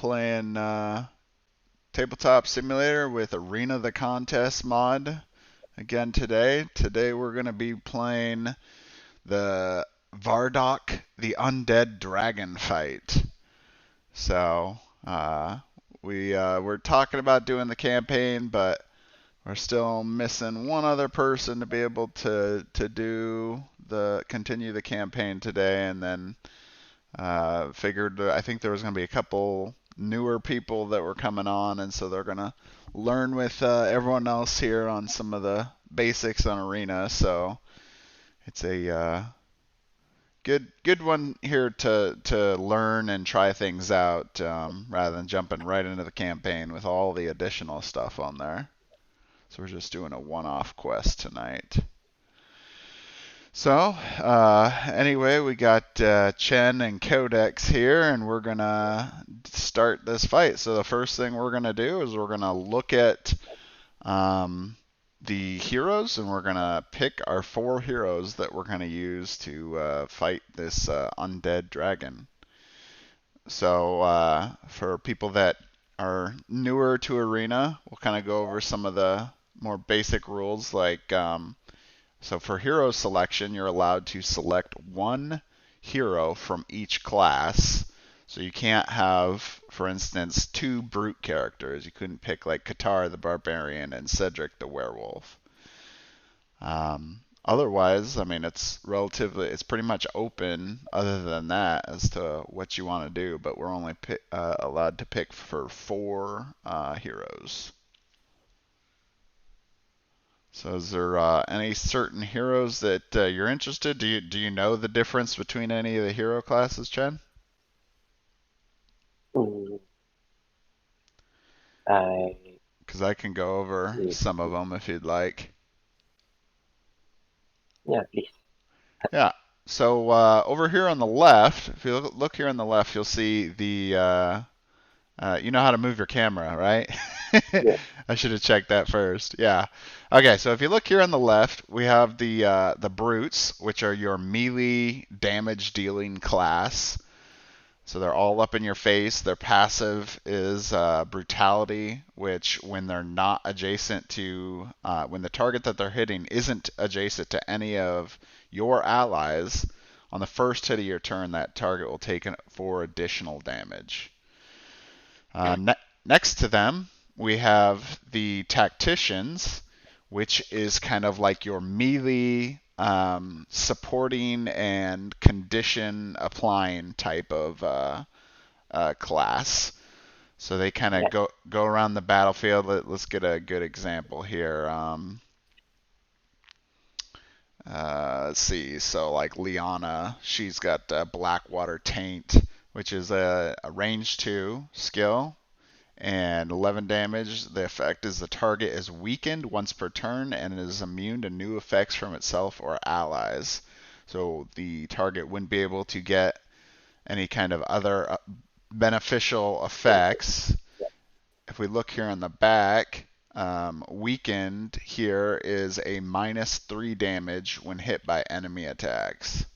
playing Tabletop Simulator with Arena the Contest mod again today. Today we're going to be playing the Vardok, the undead dragon fight. So, we're talking about doing the campaign, but we're still missing one other person to be able to continue the campaign today, and then figured I think there was going to be a couple newer people that were coming on, and so they're going to learn with everyone else here on some of the basics on Arena. So it's a good one here to learn and try things out rather than jumping right into the campaign with all the additional stuff on there. So we're just doing a one-off quest tonight. So, anyway, we got Chen and Codex here, and we're going to start this fight. So the first thing we're going to do is we're going to look at the heroes, and we're going to pick our 4 heroes that we're going to use to fight this undead dragon. So for people that are newer to Arena, we'll kind of go over some of the more basic rules, like so for hero selection, you're allowed to select one hero from each class. So you can't have, for instance, 2 brute characters. You couldn't pick like Katar the Barbarian and Cedric the Werewolf. Otherwise, I mean, it's pretty much open other than that as to what you want to do, but we're only allowed to pick for 4 heroes. So is there any certain heroes that you're interested? Do you know the difference between any of the hero classes, Chen? Mm, I Because I can go over see. some of them if you'd like. Yeah, please. Yeah. So over here on the left, if you look here on the left, you'll see the you know how to move your camera, right? Yeah, I should have checked that first. Yeah. Okay, so if you look here on the left, we have the brutes, which are your melee damage dealing class. So they're all up in your face. Their passive is brutality, which when they're not adjacent to, when the target that they're hitting isn't adjacent to any of your allies, on the first hit of your turn, that target will take 4 additional damage. Next to them, we have the tacticians, which is kind of like your melee supporting and condition applying type of class. So they kind of yeah, go around the battlefield. Let's get a good example here. Let's see. So like Liana, she's got Blackwater Taint, which is a range 2 skill and 11 damage. The effect is the target is weakened once per turn and is immune to new effects from itself or allies. So the target wouldn't be able to get any kind of other beneficial effects. yeah, If we look here on the back, weakened here is a -3 damage when hit by enemy attacks.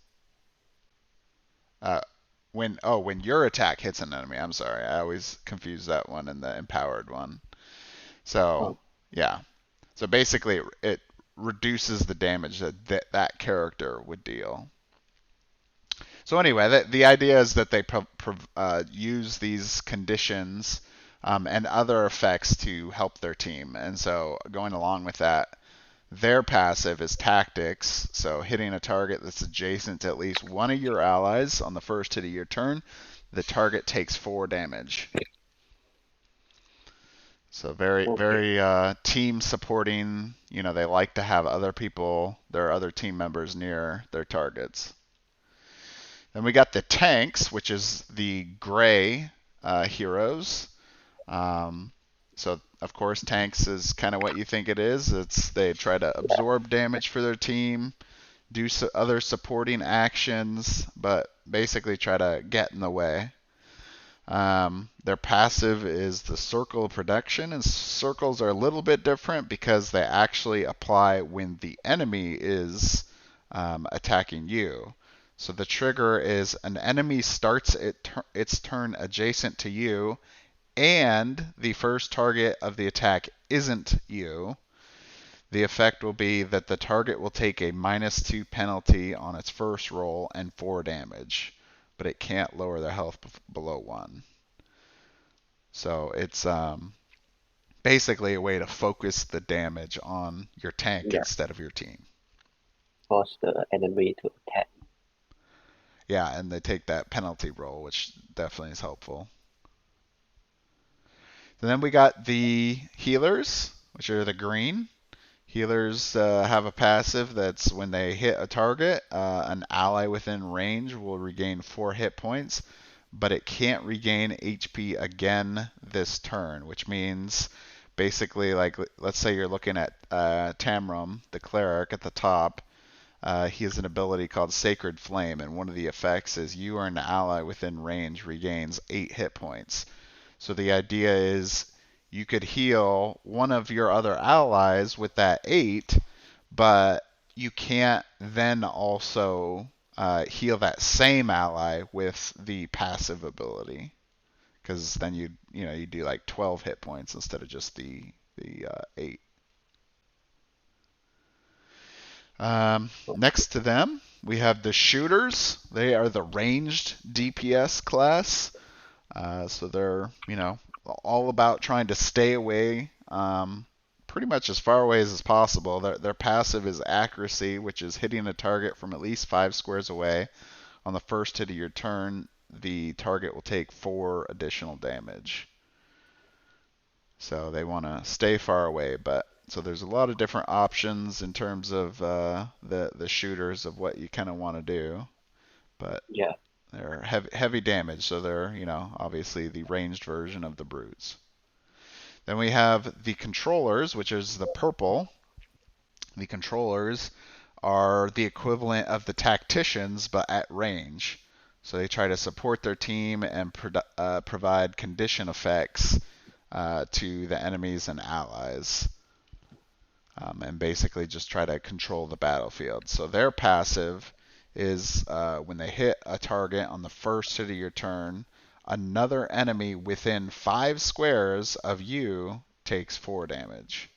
Uh, when your attack hits an enemy, I'm sorry, I always confuse that one and the empowered one. So oh, yeah, so basically it reduces the damage that character would deal. So anyway, the idea is that they use these conditions and other effects to help their team. And so going along with that, their passive is tactics, so hitting a target that's adjacent to at least one of your allies on the first hit of your turn, the target takes 4 damage. So okay. very team supporting. You know, they like to have other people, their other team members near their targets. Then we got the tanks, which is the gray heroes. Um, so of course, tanks is kind of what you think it is. They try to absorb damage for their team, do other supporting actions, but basically try to get in the way. Their passive is the circle of protection, and circles are a little bit different because they actually apply when the enemy is attacking you. So the trigger is an enemy starts its turn adjacent to you, and the first target of the attack isn't you. The effect will be that the target will take a -2 penalty on its first roll and 4 damage, but it can't lower their health below 1. So it's basically a way to focus the damage on your tank Yeah, instead of your team. force the enemy to attack. Yeah, and they take that penalty roll, which definitely is helpful. And then we got the healers, which are the green. Healers have a passive that's when they hit a target, an ally within range will regain 4 hit points, but it can't regain HP again this turn, which means basically, like, let's say you're looking at Tamram, the cleric at the top. He has an ability called Sacred Flame, and one of the effects is you or an ally within range regains 8 hit points. So the idea is you could heal one of your other allies with that 8, but you can't then also heal that same ally with the passive ability, because then you do like 12 hit points instead of just the 8. Next to them, we have the shooters. They are the ranged DPS class. So they're, all about trying to stay away, pretty much as far away as possible. Their passive is accuracy, which is hitting a target from at least 5 squares away. On the first hit of your turn, the target will take 4 additional damage. So they want to stay far away, but so there's a lot of different options in terms of the shooters of what you kind of want to do, but Yeah, they're heavy damage, so they're, obviously the ranged version of the brutes. Then we have the controllers, which is the purple. The controllers are the equivalent of the tacticians, but at range. So they try to support their team and provide condition effects to the enemies and allies. And basically just try to control the battlefield. So their passive is when they hit a target on the first hit of your turn, another enemy within 5 squares of you takes 4 damage.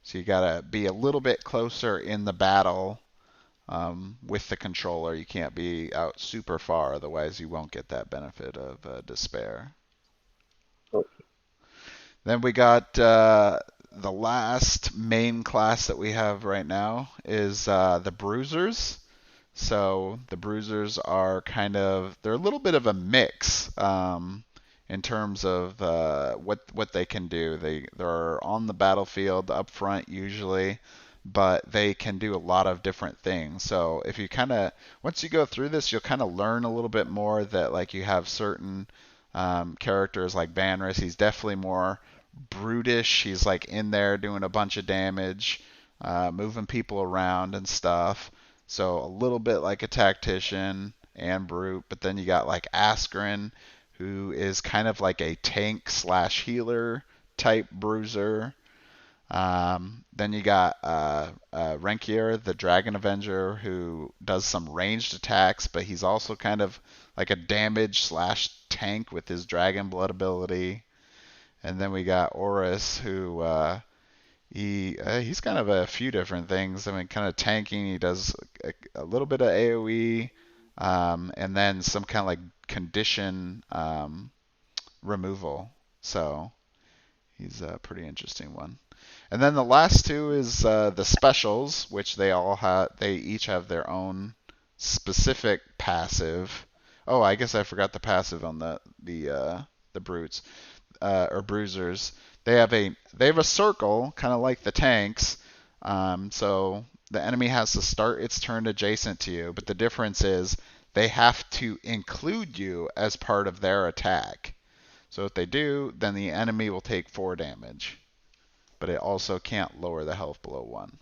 So you gotta be a little bit closer in the battle with the controller. You can't be out super far, otherwise you won't get that benefit of despair. okay. Then we got the last main class that we have right now is the bruisers. So the bruisers are they're a little bit of a mix in terms of what they can do. They're on the battlefield up front usually, but they can do a lot of different things. So if you once you go through this, you'll kind of learn a little bit more that, like, you have certain characters like Vanris. He's definitely more brutish. He's like in there doing a bunch of damage, moving people around and stuff. So a little bit like a tactician and brute. But then you got like Askren, who is kind of like a tank slash healer type bruiser. Then you got Renkier, the Dragon Avenger, who does some ranged attacks, but he's also kind of like a damage slash tank with his Dragon Blood ability. And then we got Oris, who he's kind of a few different things. I mean, kind of tanking. He does a little bit of AOE, and then some kind of like condition removal. So he's a pretty interesting one. And then the last two is the specials, which they each have their own specific passive. Oh, I guess I forgot the passive on the brutes or bruisers. They have a circle, kind of like the tanks. So the enemy has to start its turn adjacent to you, but the difference is they have to include you as part of their attack. So if they do, then the enemy will take 4 damage, but it also can't lower the health below 1.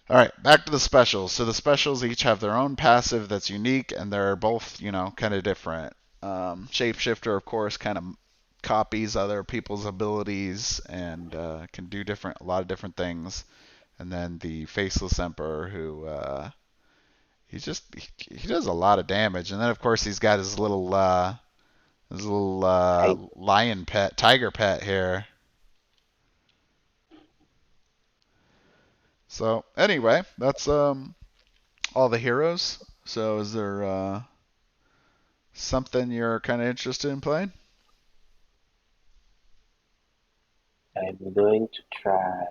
All right, back to the specials. So the specials each have their own passive that's unique, and they're both, kind of different. Shapeshifter, of course, kind of copies other people's abilities and can do a lot of different things. And then the Faceless Emperor, who he does a lot of damage, and then of course he's got his little I lion pet, tiger pet here. So anyway, that's all the heroes. So is there something you're kind of interested in playing? I'm going to try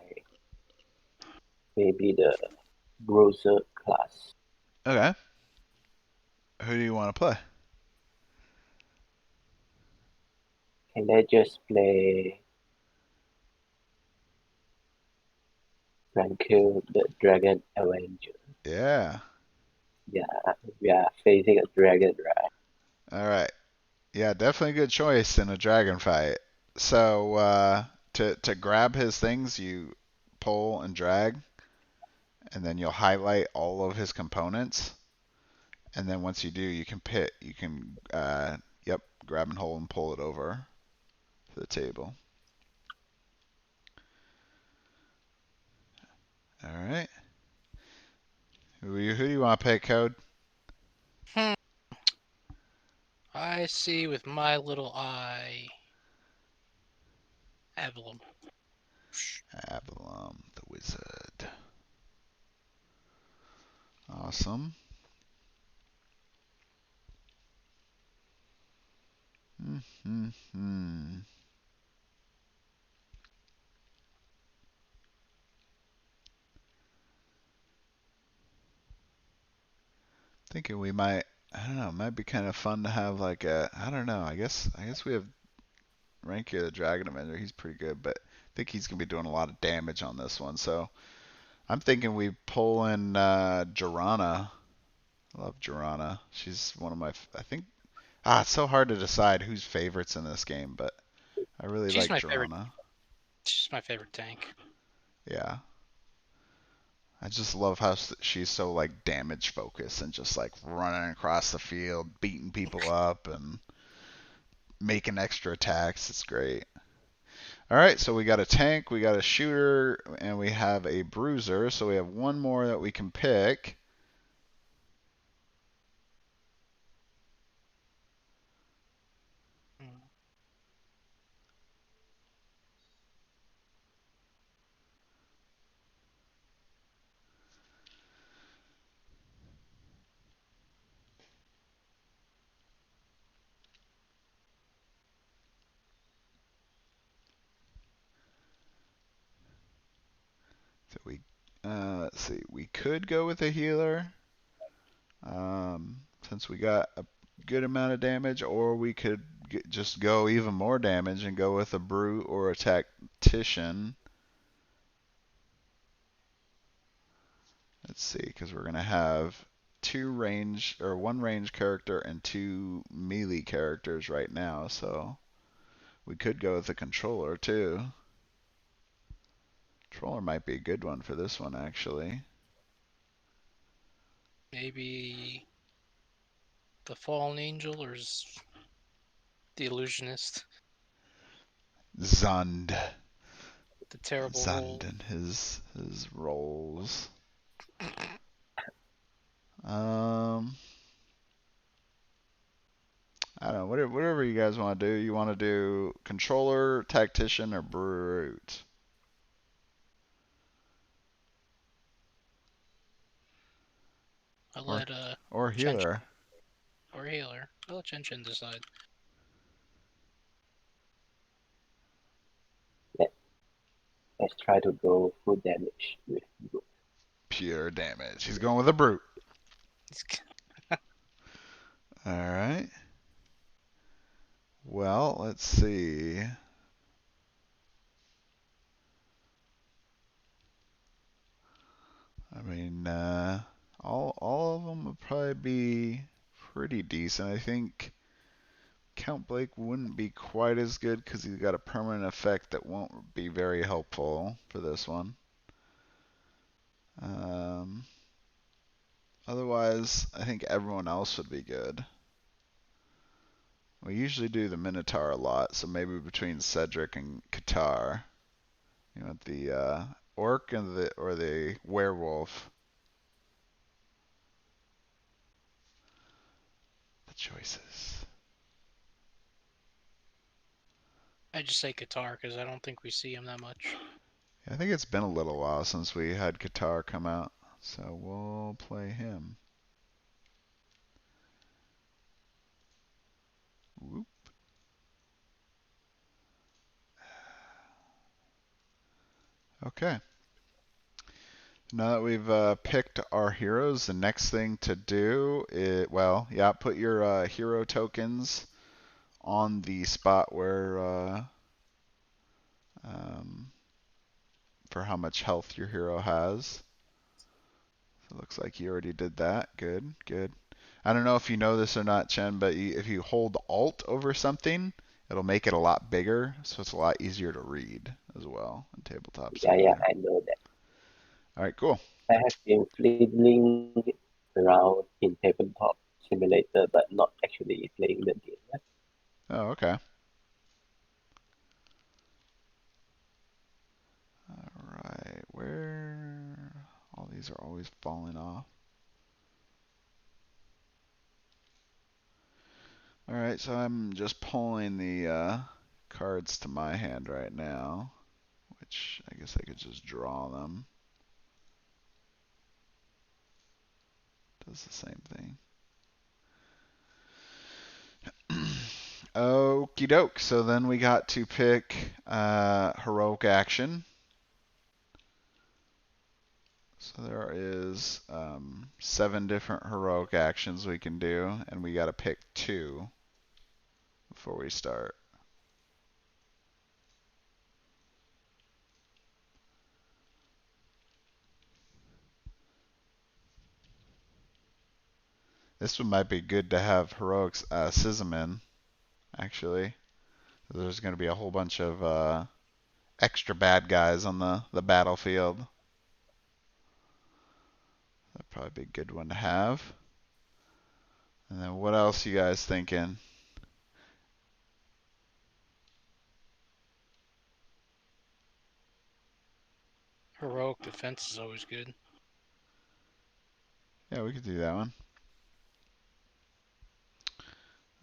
maybe the bruiser class. Okay. Who do you want to play? Can I just play Kill the Dragon Avenger? Yeah. Yeah, we are facing a dragon, right? All right. Yeah, definitely a good choice in a dragon fight. So to grab his things, you pull and drag, and then you'll highlight all of his components. And then once you do, you can yep, grab and hold and pull it over to the table. All right. Who do you want to pick, Code? Hmm. I see with my little eye. Avalon. Avalon the Wizard. Awesome. Mm-hmm. Thinking we might, I don't know, it might be kind of fun to have like I don't know, I guess we have Ranky the Dragon Avenger. He's pretty good, but I think he's gonna be doing a lot of damage on this one. So I'm thinking we pull in Jorana. I love Jorana. She's one of my, I think, it's so hard to decide who's favorites in this game, but I really She's like my favorite. Jorana. She's my favorite tank. Yeah. I just love how she's so like damage focused and just like running across the field, beating people up and making extra attacks. It's great. All right, so we got a tank, we got a shooter, and we have a bruiser. So we have one more that we can pick. Mm. So we, let's see, we could go with a healer, since we got a good amount of damage, or we could just go even more damage and go with a brute or a tactician. Let's see, because we're gonna have one range character and two melee characters right now, so we could go with a controller too. Controller might be a good one for this one actually. Maybe the Fallen Angel or the Illusionist. Zund. The terrible Zund role. and his rolls. Um, I don't know. Whatever you guys want to do. You want to do controller, tactician, or brute, I or let or Chen healer. or Healer. I let Chen decide. Let, let's try to go full damage with Brute. Pure damage. He's going with a brute. All right. Well, let's see. I mean, all of them would probably be pretty decent. I think Count Blake wouldn't be quite as good because he's got a permanent effect that won't be very helpful for this one. Um, Otherwise, I think everyone else would be good. We usually do the Minotaur a lot, so maybe between Cedric and Qatar. You want the orc and the werewolf. the choices. I just say Qatar because I don't think we see him that much. I think it's been a little while since we had Qatar come out, so we'll play him. Whoop. Okay. Now that we've picked our heroes, the next thing to do is, well, yeah, put your hero tokens on the spot where, um, for how much health your hero has. So it looks like you already did that. Good, good. I don't know if you know this or not, Chen, but if you hold Alt over something, it'll make it a lot bigger, so it's a lot easier to read as well in Tabletop Yeah, Simulator. I know that. All right, cool. I have been fiddling around in Tabletop Simulator, but not actually playing the game. Oh, okay. All right, where all these are always falling off. All right, so I'm just pulling the cards to my hand right now, which I guess I could just draw them. Does the same thing. Okie doke. So then we got to pick heroic action. So there is 7 different heroic actions we can do, and we got to pick 2 before we start. This one might be good to have heroic schism in, actually. There's going to be a whole bunch of extra bad guys on the battlefield. That'd probably be a good one to have. And then what else you guys thinking? Heroic defense is always good. Yeah, we could do that one.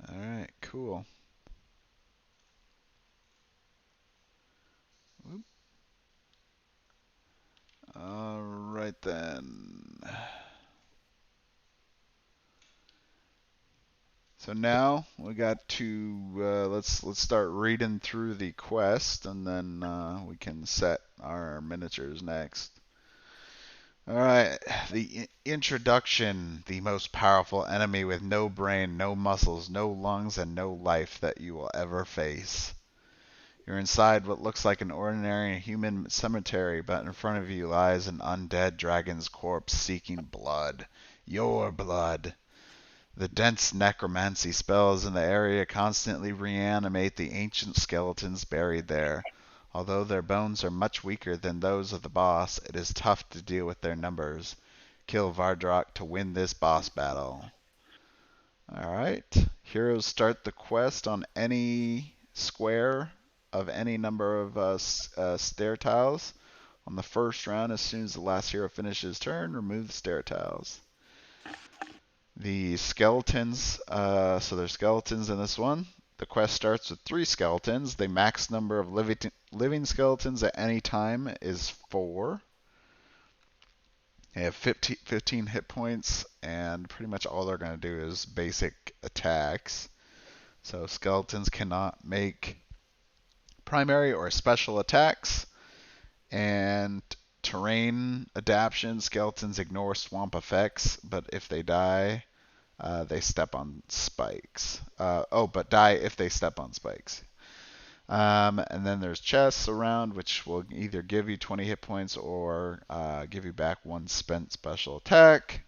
All right, cool. Oop. All right then. So now we got to let's start reading through the quest, and then we can set our miniatures next. All right, the introduction: the most powerful enemy with no brain, no muscles, no lungs, and no life that you will ever face. You're inside what looks like an ordinary human cemetery, but in front of you lies an undead dragon's corpse seeking blood. Your blood. The dense necromancy spells in the area constantly reanimate the ancient skeletons buried there. Although their bones are much weaker than those of the boss, it is tough to deal with their numbers. Kill Vardok to win this boss battle. Alright. Heroes start the quest on any square of any number of stair tiles. On the first round, as soon as the last hero finishes his turn, remove the stair tiles. The skeletons, so there's skeletons in this one. The quest starts with 3 skeletons. The max number of living skeletons at any time is 4. They have 15 hit points, and pretty much all they're going to do is basic attacks. So skeletons cannot make primary or special attacks. And terrain adaptation, skeletons ignore swamp effects, but if they die, they step on spikes. But die if they step on spikes. And then there's chests around, which will either give you 20 hit points or give you back 1 spent special attack.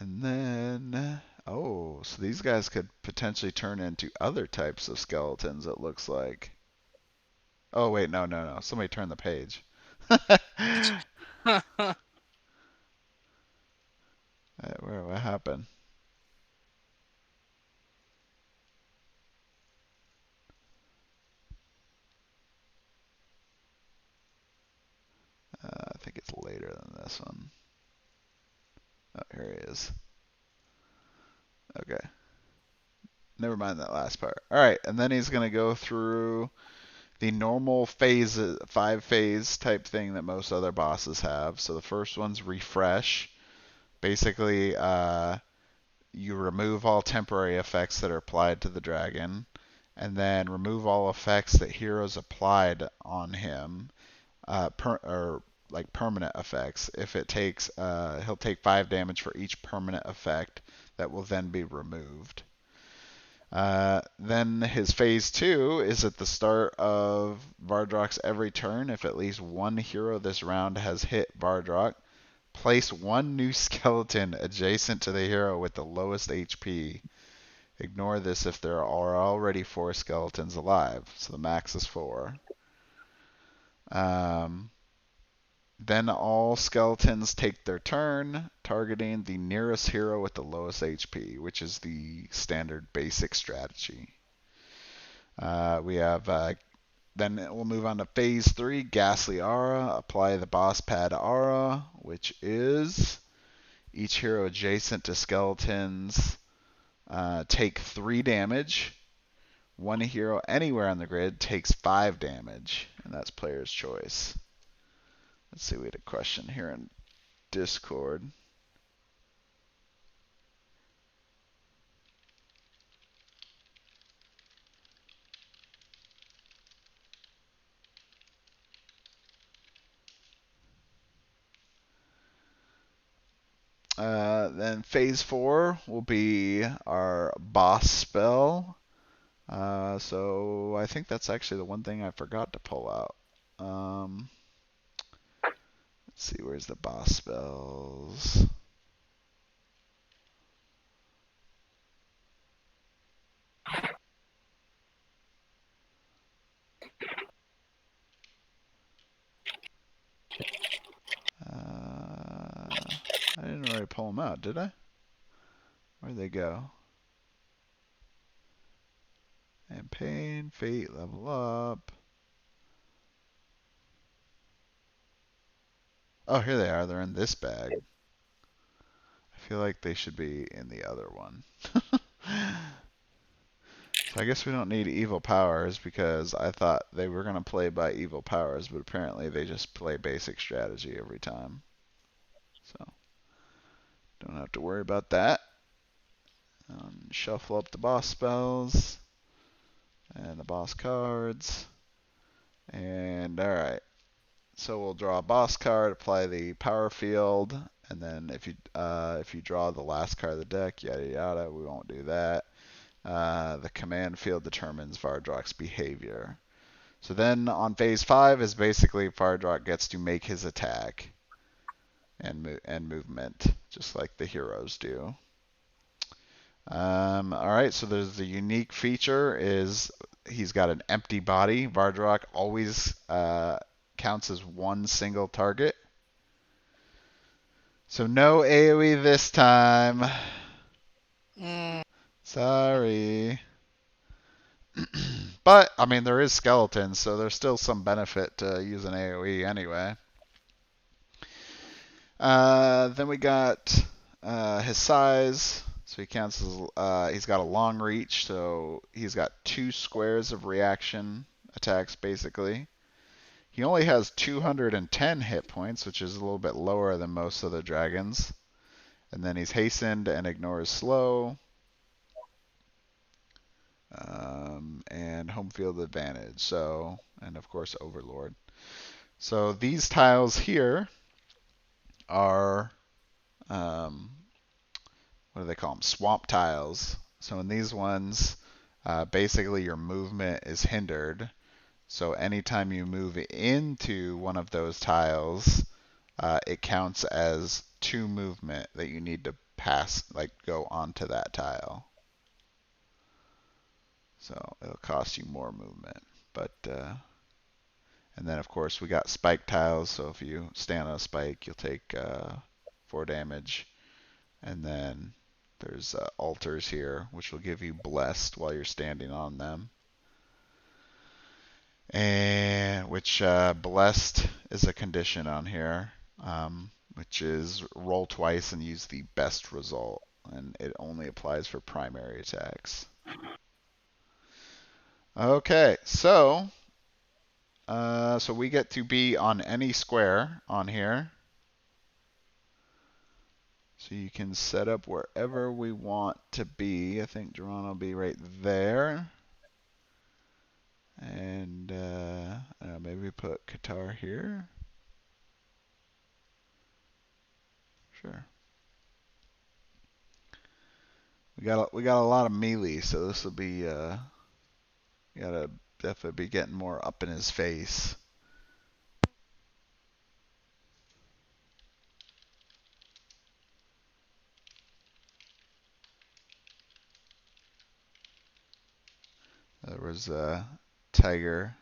And then, so these guys could potentially turn into other types of skeletons, it looks like. Oh, wait, no. Somebody turn the page. What happened? I think it's later than this one. Oh, here he is. Okay. Never mind that last part. All right, and then he's going to go through the normal phases, 5-phase type thing that most other bosses have. So the first one's refresh. Basically, you remove all temporary effects that are applied to the dragon, and then remove all effects that heroes applied on him, or like permanent effects. If it takes, he'll take 5 damage for each permanent effect that will then be removed. Then his phase 2 is at the start of Vardok's every turn. If at least one hero this round has hit Vardok, place one new skeleton adjacent to the hero with the lowest HP. Ignore this if there are already 4 skeletons alive, so the max is 4. Then all skeletons take their turn, targeting the nearest hero with the lowest HP, which is the standard basic strategy. We have then we'll move on to phase 3, Ghastly Aura. Apply the boss pad aura, which is each hero adjacent to skeletons take 3 damage. One hero anywhere on the grid takes 5 damage, and that's player's choice. Let's see, we had a question here in Discord. Then phase 4 will be our boss spell. So I think that's actually the one thing I forgot to pull out. Let's see, where's the boss spells? I didn't really pull them out, did I? Where'd they go? And pain, fate, level up. Oh, here they are. They're in this bag. I feel like they should be in the other one. So I guess we don't need evil powers because I thought they were going to play by evil powers, but apparently they just play basic strategy every time. So don't have to worry about that. Shuffle up the boss spells and the boss cards. And alright. So we'll draw a boss card, apply the power field, and then if you draw the last card of the deck, yada yada, we won't do that. The command field determines Vardok's behavior. So then on phase 5 is basically Vardok gets to make his attack and movement, just like the heroes do. Alright, so there's the unique feature is he's got an empty body. Vardok always counts as one single target. So no AoE this time. Sorry. But, I mean, there is skeletons, so there's still some benefit to using AoE anyway. Then we got his size. So he counts as, he's got a long reach, so he's got 2 squares of reaction attacks, basically. He only has 210 hit points, which is a little bit lower than most of the dragons. And then he's hastened and ignores slow. And home field advantage. So, and of course overlord. So these tiles here are, what do they call them? Swamp tiles. So in these ones, basically your movement is hindered. So anytime you move into one of those tiles, it counts as 2 movement that you need to pass, like go onto that tile. So it'll cost you more movement. But and then of course we got spike tiles, so if you stand on a spike, you'll take 4 damage. And then there's altars here, which will give you blessed while you're standing on them. And which blessed is a condition on here, which is roll twice and use the best result. and it only applies for primary attacks. Okay, so we get to be on any square on here. So you can set up wherever we want to be. I think Duran will be right there. And maybe put Qatar here. Sure. We got a lot of melee, so this will be gotta definitely be getting more up in his face. There was Tiger.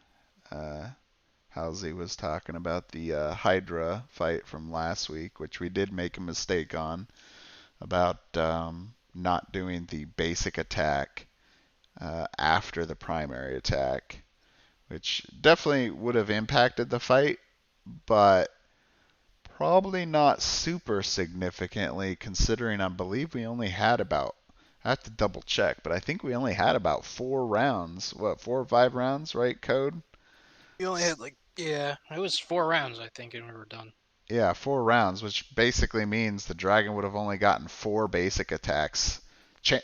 Halsey was talking about the Hydra fight from last week, which we did make a mistake on, about not doing the basic attack after the primary attack, which definitely would have impacted the fight, but probably not super significantly, considering I believe we only had about, I have to double check, but I think we only had about 4 rounds. What, 4 or 5 rounds, right, Code? We only had it was 4 rounds, I think, and we were done. Yeah, 4 rounds, which basically means the dragon would have only gotten 4 basic attacks.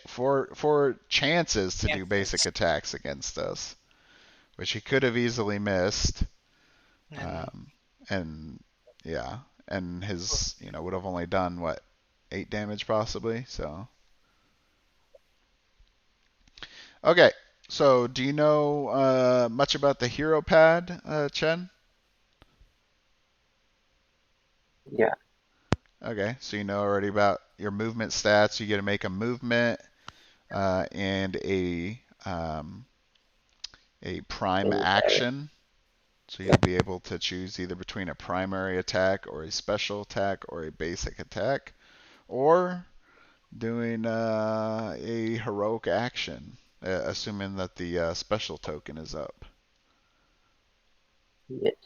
Four chances to do basic attacks against us, which he could have easily missed. And yeah, and his, would have only done what, 8 damage possibly. So okay, so do you know much about the hero pad, Chen? Yeah. Okay, so you know already about your movement stats. You get to make a movement and a prime action. So you'll be able to choose either between a primary attack or a special attack or a basic attack, or doing a heroic action, assuming that the special token is up. Yes.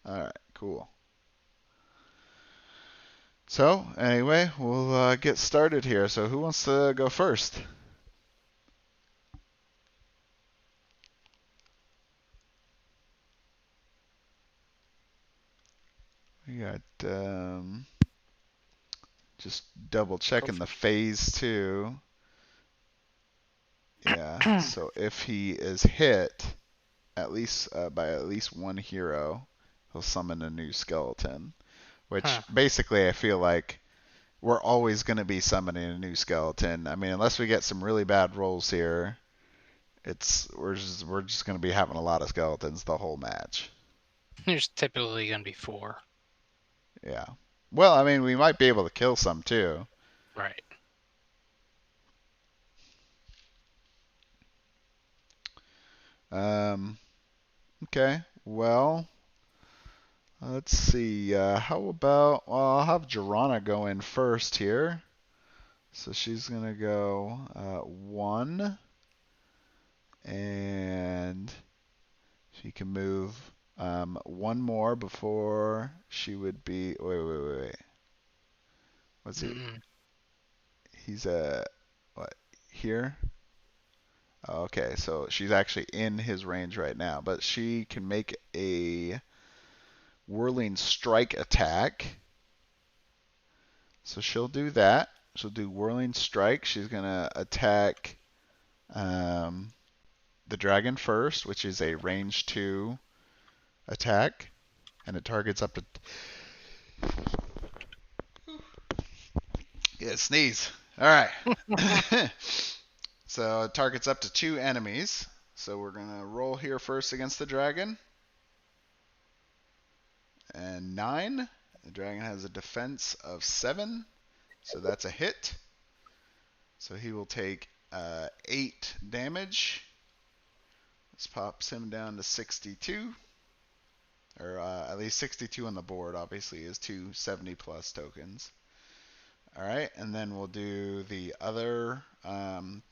Alright, cool. So, anyway, we'll get started here. So who wants to go first? We got, just double checking the phase 2. Yeah, so if he is hit at least by at least one hero, he'll summon a new skeleton. Which basically I feel like we're always going to be summoning a new skeleton. I mean, unless we get some really bad rolls here, we're just going to be having a lot of skeletons the whole match. There's typically going to be 4. Yeah. Well, I mean, we might be able to kill some too. Right. Okay. Well, let's see. How about, I'll have Jorana go in first here. So she's going to go 1. And she can move 1 more before she would be. Wait. What's he? He's what? Here? Okay, so she's actually in his range right now, but she can make a whirling strike attack. So she'll do that. She'll do whirling strike. She's gonna attack the dragon first, which is a range 2 attack, and it targets up to. Yeah, sneeze. All right. So it targets up to 2 enemies. So we're gonna roll here first against the dragon. And 9. The dragon has a defense of 7, so that's a hit. So he will take 8 damage. This pops him down to 62. Or at least 62 on the board, obviously, is 2 70 plus tokens. Alright, and then we'll do the other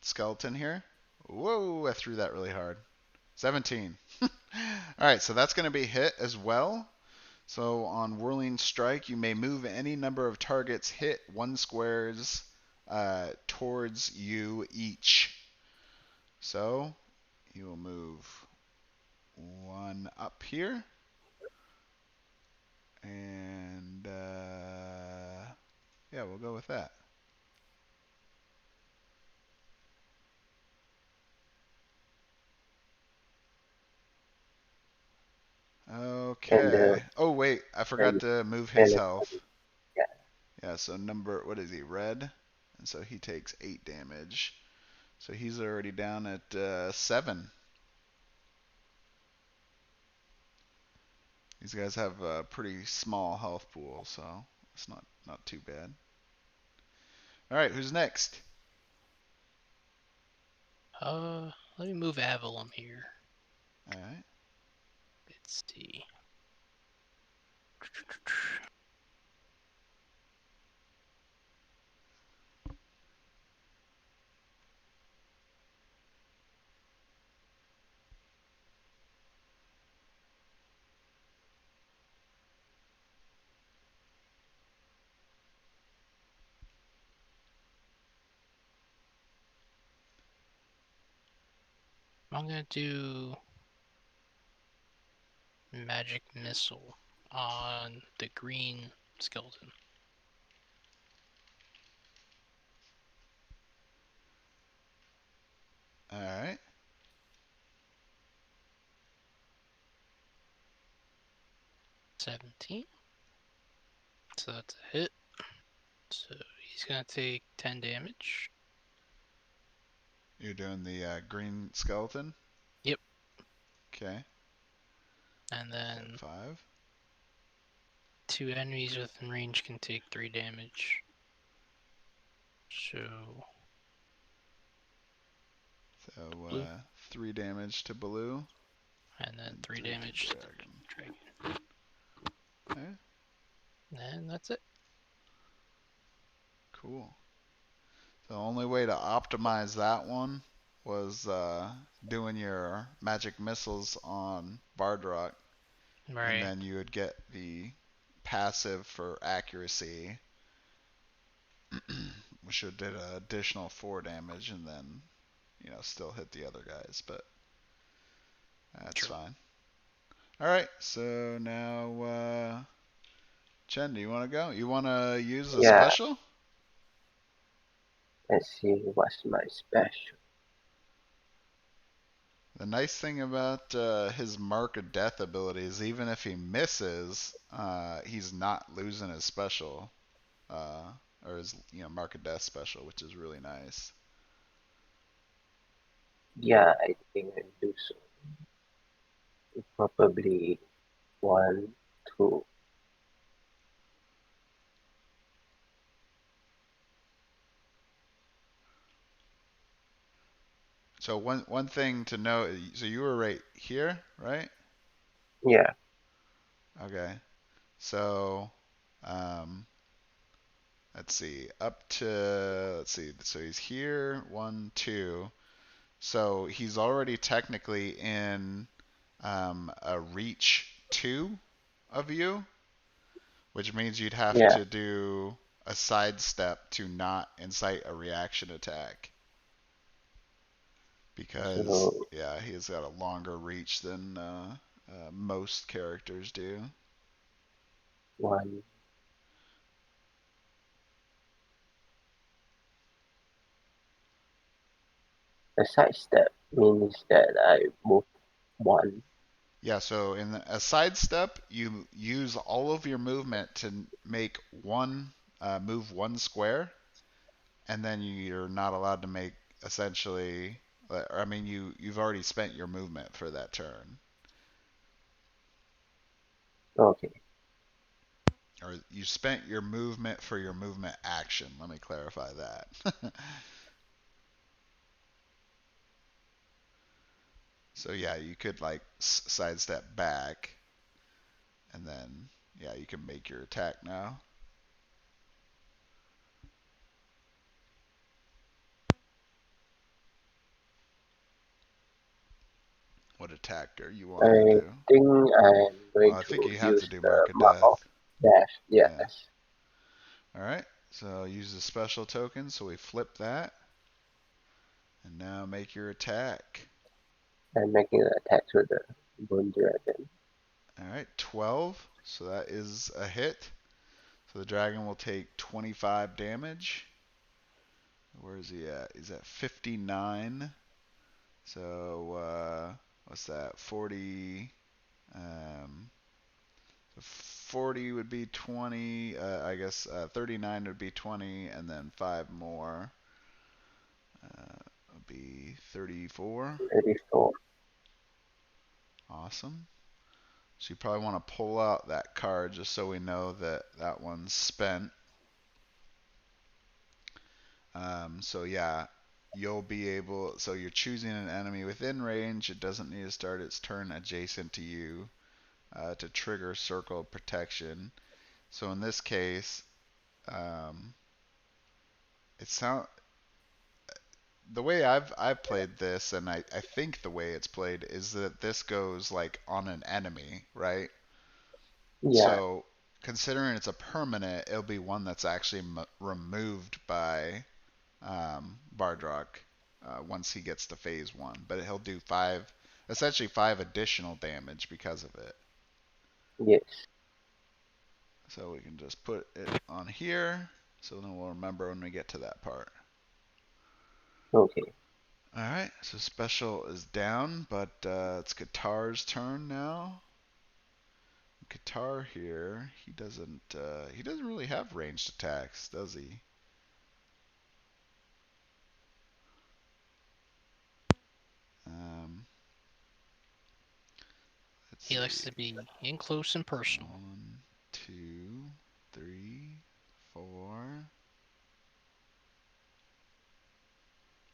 skeleton here. Whoa, I threw that really hard. 17. Alright, so that's going to be hit as well. So on Whirling Strike, you may move any number of targets hit 1 squares towards you each. So he will move one up here, and yeah, we'll go with that. And Okay. Oh wait, I forgot and to move his Venice, health. yeah. Yeah, so what is he, red? And so he takes 8 damage. So he's already down at 7. These guys have a pretty small health pool, so it's not too bad. All right, who's next? Let me move Avalon here. All right. Let's see. I'm gonna do magic missile on the green skeleton. All right. 17. So that's a hit. So he's gonna take 10 damage. You're doing the green skeleton? Yep. Okay. And At then 5. 2 enemies within range can take 3 damage. So So blue. 3 damage to blue. And then And 3 3 to damage to the dragon. dragon. Okay. And that's it. Cool. The only way to optimize that one was doing your magic missiles on Vardok, and Right. then you would get the passive for accuracy, which did an additional 4 damage, and then still hit the other guys, but that's True. fine. All right, so now Chen, do you want to go? You want to use a Yeah, special? let's see what's my special. The nice thing about his Mark of Death ability is even if he misses, he's not losing his special, uh, or his Mark of Death special, which is really nice. Yeah, I think I do so. Probably 1, 2. So one thing to note, so you were right here, right? Yeah, Okay. So um, let's see, let's see, so he's here, 1, 2. So he's already technically in a reach 2 of you, which means you'd have yeah. to do a sidestep to not incite a reaction attack. Because, So yeah, he's got a longer reach than most characters do. 1. A sidestep means that I move 1. Yeah, so in a sidestep, you use all of your movement to make move 1 square, and then you're not allowed to make essentially. I mean, you've already spent your movement for that turn, Okay. or you spent your movement for your movement action. Let me clarify that. So yeah, you could like sidestep back, and then yeah, you can make your attack now. What attack are you wanting to I do? think I'm Well, going I think to you have to use do the Mark of mark of Death. dash. Yeah. Yes. All right. so use the special token. So we flip that. And now make your attack. I'm making an attack with the bone dragon. Alright, 12. So that is a hit. So the dragon will take 25 damage. Where is he at? He's at 59. So, what's that? 40. Um, 40 would be 20. I guess 39 would be 20. And then 5 more would be 34. 34. Awesome. So you probably want to pull out that card just so we know that that one's spent. So yeah, you'll be able. So you're choosing an enemy within range. It doesn't need to start its turn adjacent to you to trigger circle of protection. So in this case, um, it sound the way I've played this, and I think the way it's played is that this goes like on an enemy, right? Yeah, So considering it's a permanent, it'll be one that's actually removed by Vardok once he gets to phase 1. But he'll do essentially 5 additional damage because of it. yes. So we can just put it on here, so then we'll remember when we get to that part. Okay. Alright, so special is down, but it's Qatar's turn now. Qatar here, he doesn't really have ranged attacks, does he? Um, let's He likes see. to be in close and personal. 1, 2, 3, 4.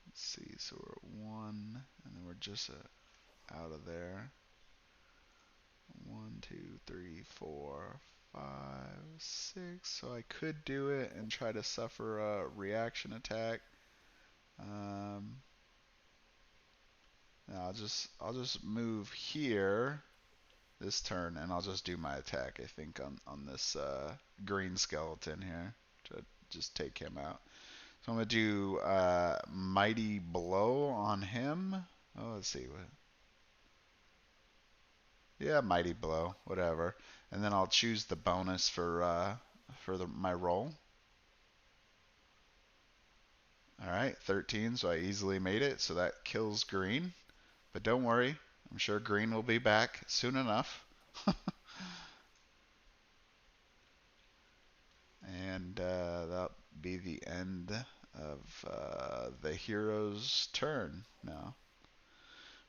Let's see. So we're at 1, and then we're just out of there. 1, 2, 3, 4, 5, 6. So I could do it and try to suffer a reaction attack. Um, I'll just move here this turn, and I'll just do my attack. I think on this green skeleton here to just take him out. So I'm gonna do mighty blow on him. Oh, let's see what. Yeah, mighty blow, whatever. And then I'll choose the bonus for my roll. All right, 13. So I easily made it. So that kills green. But don't worry, I'm sure green will be back soon enough. And that'll be the end of the hero's turn now.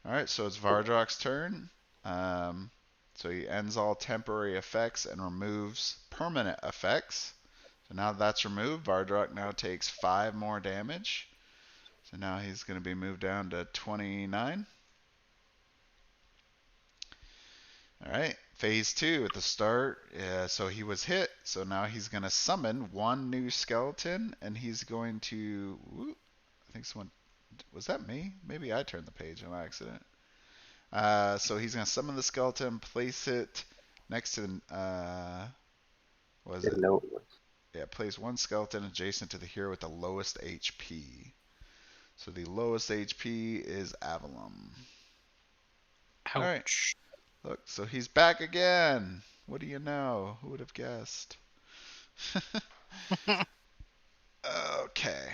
Alright, so it's Vardok's turn. Um, so he ends all temporary effects and removes permanent effects. So now that's removed, Vardok now takes 5 more damage. So now he's going to be moved down to 29. Alright, phase 2 at the start. So he was hit, so now he's going to summon 1 new skeleton, and he's going to. I think someone. Was that me? Maybe I turned the page on accident. So he's going to summon the skeleton, place it next to the. Was The it? low one. Yeah, place 1 skeleton adjacent to the hero with the lowest HP. So the lowest HP is Avalon. Alright, Ouch. look, so he's back again. What do you know? Who would have guessed? Okay.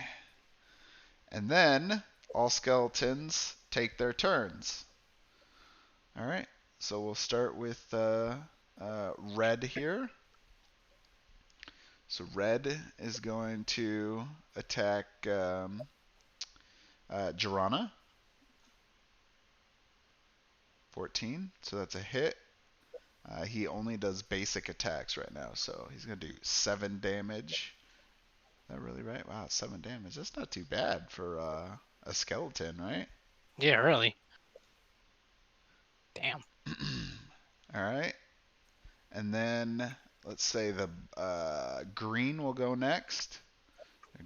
And then all skeletons take their turns. All right. So we'll start with red here. So red is going to attack Jirana. 14. So that's a hit. He only does basic attacks right now, so he's going to do 7 damage. Is that really right? Wow, 7 damage. That's not too bad for a skeleton, right? Yeah, really. Damn. All right. And then let's say the green will go next.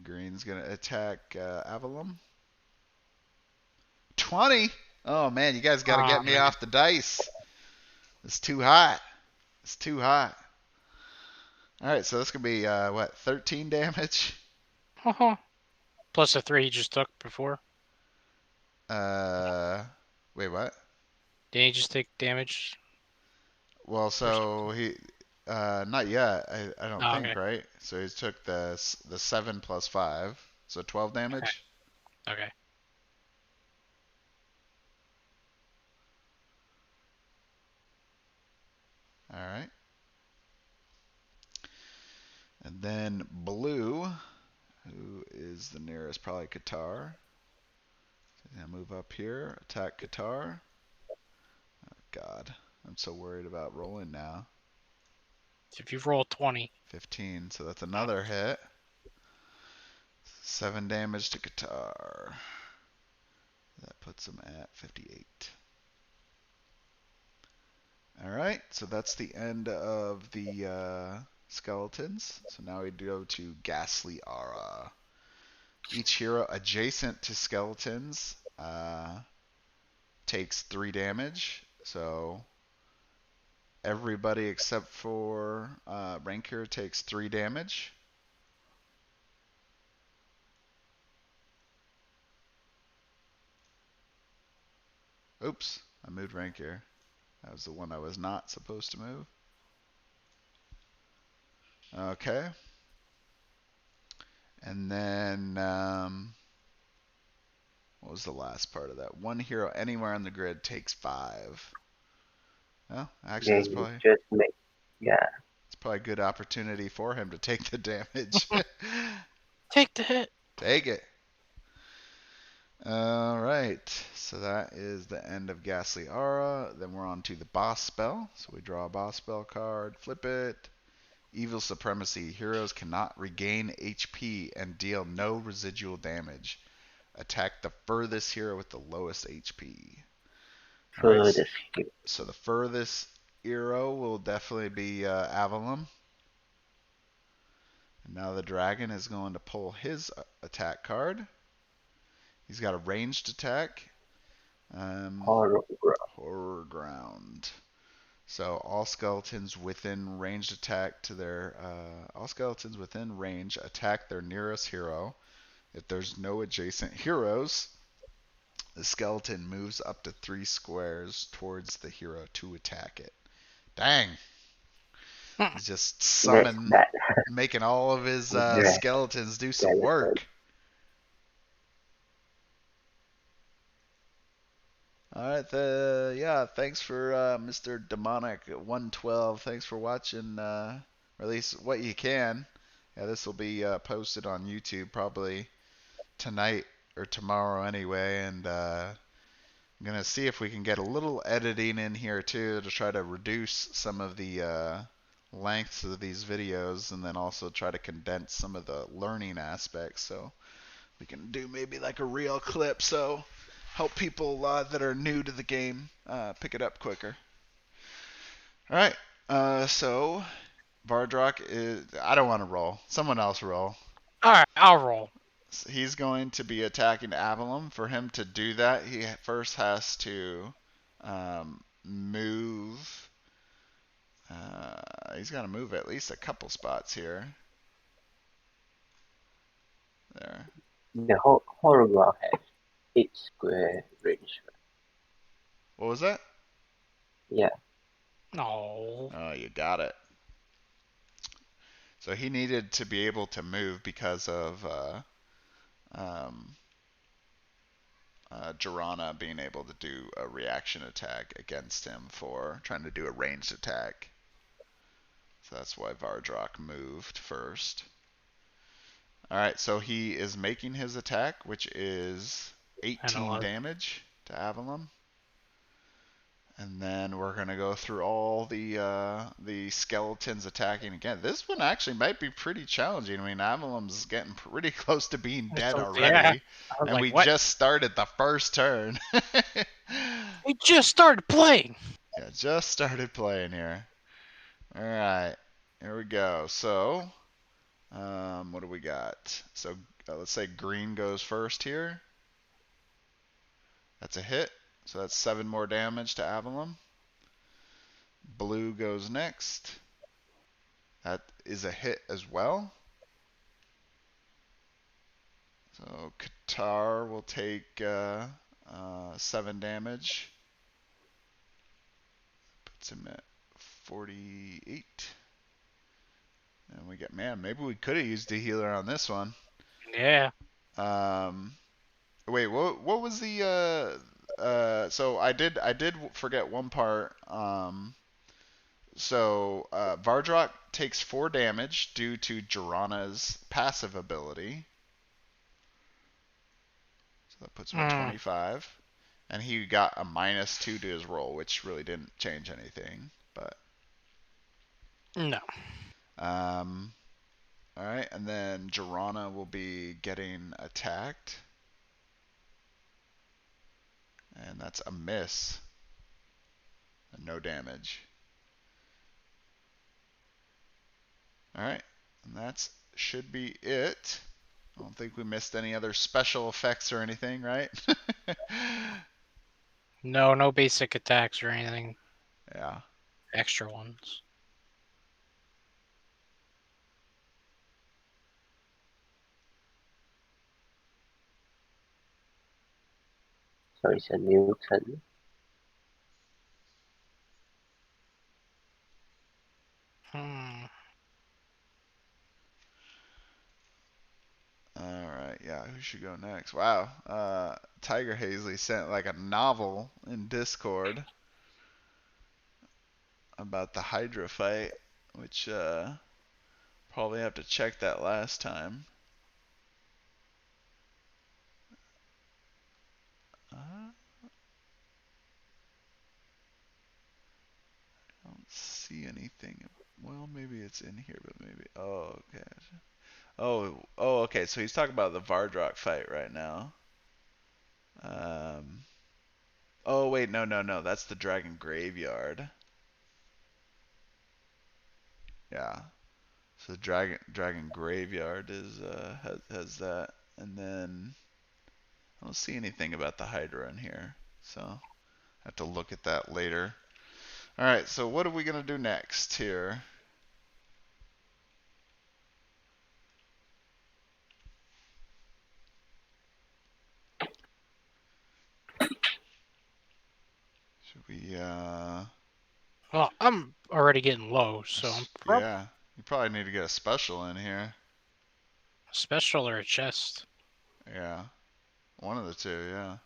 Green's going to attack Avalon. 20. Oh man, you guys got to Aw, get me man. off the dice. It's too hot. It's too hot. Alright, so this could be, what, 13 damage? Plus the 3 he just took before. Wait, what? Didn't he just take damage? Well, so he, not yet, I don't Oh, think, okay. right? So he took the 7 plus 5, so 12 damage? Okay. Alright. And then Blue, who is the nearest, probably Qatar. And move up here, attack Qatar. Oh, God, I'm so worried about rolling now. If you roll 20. 15, so that's another hit. 7 damage to Qatar. That puts him at 58. Alright, so that's the end of the skeletons. So now we go to Ghastly Aura. Each hero adjacent to skeletons takes 3 damage. So everybody except for Rancor takes 3 damage. Oops, I moved Rancor. That was the one I was not supposed to move. Okay. And then, what was the last part of that? One hero anywhere on the grid takes 5. Well, actually, Then you just make, yeah, it's probably a good opportunity for him to take the damage. Take the hit. Take it. Alright, so that is the end of Ghastly Aura. Then we're on to the boss spell. So we draw a boss spell card, flip it. Evil Supremacy. Heroes cannot regain HP and deal no residual damage. Attack the furthest hero with the lowest HP. Alright, furthest hero. so the furthest hero will definitely be Avalon. And now the dragon is going to pull his attack card. He's got a ranged attack. Horror. Horror Ground. So all skeletons within ranged attack to their all skeletons within range attack their nearest hero. If there's no adjacent heroes, the skeleton moves up to 3 squares towards the hero to attack it. Dang. He's just That's summon, that. making all of his Dragon. skeletons do some Skeleton. work. All right, yeah, thanks for Mr. Demonic 112. Thanks for watching, or at least what you can. Yeah, this will be posted on YouTube probably tonight or tomorrow anyway, and I'm gonna see if we can get a little editing in here too to try to reduce some of the lengths of these videos, and then also try to condense some of the learning aspects, so we can do maybe like a real clip, so help people that are new to the game pick it up quicker. All right, so Vardok is. I don't want to roll. Someone else roll. Alright, I'll roll. He's going to be attacking Avalon. For him to do that, he first has to move. He's got to move at least a couple spots here. There. The horror ground has 8 square range. What was that? Yeah. No. Oh, you got it. So he needed to be able to move because of um, Jirana being able to do a reaction attack against him for trying to do a ranged attack. So that's why Vardok moved first. Alright, so he is making his attack, which is 18 damage to Avalon. And then we're gonna go through all the skeletons attacking again. This one actually might be pretty challenging. I mean, Avalon's getting pretty close to being dead already, Yeah. and Like, we what? just started the first turn. We just started playing. Yeah, just started playing here. All right, here we go. So, what do we got? So let's say green goes first here. That's a hit. So that's 7 more damage to Avalon. Blue goes next. That is a hit as well. So Qatar will take 7 damage. Puts him at 48. And we get, man, maybe we could have used a healer on this one. Yeah. Wait, what was the so I did forget one part. So Vardok takes 4 damage due to Jirana's passive ability. So that puts him at 25. And he got a -2 to his roll, which really didn't change anything. But No. All right, and then Jirana will be getting attacked. And that's a miss. And no damage. Alright, and that should be it. I don't think we missed any other special effects or anything, right? No, no basic attacks or anything. Yeah. Extra ones. So it's a new turn. Alright, yeah, who should go next? Wow. Tiger Hazley sent like a novel in Discord about the Hydra fight, which probably have to check that last time. I don't see anything. Well, maybe it's in here, but maybe. Oh, okay. Oh, okay. So he's talking about the Vardok fight right now. Um. Oh wait, no. That's the Dragon Graveyard. Yeah. So Dragon Graveyard is has that, and then I don't see anything about the Hydra in here. So I have to look at that later. All right. So what are we gonna do next here? Should we Well, I'm already getting low, so I'm probably yeah, you probably need to get a special in here. a special or a chest. Yeah. One of the two, yeah.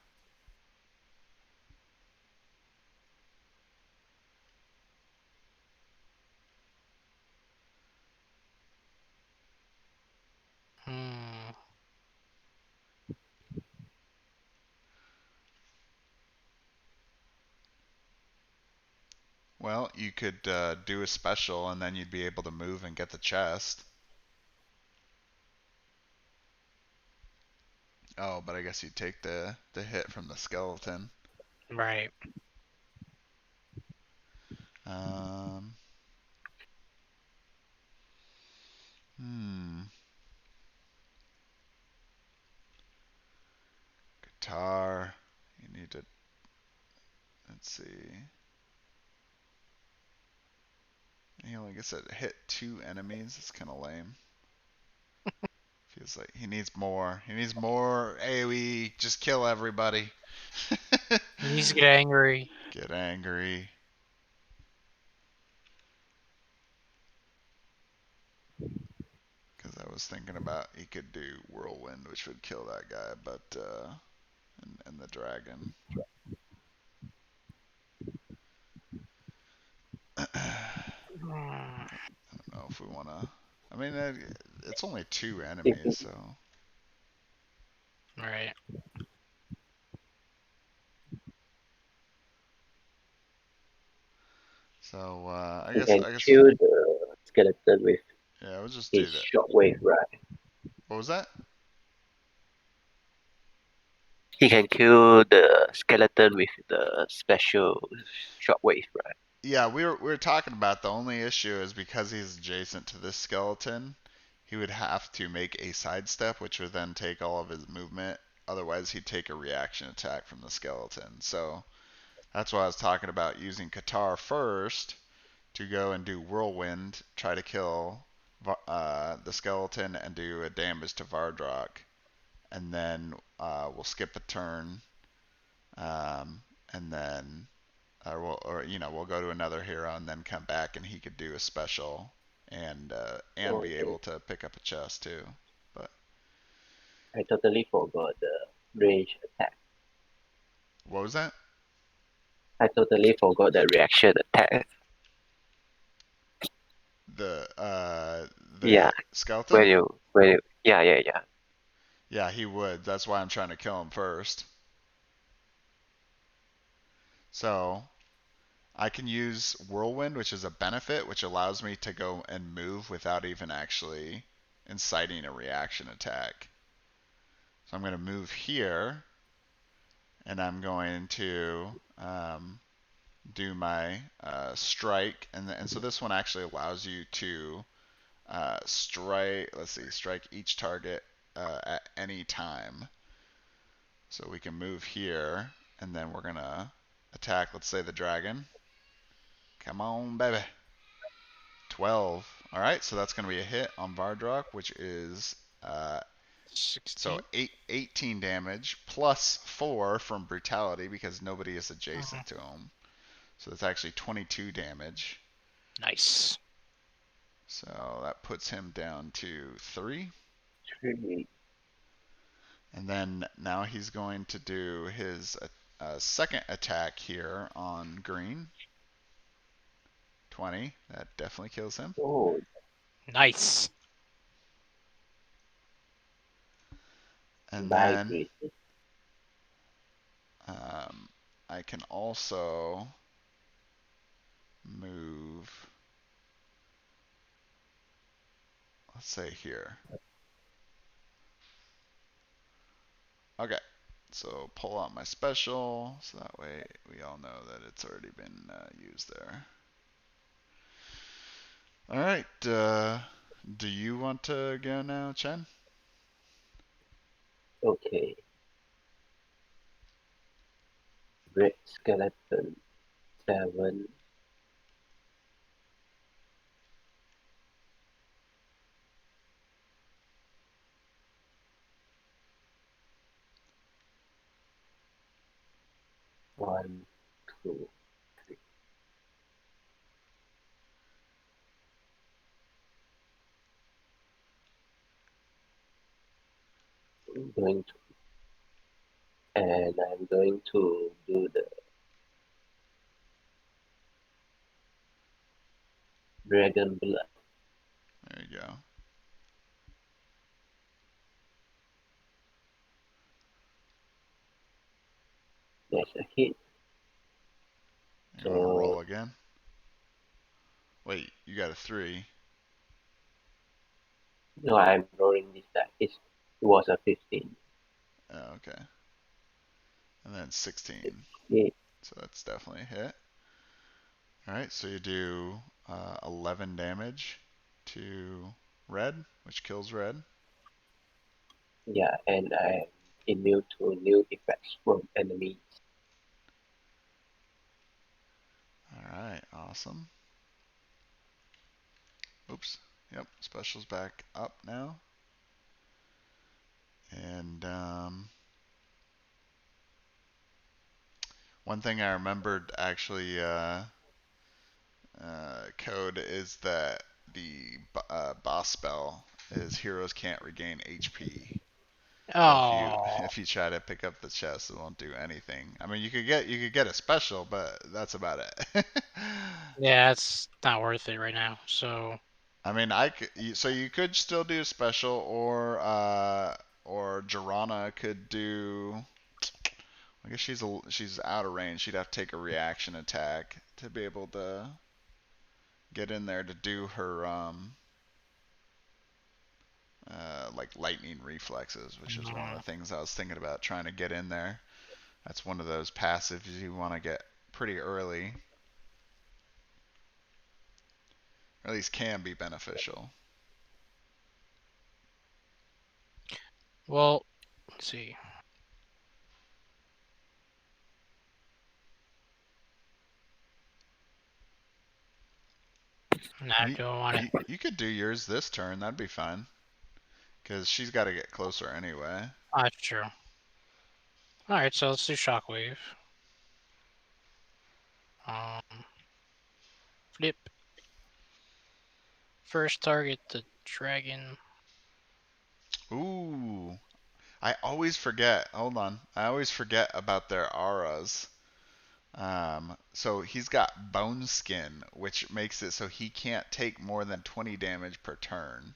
Well, you could do a special and then you'd be able to move and get the chest. Oh, but I guess you'd take the hit from the skeleton. Right. Um, hmm. Guitar. You need to. Let's see. He only gets to hit 2 enemies. It's kind of lame. Feels like he needs more. He needs more AoE. Just kill everybody. He needs to get angry. Get angry. Because I was thinking about he could do Whirlwind, which would kill that guy, but and the dragon. I don't know if we want to. I mean, it's only 2 enemies, so. Right. So I You guess can kill the skeleton with yeah, we'll just do his that. shockwave, right? What was that? He can kill the skeleton with the special shockwave, right? Yeah, we were talking about the only issue is because he's adjacent to this skeleton, he would have to make a sidestep, which would then take all of his movement. Otherwise, he'd take a reaction attack from the skeleton. So that's why I was talking about using Qatar first to go and do Whirlwind, try to kill the skeleton and do a damage to Vardok, and then we'll skip a turn, and then we'll go to another hero and then come back and he could do a special and be Okay. able to pick up a chest too. But I totally forgot the range attack. what was that? I totally forgot the reaction attack. The Yeah, skeleton? yeah. Yeah, he would. That's why I'm trying to kill him first. So I can use Whirlwind, which is a benefit, which allows me to go and move without even actually inciting a reaction attack. So I'm going to move here, and I'm going to do my strike, and so this one actually allows you to strike. Let's see, strike each target at any time. So we can move here, and then we're gonna attack. Let's say the dragon. Come on, baby. 12. All right, so that's gonna be a hit on Vardok, which is so 16. 18 damage plus 4 from brutality because nobody is adjacent to him. So that's actually 22 damage. Nice. So that puts him down to 3. 3. And then now he's going to do his second attack here on green. 20. That definitely kills him. Oh, Nice. And nice. then I can also move, let's say here. Okay, so pull out my special, so that way we all know that it's already been used there. All right, do you want to go now, Chen? Okay. Red skeleton 7. One, two. I'm going to, and I'm going to do the dragon blood. There you go. There's a hit. You want to So roll again? Wait, you got a 3. no, I'm rolling this die. It was a 15. Oh, okay. And then 16. Hit. So that's definitely a hit. All right, so you do 11 damage to red, which kills red. Yeah, and I'm immune to new effects from enemies. All right, awesome. Oops. Yep, special's back up now. And one thing I remembered actually code is that the boss spell is heroes can't regain HP. So Oh. if you try to pick up the chest, it won't do anything. I mean, you could get a special, but that's about it. Yeah, it's not worth it right now. So. I mean, so you could still do a special, or Jirana could do. I guess she's out of range. She'd have to take a reaction attack to be able to get in there to do her like lightning reflexes, which is one of the things I was thinking about trying to get in there. That's one of those passives you want to get pretty early, or at least can be beneficial. Well, let's see. Nah, I don't want it. You could do yours this turn. That'd be fine. Because she's got to get closer anyway. That's true. Alright, so let's do Shockwave. Flip. First target, the dragon. Ooh. I always forget. Hold on. I always forget about their auras. So he's got bone skin, which makes it so he can't take more than 20 damage per turn.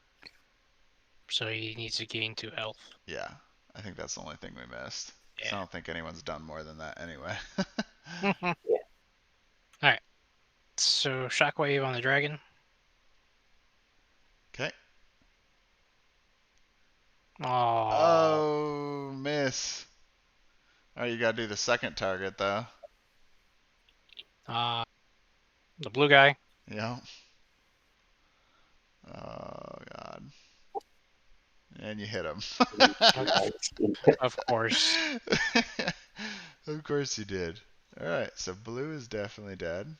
So he needs to gain 2 health. Yeah, I think that's the only thing we missed. Because I Yeah. don't think anyone's done more than that anyway. Alright. So Shockwave on the dragon. Okay. Oh. Oh, miss. Alright, you gotta do the second target though. The blue guy. Yeah. Oh, God. And you hit him. Of course. Of course you did. Alright, so blue is definitely dead.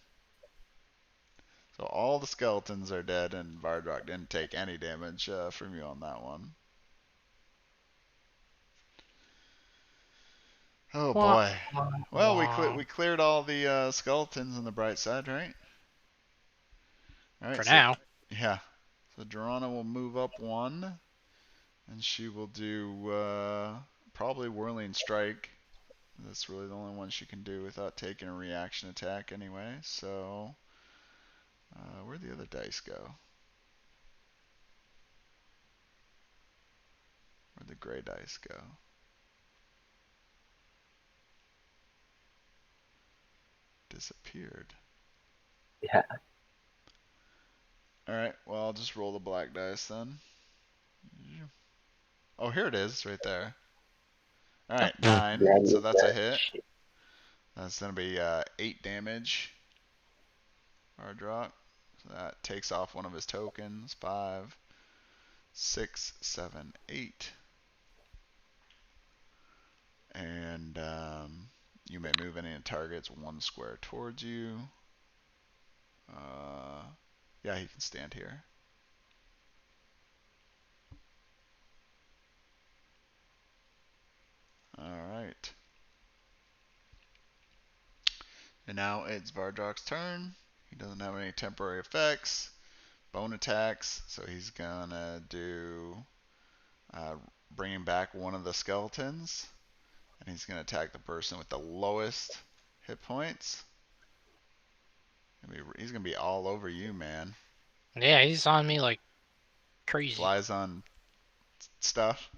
So all the skeletons are dead, and Vardok didn't take any damage from you on that one. Oh boy. Well, we cleared all the skeletons on the bright side, right? Alright, For so now. yeah. So Durana will move up one, and she will do probably Whirling Strike. That's really the only one she can do without taking a reaction attack anyway. So where'd the other dice go? Where'd the gray dice go? Disappeared. Yeah. Alright, well, I'll just roll the black dice then. Oh, here it is, right there. Alright, 9, so that's a hit. That's going to be 8 damage. Vardok. So that takes off one of his tokens. 5, 6, 7, 8. And you may move any targets 1 square towards you. Yeah, he can stand here. Alright. And now it's Vardok's turn. He doesn't have any temporary effects. Bone attacks, so he's gonna do bringing back one of the skeletons, and he's gonna attack the person with the lowest hit points. He's gonna be all over you, man. Yeah, he's on me like crazy. Flies on stuff.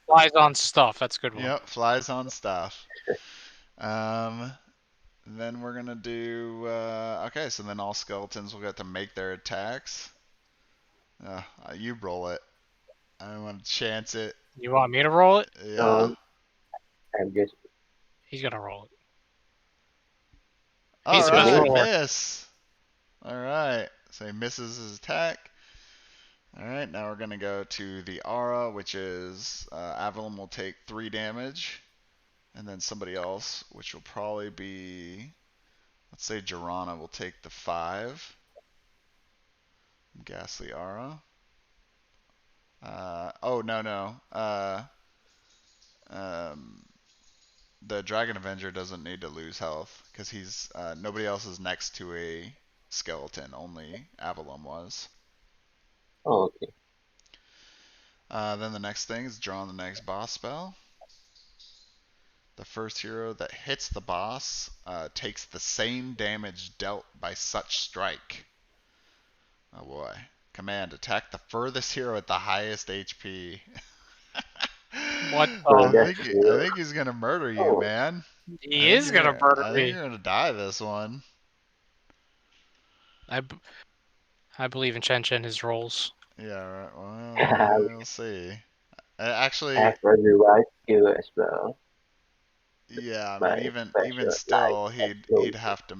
Flies on stuff. That's a good one. Yep, flies on stuff. Then we're gonna do okay. So then all skeletons will get to make their attacks. You roll it. I don't want to chance it. You want me to roll it? Yeah. I'm just. He's gonna roll it. All He's supposed to right, roll it. miss. All right, so he misses his attack. All right, now we're gonna go to the aura, which is Avalon will take 3 damage, and then somebody else, which will probably be, let's say Jirana will take the 5. Ghastly aura. Oh no. Um, the Dragon Avenger doesn't need to lose health because he's nobody else is next to a skeleton. Only Avalon was. Oh, okay. Then the next thing is drawing the next boss spell. The first hero that hits the boss takes the same damage dealt by such strike. Oh boy. Command, attack the furthest hero at the highest HP. What? I think he's gonna murder you, man. He is gonna murder I think me. you're gonna die this one. I believe in Chen his rolls. Yeah, right. Well, we'll see. Actually, I have a revive skill as well. yeah. I My mean, even special still, life he'd have to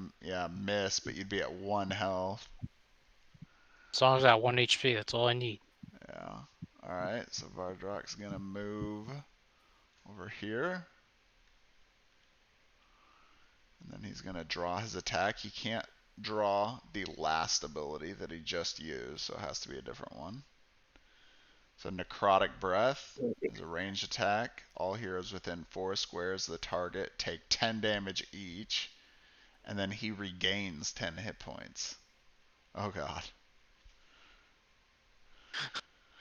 miss, but you'd be at 1 health. As long as I have 1 HP, that's all I need. Yeah. All right. So Vardok's gonna move over here, and then he's gonna draw his attack. He can't draw the last ability that he just used, so it has to be a different one. So Necrotic Breath is a ranged attack. All heroes within 4 squares of the target take 10 damage each, and then he regains 10 hit points. Oh god.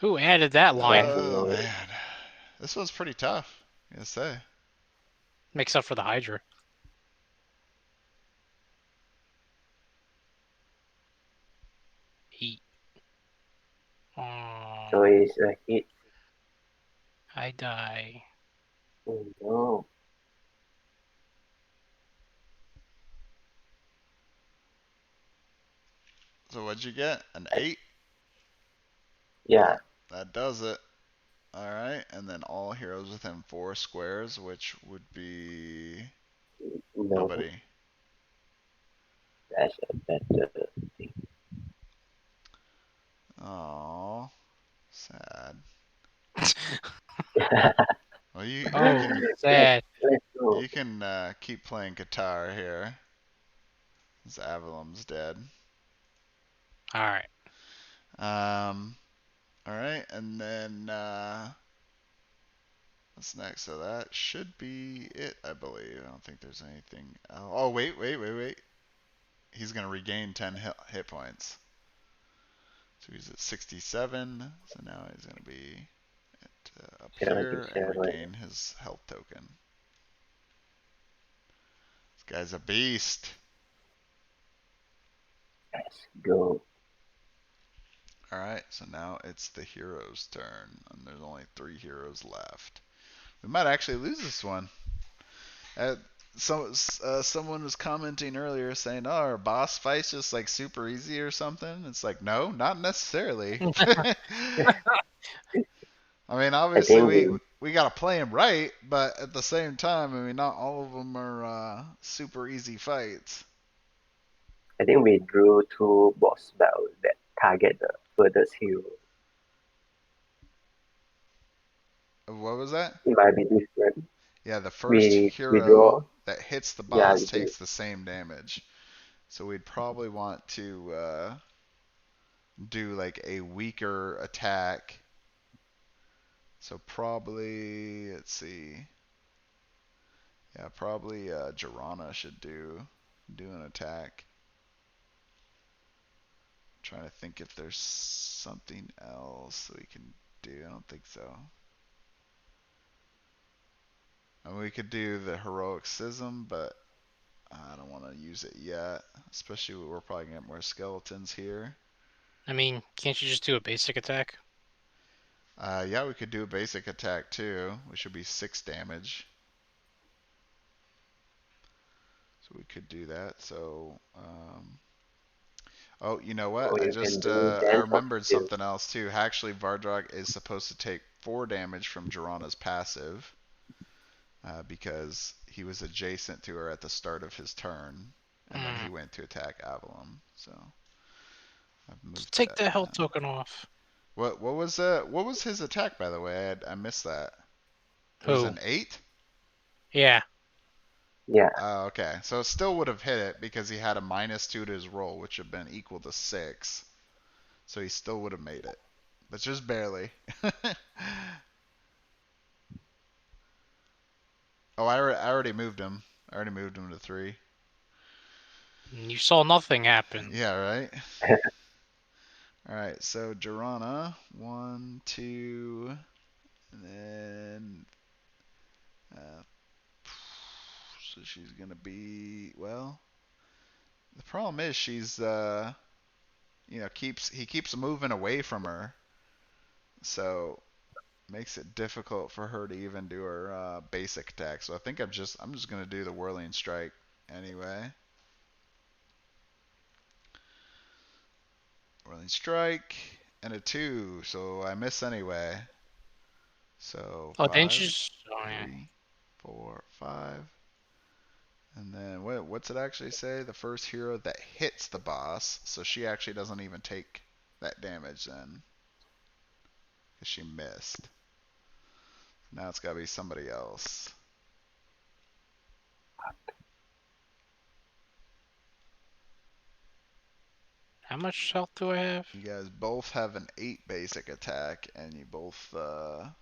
Who added that line? Oh man. This one's pretty tough, I gotta say. Makes up for the Hydra. Heat. So it's a hit. I die. Oh no. So what'd you get? An 8? Yeah. That does it. Alright, and then all heroes within 4 squares, which would be No, nobody. that's a better thing. Oh, sad. Well, Oh, sad. Let's go. you can keep playing guitar here. As Avalon's dead. All right. All right, and then what's next? So that should be it, I believe. I don't think there's anything. Oh, wait. He's gonna regain 10 hit points. So he's at 67. So now he's gonna be up here and 77. regain his health token. This guy's a beast. Let's go. Alright, so now it's the hero's turn, and there's only 3 heroes left. We might actually lose this one. Someone was commenting earlier saying, "Oh, are boss fights just like super easy or something?" It's like, no, not necessarily. I mean, I obviously think we gotta play them right, but at the same time, I mean, not all of them are super easy fights. we drew 2 boss battles that target the furthest hero. What was that? It might be different. Yeah, the first We hero draw. that hits the Yeah, boss takes the same damage. So we'd probably want to do like a weaker attack. So probably, let's see. Yeah, probably Jirana should do an attack. I'm trying to think if there's something else we can do. I don't think so. I mean, we could do the heroic schism, but I don't want to use it yet. Especially we're probably gonna get more skeletons here. I mean, can't you just do a basic attack? Yeah, we could do a basic attack too, which would be 6 damage. So we could do that. So, oh, you know what? or I you can just do I Dance of remembered Steel. something else too. Actually, Vardok is supposed to take 4 damage from Jirana's passive because he was adjacent to her at the start of his turn, and then he went to attack Avalon. So I've moved Take that the health down. token off. What was his attack, by the way? I missed that. It was Who? an 8. Yeah. Yeah. Oh, okay. So it still would have hit it because he had a -2 to his roll, which would have been equal to 6. So he still would have made it, but just barely. Oh, I already moved him. I already moved him to 3. You saw nothing happen. Yeah, right. All right. So Jirana, 1, 2, and then uh, so she's gonna be well. The problem is she's he keeps moving away from her, so makes it difficult for her to even do her basic attack. So I think I'm just gonna do the whirling strike anyway. Whirling strike and a 2, so I miss anyway. So Oh, didn't you 5, just... Oh, yeah. 3, 4, 5, and then what's it actually say? The first hero that hits the boss, so she actually doesn't even take that damage then, because she missed. Now it's got to be somebody else. How much health do I have? You guys both have an 8 basic attack, and you both, well,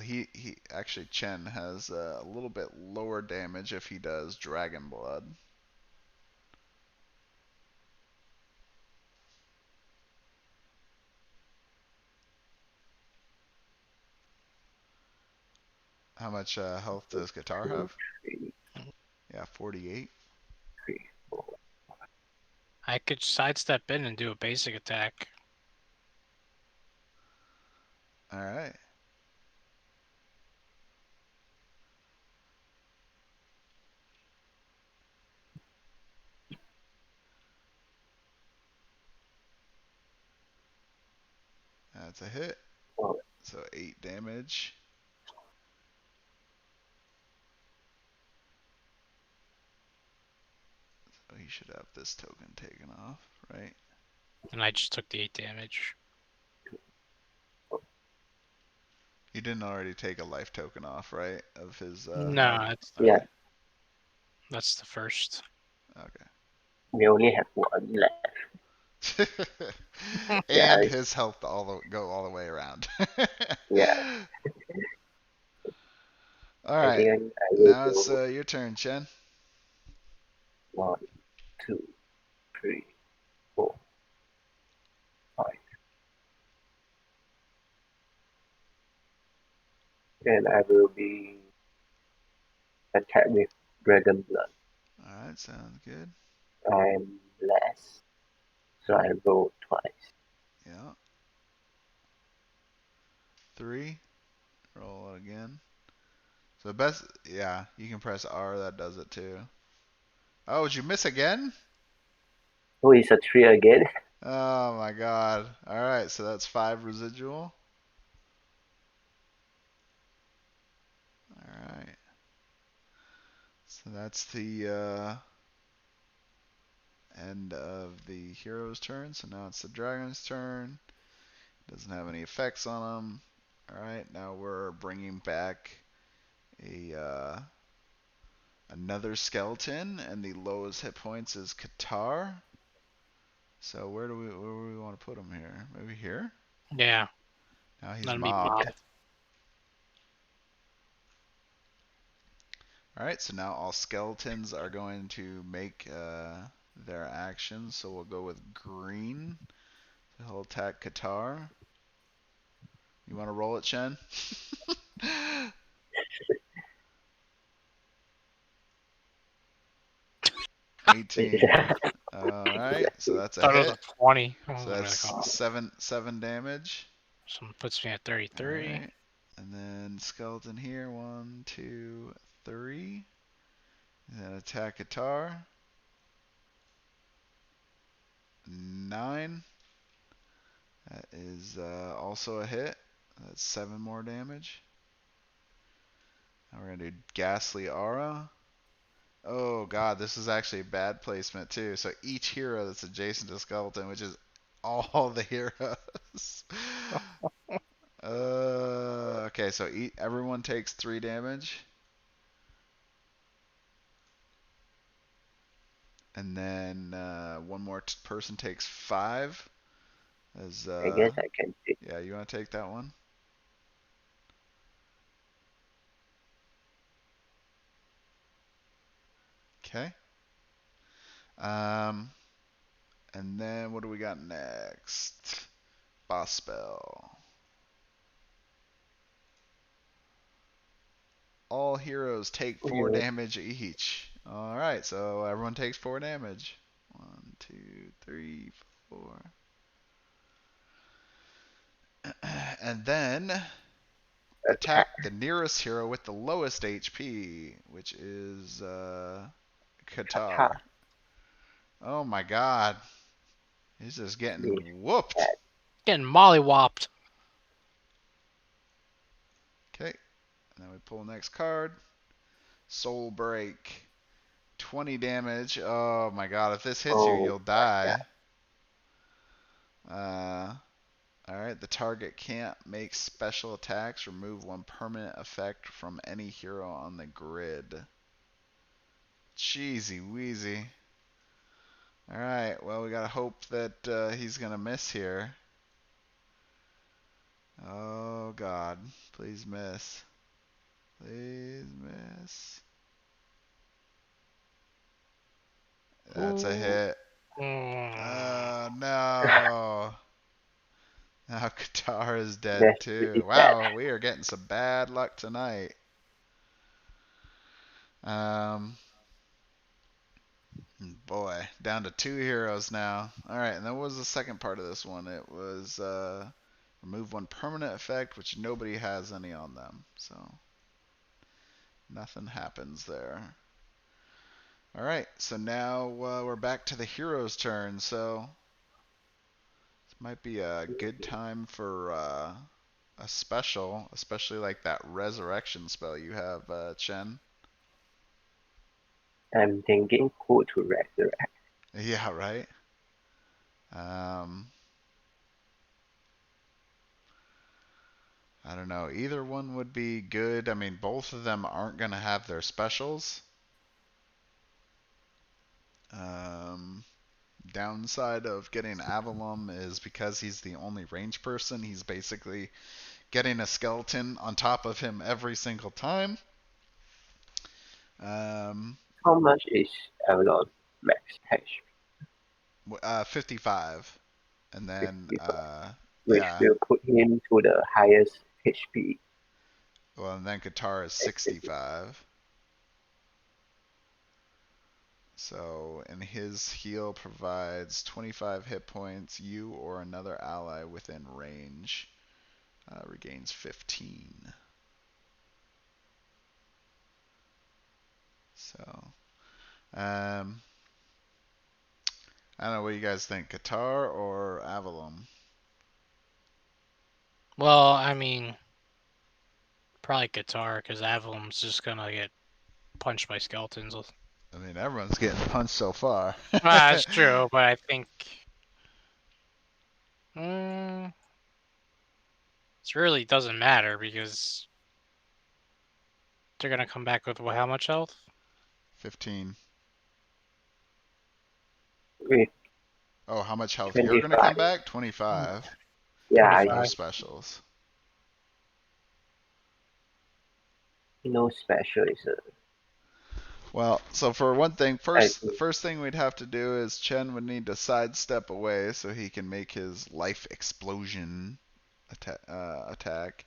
he actually, Chen has a little bit lower damage if he does Dragon Blood. How much health does Guitar 2, have? 3, Yeah, 48. 3, 4. I could sidestep in and do a basic attack. Alright. That's a hit. Oh, So 8 damage. So he should have this token taken off, right? And I just took the 8 damage. You didn't already take a life token off, right? Of his No, that's yeah, that's the first. Okay. we only have 1 left. Yeah, And his health go all the way around. yeah. All I right. think I will Now it's go your turn, Chen. 1, 2, 3, 4, 5. And I will be attacked with Dragon Blood. All right, sounds good. I'm less, so I roll twice. Yeah. 3. Roll it again. So best, yeah, you can press R. That does it too. Oh, did you miss again? Oh, it's a 3 again. Oh my God. All right, so that's 5 residual. All right. So that's the end of the hero's turn. So now it's the dragon's turn. Doesn't have any effects on him. All right, now we're bringing back a another skeleton, and the lowest hit points is Qatar. So where do we want to put him here? Maybe here. Yeah, Now he's let me mobbed. mob. All right, so now all skeletons are going to make their actions. So we'll go with green. So he'll attack Qatar. You want to roll it, Chen? 18. All right, so that's a Thought it was hit. a 20. I So was like, that's oh, seven damage. someone puts me at All 33. right, and then skeleton here. 1, 2, 3. And then attack Qatar. 9. That is also a hit. That's 7 more damage. Now we're gonna do Ghastly Aura. Oh god, this is actually bad placement too. So each hero that's adjacent to Skeleton, which is all the heroes. Okay, so everyone takes 3 damage. And then one more person takes 5. As I guess I can take. Yeah, you want to take that one? Okay. Um, and then what do we got next? Boss spell. All heroes take 4 Yeah, damage each. All right, so everyone takes 4 damage. 1, 2, 3, 4. And then attack. attack the nearest hero with the lowest HP, which is Kata. Qatar. Oh my god. He's just This getting whooped. bad. Getting mollywopped. Okay. And then we pull the next card. Soul Break. 20 damage. Oh my god. If this hits you, Oh you'll my god. die. Alright. The target can't make special attacks. Remove 1 permanent effect from any hero on the grid. Cheesy Wheezy. All right. Well, we gotta hope that he's gonna miss here. Oh God, please miss. Please miss. That's a Mm, hit. Mm. No. Now Qatar is dead that's too. pretty sad. Wow, we are getting some bad luck tonight. Um, boy, down to 2 heroes now. All right, and then what was the second part of this one? It was remove one permanent effect, which nobody has any on them, so nothing happens there. All right, so now we're back to the hero's turn. So this might be a good time for a special, especially like that resurrection spell you have, Chen. I'm thinking who to resurrect. Yeah, right. Um, I don't know. Either one would be good. I mean, both of them aren't going to have their specials. Um, downside of getting Avalon is because he's the only range person, he's basically getting a skeleton on top of him every single time. Um, How much is Avalon max HP? 55. And then, 55, which yeah. will put him to the highest HP Well, and then Qatar is activity. 65. So, and his heal provides 25 hit points. You or another ally within range regains 15. So, um, I don't know. What do you guys think, Qatar or Avalon? Well, I mean, probably guitar, because Avalon's just gonna get punched by skeletons. I mean, everyone's getting punched so far. That's true, but I think mm, it really doesn't matter because they're gonna come back with how much health? 15. With Oh, how much health you're going to 25. come back? 25. Yeah, No 25. specials. no special is Well, so for one thing, I the first thing we'd have to do is Chen would need to sidestep away so he can make his life explosion attack.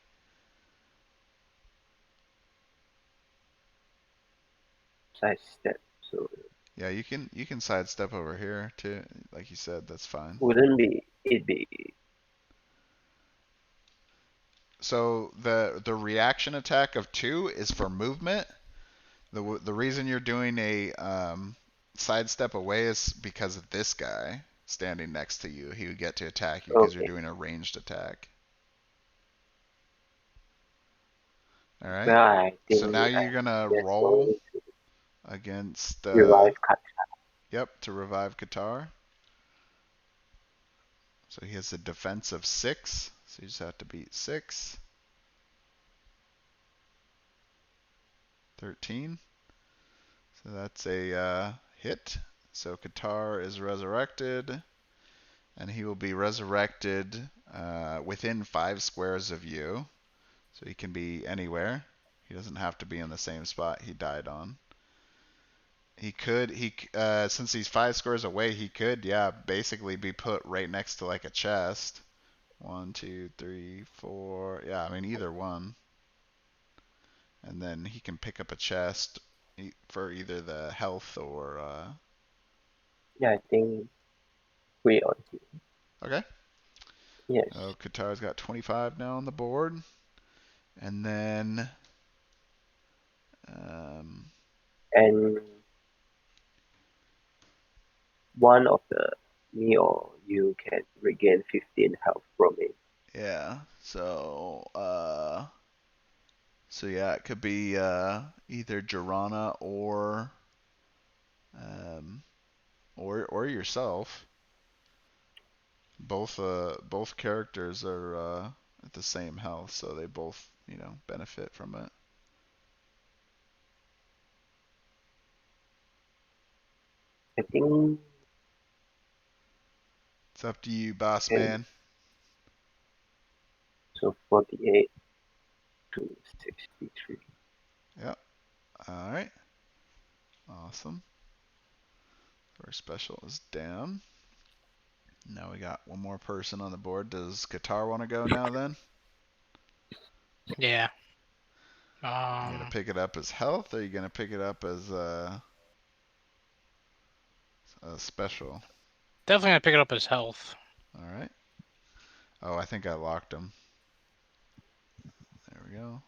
side step, so Yeah, you can sidestep over here too, like you said. That's fine. wouldn't be it be So the reaction attack of 2 is for movement. The reason you're doing a sidestep away is because of this guy standing next to you. He would get to attack you because you're okay. doing a ranged attack. All right. Well, I So think now I you're gonna just roll going to against revive cut. yep, to revive Qatar. So he has a defense of 6. So you just have to beat 6. 13. So that's a hit. So Qatar is resurrected, and he will be resurrected within 5 squares of you. So he can be anywhere. He doesn't have to be in the same spot he died on. He could since he's 5 squares away, he could basically be put right next to like a chest. 1, 2, 3, 4. Yeah, I mean either one. And then he can pick up a chest for either the health or Yeah, I think we on him. okay. Yes, Oh, Qatar's got 25 now on the board. And then um, and one of the me or you can regain 15 health from it. yeah. So yeah, it could be either Jirana um, or yourself. Both characters are at the same health, so they both benefit from it. I think It's up to you, boss Okay. man. So 48 to 63. Yep. All right. Awesome. Our special is down. Now we got one more person on the board. Does Qatar want to go now then? Yeah. You gonna pick it up as health, or are you gonna pick it up as a special? Definitely gonna pick it up as health. All right. Oh, I think I locked him. There we go.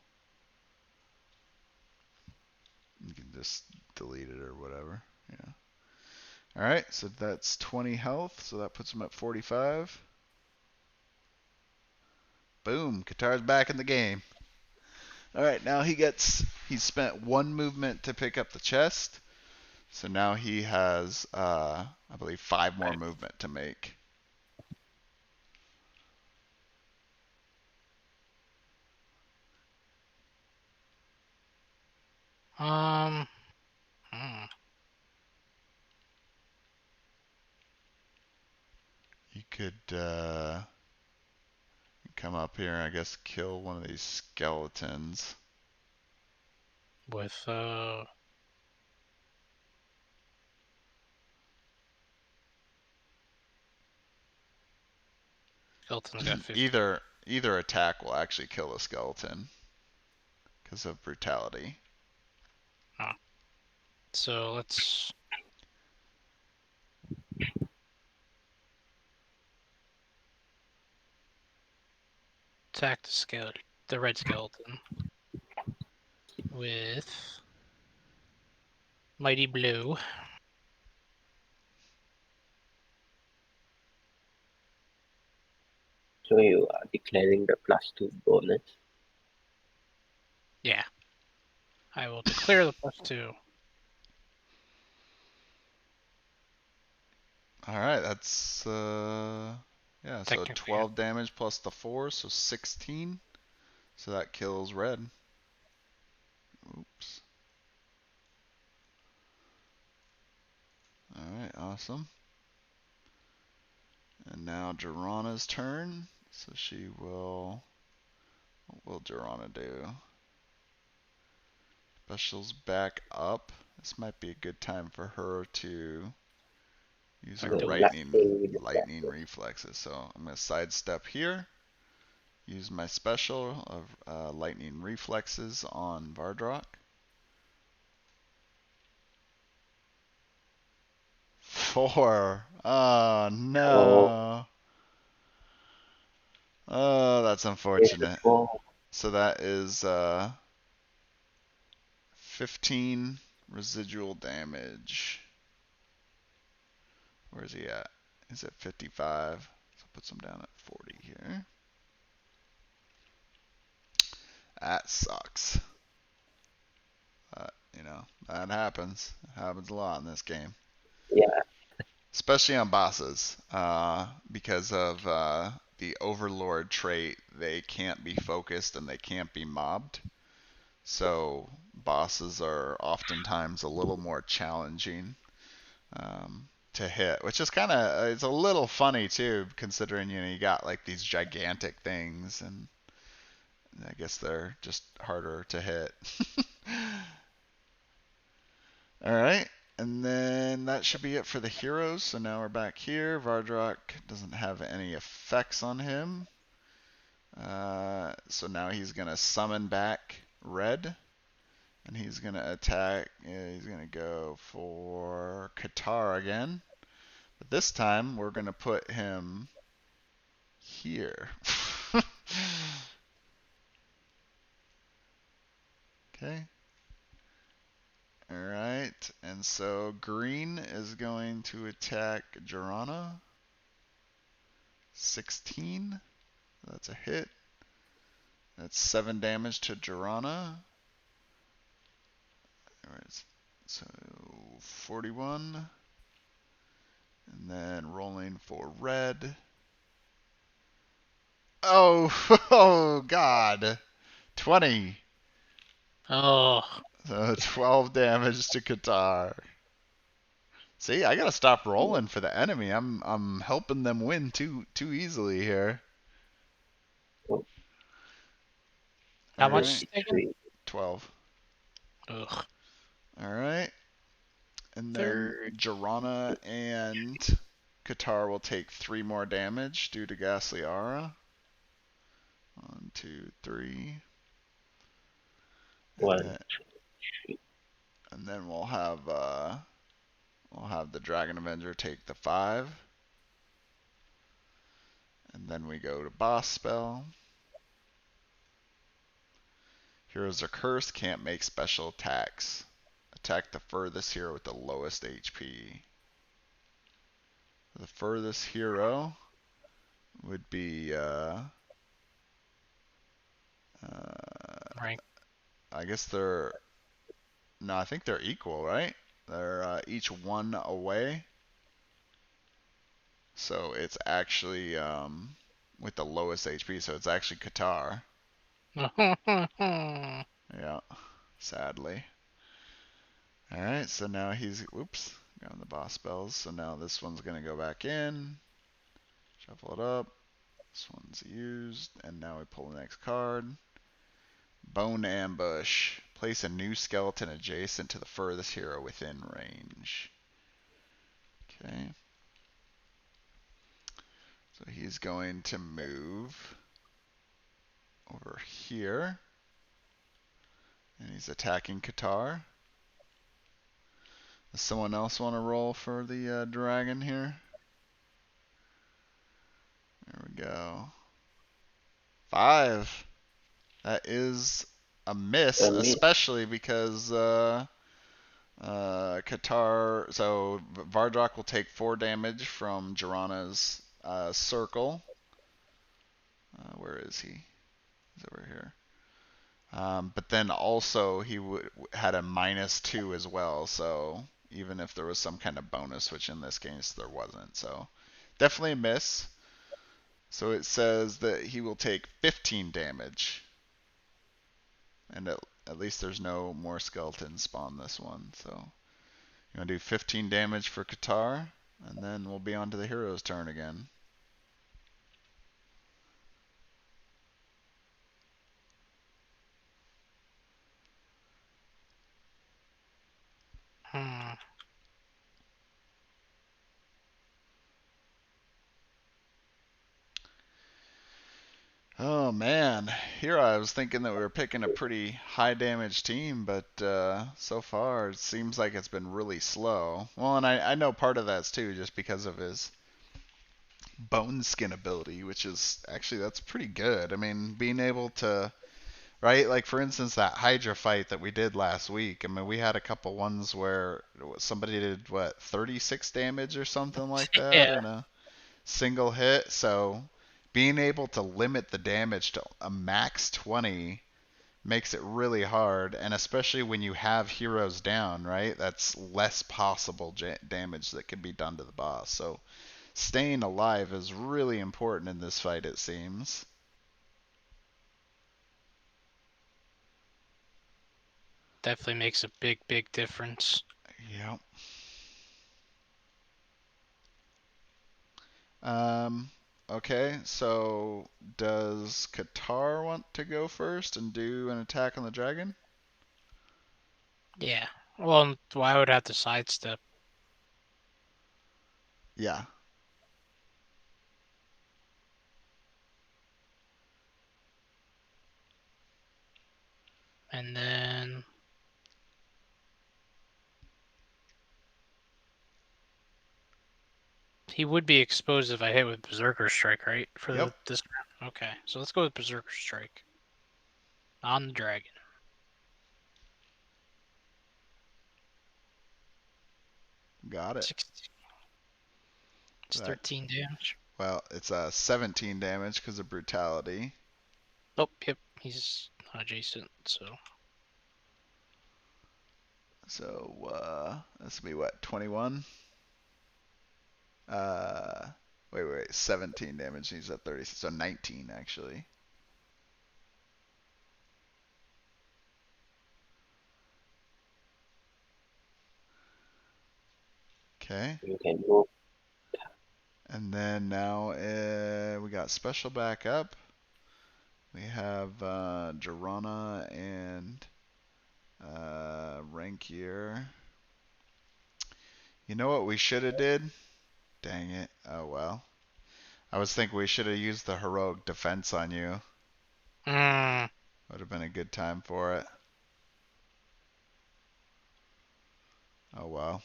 You can just delete it or whatever. Yeah. All right. So that's 20 health. So that puts him at 45. Boom. Qatar's back in the game. All right. Now he's spent one movement to pick up the chest. So now he has, I believe, 5 more movement to make. Hmm. You could come up here and I guess kill one of these skeletons. With skeleton's got 50. Either attack will actually kill a skeleton because of brutality. Oh. So let's attack the red skeleton with mighty blow. So you are declaring the +2 bonus. Yeah. I will declare the +2. All right, that's yeah, so Technically, 12 damage plus the 4, so 16. So that kills red. Oops. All right, awesome. And now Jorana's turn. So she will. What will Jorana do? Special's back up. This might be a good time for her to use her start doing lightning reflexes. So I'm gonna sidestep here. Use my special of lightning reflexes on Vardok. 4. Oh no. Oh, that's unfortunate. 4. So that is 15 residual damage. Where is he at? He's at 55. So puts him down at 40 here. That sucks. You know, that happens. It happens a lot in this game. Yeah. Especially on bosses. Because of the Overlord trait, they can't be focused and they can't be mobbed. So bosses are oftentimes a little more challenging to hit, which is kind of it's a little funny too, considering you got like these gigantic things, and I guess they're just harder to hit. All right, and then that should be it for the heroes. So now we're back here. Vardok doesn't have any effects on him, so now he's gonna summon back red. And he's going to attack. He's going to go for Qatar again. But this time, we're going to put him here. Okay. Alright. And so green is going to attack Jorana. 16. That's a hit. That's 7 damage to Jorana. Alright. So 41. And then rolling for red. Oh, oh God. 20. Oh. So 12 damage to Qatar. See, I gotta stop rolling for the enemy. I'm helping them win too easily here. Oh, How All much right, is he taking? 3. 12. Ugh. All right, and then Third. Girana and Qatar will take 3 more damage due to Ghastly Aura. 1, 2, 3, and 1, then 3. we'll have the Dragon Avenger take the 5, and then we go to boss spell. Heroes are cursed, can't make special attacks. Attack the furthest hero with the lowest HP. The furthest hero would be Right. I guess they're no, I think they're equal, right? They're each 1 away. So it's actually with the lowest HP, so it's actually Qatar. Yeah, sadly. Alright, so now he's, whoops, got the boss spells. So now this one's going to go back in, shuffle it up. This one's used, and now we pull the next card. Bone Ambush. Place a new skeleton adjacent to the furthest hero within range. Okay. So he's going to move over here. And he's attacking Qatar. Does someone else want to roll for the dragon here? There we go. 5. That is a miss, Me, especially because Qatar. So Vardok will take 4 damage from Girana's circle. Where is he? He's over here. But then also he had a -2 as well. So even if there was some kind of bonus, which in this case there wasn't, so definitely a miss. So it says that he will take 15 damage, and at least there's no more skeletons spawn this one. So you're gonna do 15 damage for Qatar, and then we'll be on to the hero's turn again. Hmm. Oh man, here I was thinking that we were picking a pretty high damage team, but so far it seems like it's been really slow. Well, and I know part of that's too just because of his bone skin ability, which is actually that's pretty good. I mean, being able to, right, like for instance that Hydra fight that we did last week. I mean, we had a couple ones where somebody did what 36 damage or something like that Yeah. in a single hit. So being able to limit the damage to a max 20 makes it really hard, and especially when you have heroes down, right? That's less possible damage that can be done to the boss. So staying alive is really important in this fight, it seems. Definitely makes a big difference. Yep. Okay, so does Qatar want to go first and do an attack on the dragon? Yeah. Well, I would have to sidestep. Yeah. And then he would be exposed if I hit with Berserker Strike, right? For Yep. this round. Okay, so let's go with Berserker Strike on the dragon. Got it. 16. It's That 13 damage. well, it's 17 damage because of brutality. Oh, yep, he's not adjacent, so So this will be what 21. Uh, wait, 17 damage. He's at 30, so 19 actually. Okay. You can move. And then now we got special backup. We have Girona and Rankier. You know what we should have did? Dang it. Oh well. I was thinking we should have used the heroic defense on you. Hmm. Would have been a good time for it. Oh well.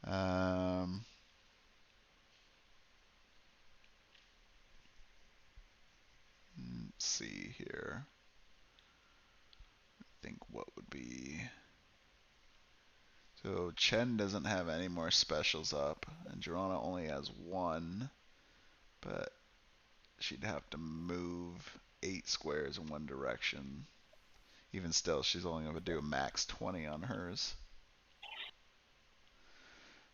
Um, let's see here. I think what would be. So Chen doesn't have any more specials up, and Girona only has one, but she'd have to move 8 squares in one direction. Even still, she's only going to do a max 20 on hers.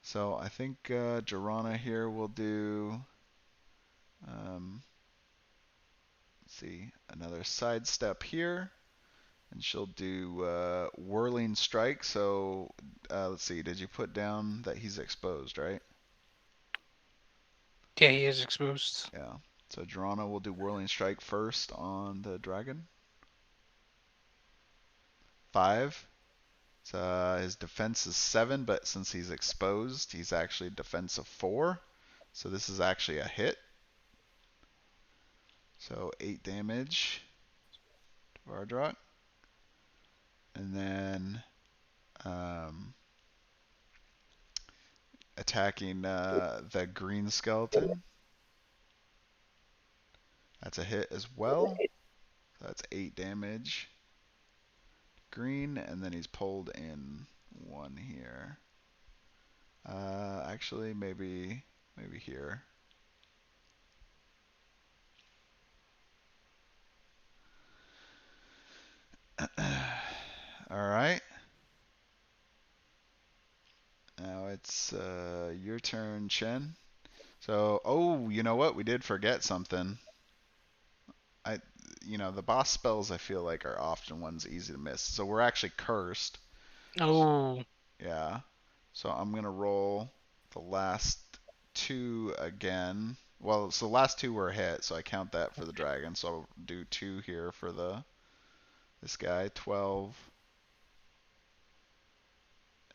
So I think Girona here will do, let's see, another sidestep here. And she'll do whirling strike. So let's see, did you put down that he's exposed, right? Yeah, he is exposed. Yeah. So Girona will do whirling strike first on the dragon. 5. So his defense is 7, but since he's exposed, he's actually defense of 4. So this is actually a hit. So 8 damage to Vardok. And then attacking the green skeleton. That's a hit as well. So that's 8 damage. Green, and then he's pulled in 1 here. Actually, maybe here. All right. Now it's your turn, Chen. So, oh, you know what? We did forget something. I, the boss spells I feel like are often ones easy to miss. So we're actually cursed. Oh. Yeah. So I'm gonna roll the last 2 again. Well, so the last 2 were a hit, so I count that for the dragon. So I'll do 2 here for this guy. 12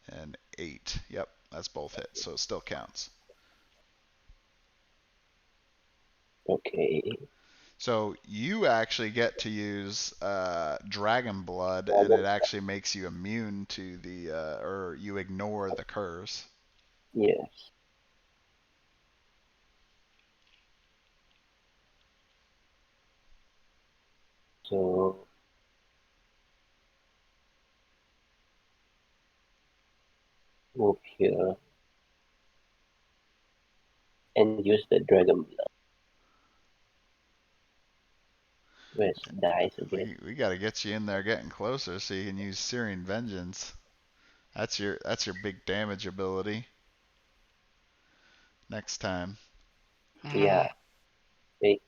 and 8. Yep, that's both hits, so it still counts. Okay. So you actually get to use Dragon Blood, and it actually makes you immune to the, or you ignore the curse. Yes. So move here and use the dragon blood. Where's dice again? We got to get you in there, getting closer, so you can use Searing Vengeance. That's your big damage ability. Next time. Yeah. Wait,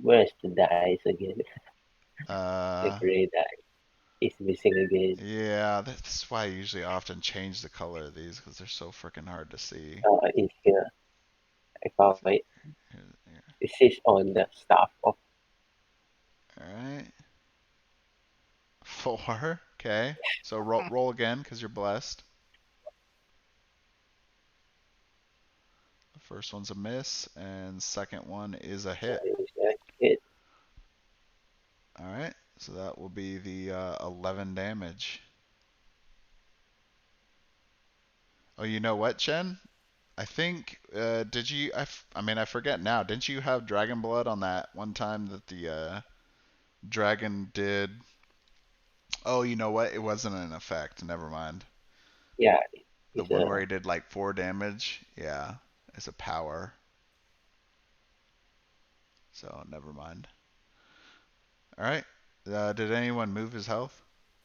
where's the dice again? The Uh, gray die is missing again. yeah, that's why I usually often change the color of these because they're so freaking hard to see. Oh, it's here. I found it. Here. It sits on the staff of. All right. 4. Okay. So roll again because you're blessed. The first one's a miss, and second one is a hit. It. All right. So that will be the 11 damage. Oh, you know what, Chen? I think did you? I mean, I forget now. Didn't you have Dragon Blood on that one time that the dragon did? Oh, you know what? It wasn't an effect. Never mind. Yeah, The it's one a. where he did like 4 damage. Yeah, it's a power. So never mind. All right. Did anyone move his health?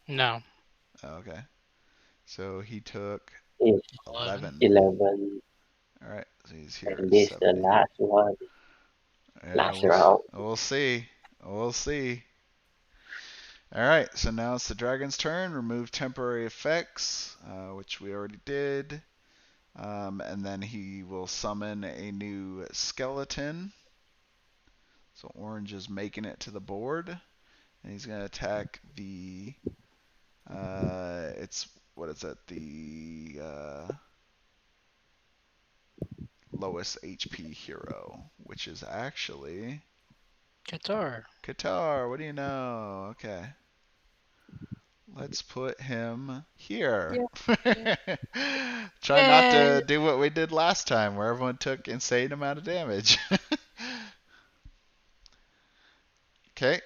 No. Okay. So he took It's 11. 11. 11, All right. So he's here and at this the 70. last one, Yeah, last round. we'll see. We'll see. Alright, so now it's the dragon's turn. Remove temporary effects, which we already did. And then he will summon a new skeleton. So orange is making it to the board. And he's going to attack the. It's. What is it? The lowest HP hero, which is actually. Qatar. Qatar, what do you know? Okay. Let's put him here. Try not to do what we did last time where everyone took insane amount of damage. Okay.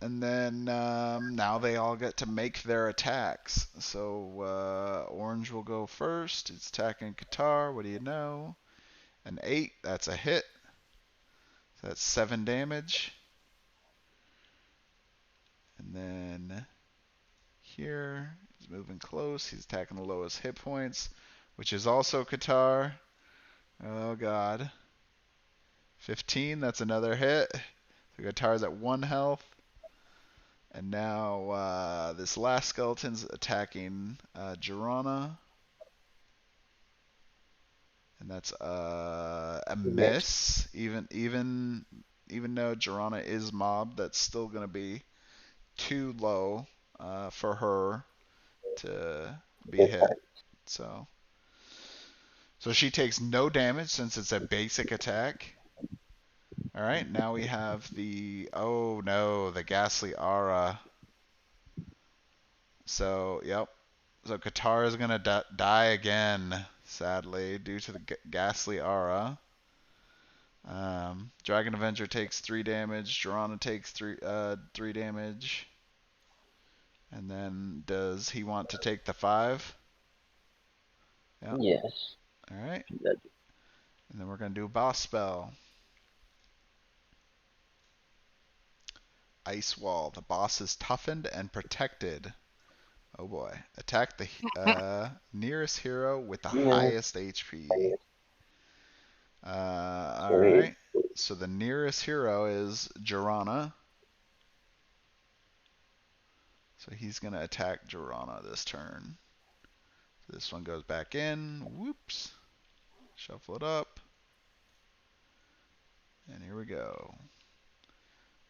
And then now they all get to make their attacks. So orange will go first. It's attacking Qatar. What do you know? An 8. That's a hit. So that's 7 damage. And then here, he's moving close. He's attacking the lowest hit points, which is also Qatar. Oh, God. 15. That's another hit. So Qatar's at 1 health. And now this last skeleton's attacking Girana. And that's a miss. Even though Girana is mobbed, that's still going to be too low for her to be hit. So she takes no damage since it's a basic attack. All right, now we have the the ghastly aura. So yep. So Qatar is gonna die again, sadly, due to the ghastly aura. Dragon Avenger takes 3 damage. Girana takes 3 damage. And then does he want to take the 5? Yep. Yes. All right. And then we're gonna do a boss spell. Ice Wall. The boss is toughened and protected. Oh boy. Attack the nearest hero with the highest HP. Alright. So the nearest hero is Girana. So he's going to attack Girana this turn. So this one goes back in. Whoops. Shuffle it up. And here we go.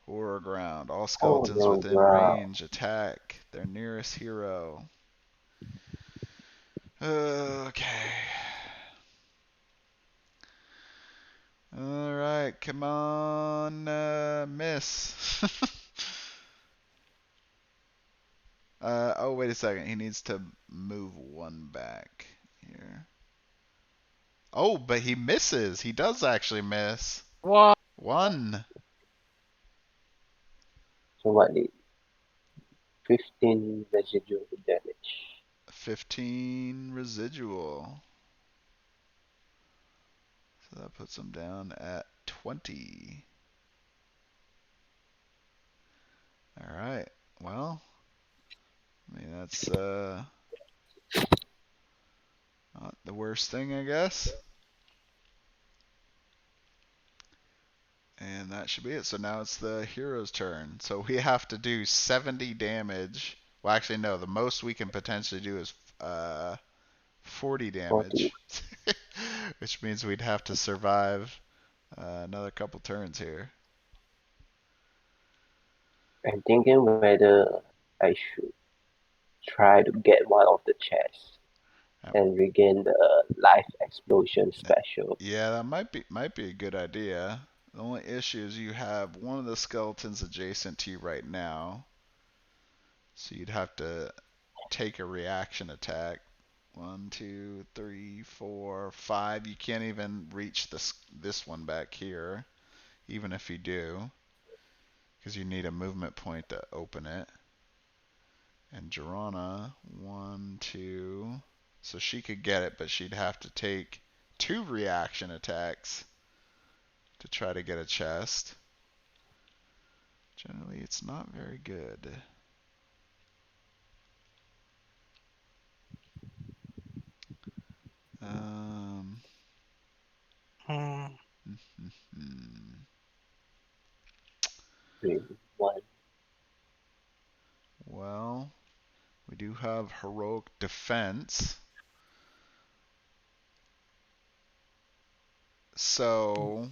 Horror Ground. All skeletons within range attack their nearest hero. Okay. Alright, come on, miss. Oh, wait a second. He needs to move 1 back here. Oh, but he misses. He does actually miss. What? 1. So what did 15 residual damage? 15 residual. So that puts him down at 20. Alright. Well, I mean, that's not the worst thing, I guess. And that should be it. So now it's the hero's turn. So we have to do 70 damage. Well, actually, no. The most we can potentially do is 40 damage. 40. Which means we'd have to survive another couple turns here. I'm thinking whether I should try to get one of the chests and regain the life explosion special. Yeah, that might be a good idea. The only issue is you have one of the skeletons adjacent to you right now. So you'd have to take a reaction attack. 1, 2, 3, 4, 5. You can't even reach this one back here, even if you do, because you need a movement point to open it. And Girana, 1, 2. So she could get it, but she'd have to take 2 reaction attacks to try to get a chest. Generally, it's not very good. Hmm. One. have heroic defense. So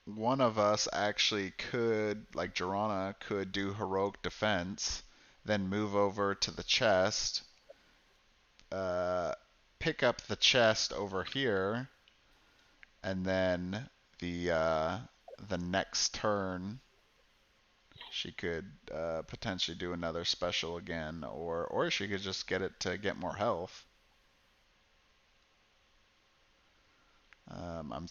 one of us actually could, like Jorana, could do heroic defense, then move over to the chest, pick up the chest over here, and then the next turn she could potentially do another special again, or she could just get it to get more health. I'm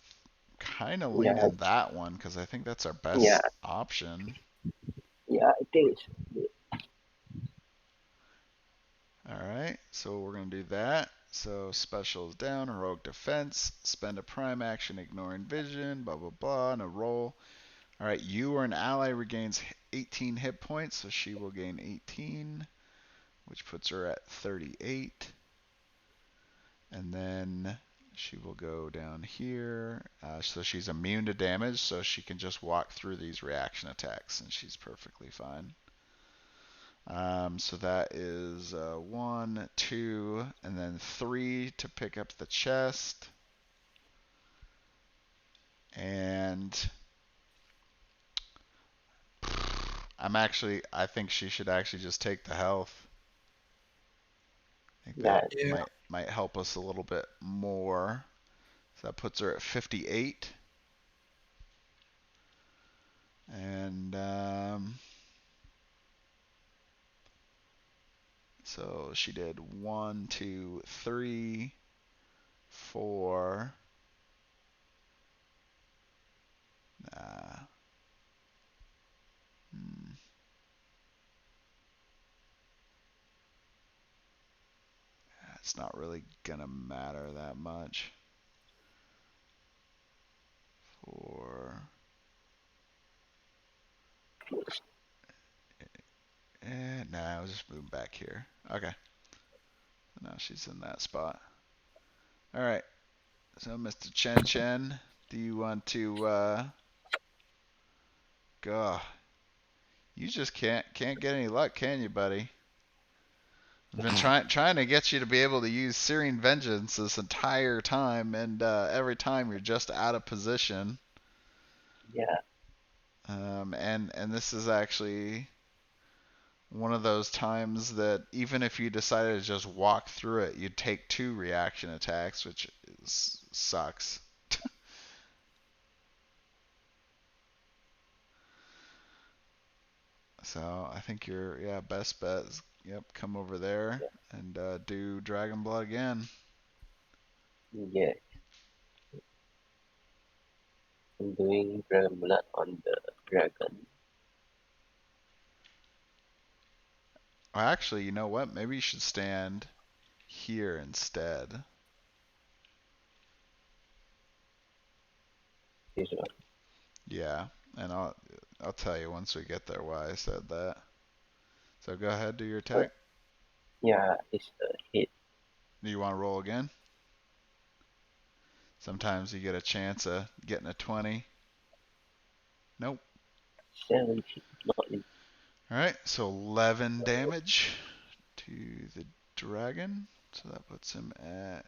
kind of Yeah, leaning that one because I think that's our yeah, best option. yeah. I think it's good. Alright, so we're going to do that. So special is down, heroic defense, spend a prime action, ignoring vision, blah blah blah, and a roll. Alright, you or an ally regains 18 hit points, so she will gain 18, which puts her at 38. And then she will go down here. So she's immune to damage, so she can just walk through these reaction attacks, and she's perfectly fine. So that is 1, 2, and then 3 to pick up the chest. And I think she should actually just take the health. I think that Yeah, might help us a little bit more. So that puts her at 58. And so she did 1, 2, 3, 4. Nah. It's not really gonna matter that much. 4. Nah, I'll just move back here. Okay. Now she's in that spot. Alright. So, Mr. Chen Chen, do you want to, go? You just can't get any luck, can you, buddy? I've been trying to get you to be able to use Searing Vengeance this entire time, and every time you're just out of position. yeah, And this is actually one of those times that even if you decided to just walk through it, you'd take 2 reaction attacks, which sucks. So I think your best bet is come over there and do Dragon Blood again. yeah. I'm doing Dragon Blood on the dragon. Well, actually, you know what? Maybe you should stand here instead. This one. Yeah, and I'll tell you once we get there why I said that. So go ahead, do your Oh, attack. yeah, it's a hit. Do you want to roll again? Sometimes you get a chance of getting a 20. Nope. 17, not in. Alright, so 11 damage to the dragon. So that puts him at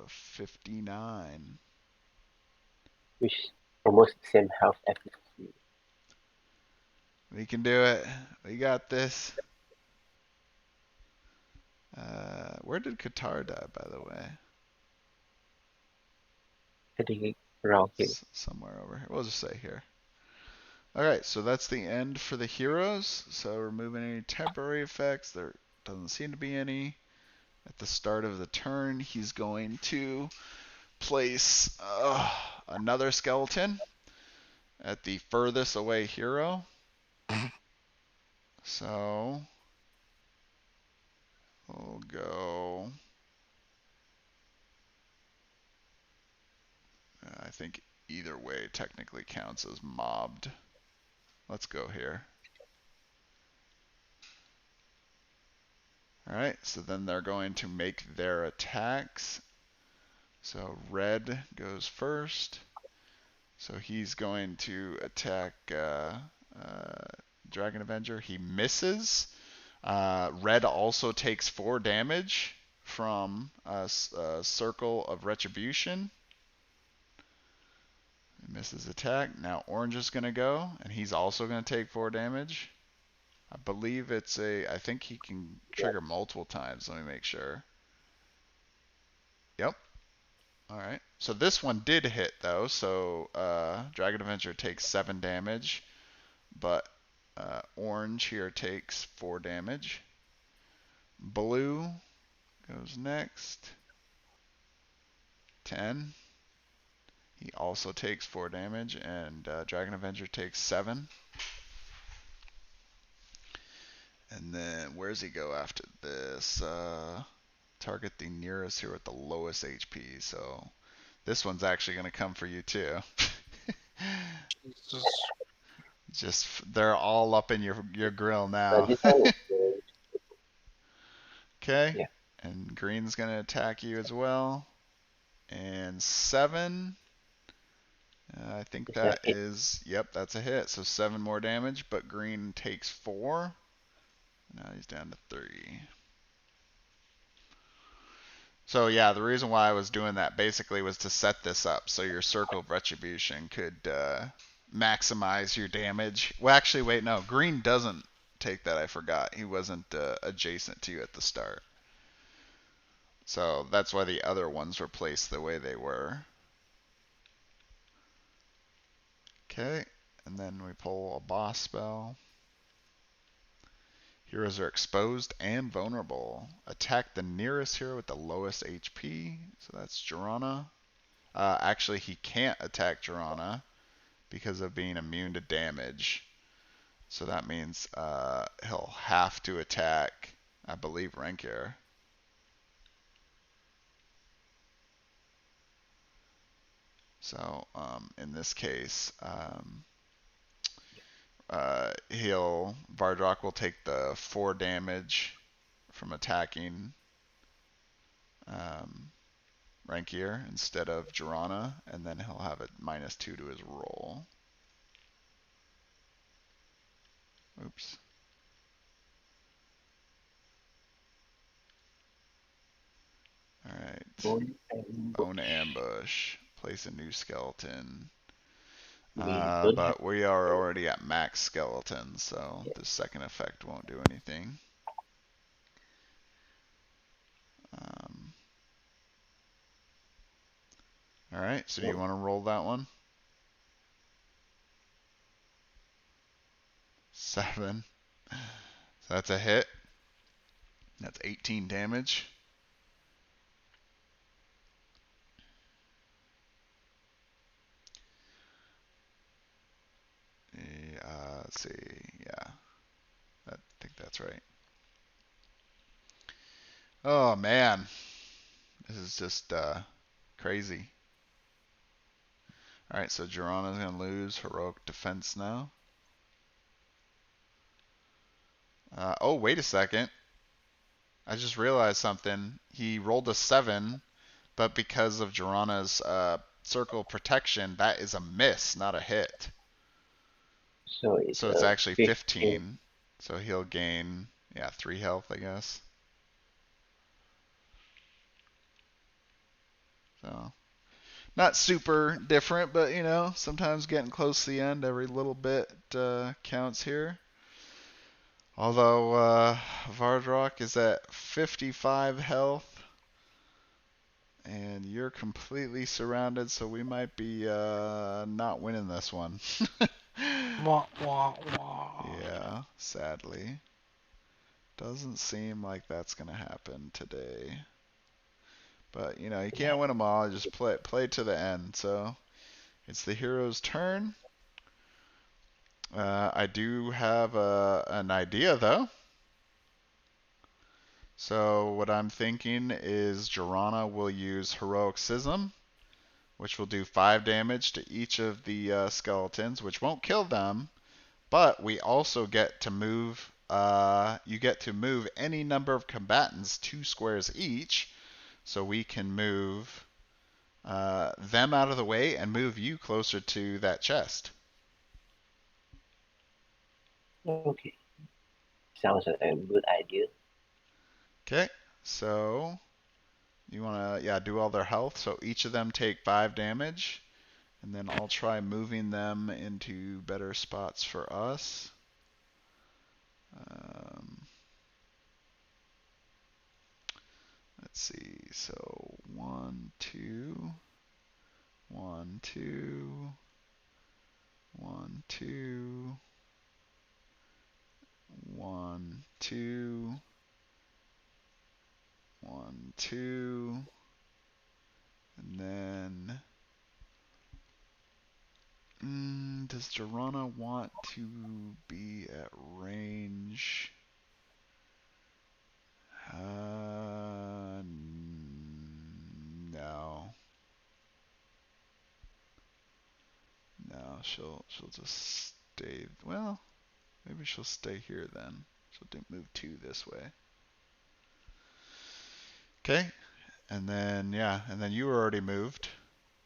59. Which is almost the same health efficacy. We can do it. We got this. Where did Qatar die, by the way? I think around here. Somewhere over here. We'll just say here. Alright, so that's the end for the heroes. So removing any temporary effects. There doesn't seem to be any. At the start of the turn, he's going to place another skeleton at the furthest away hero. So we'll go. I think either way technically counts as mobbed. Let's go here. Alright, so then they're going to make their attacks. So red goes first. So he's going to attack Dragon Avenger. He misses Red also takes 4 damage from a Circle of Retribution. He misses attack. Now orange is going to go, and he's also going to take 4 damage. I believe it's I think he can trigger multiple times. Let me make sure. Yep. Alright. So this one did hit, though. So Dragon Avenger takes 7 damage. But orange here takes 4 damage. Blue goes next. 10. He also takes 4 damage, and Dragon Avenger takes 7. And then where's he go after this? Target the nearest here with the lowest HP. So this one's actually going to come for you too. Jesus. Just they're all up in your grill But now. this one is good. Okay. Yeah. And green's going to attack you as well. And 7. I think Is that it? is, yep, that's a hit. So 7 more damage, but green takes 4. Now he's down to 3. So yeah, the reason why I was doing that basically was to set this up so your Circle of Retribution could maximize your damage. Well, actually, wait, no, green doesn't take that. I forgot. He wasn't adjacent to you at the start. So that's why the other ones were placed the way they were. Okay, and then we pull a boss spell. Heroes are exposed and vulnerable. Attack the nearest hero with the lowest HP. So that's Jorana. Actually, he can't attack Jorana because of being immune to damage. So that means he'll have to attack, I believe, Renkir. So in this case, Vardok will take the 4 damage from attacking Renkir instead of Jorana, and then he'll have a -2 to his roll. Oops. Alright. Bone ambush. Place a new skeleton. But we are already at max skeletons, so the second effect won't do anything. Alright, so do you want to roll that one? 7. So that's a hit. That's 18 damage. Let's see. Yeah, I think that's right. Oh man, this is just crazy. Alright, so Jorana's going to lose heroic defense now. Oh, wait a second. I just realized something. He rolled a 7, but because of Jorana's circle protection, that is a miss, not a hit. So it's actually 15. So he'll gain, 3 health, I guess. So, not super different, but sometimes getting close to the end, every little bit counts here. Although Vardok is at 55 health, and you're completely surrounded, so we might be not winning this one. Wah, wah, wah. Yeah, sadly. Doesn't seem like that's going to happen today. But, you can't win them all. Just play to the end. So, it's the hero's turn. I do have an idea, though. So, what I'm thinking is Jorana will use Heroic Schism, which will do 5 damage to each of the skeletons, which won't kill them, but we also get to move. You get to move any number of combatants 2 squares each, so we can move them out of the way and move you closer to that chest. Okay. Sounds like a good idea. Okay, so you want to, do all their health. So each of them take 5 damage. And then I'll try moving them into better spots for us. Let's see. So 1, 2, 1, 2, 1, 2, 1, 2, 1, 2, and then does Jorana want to be at range? No. No, she'll just stay. Well, maybe she'll stay here then. She'll move 2 this way. Okay, and then you were already moved.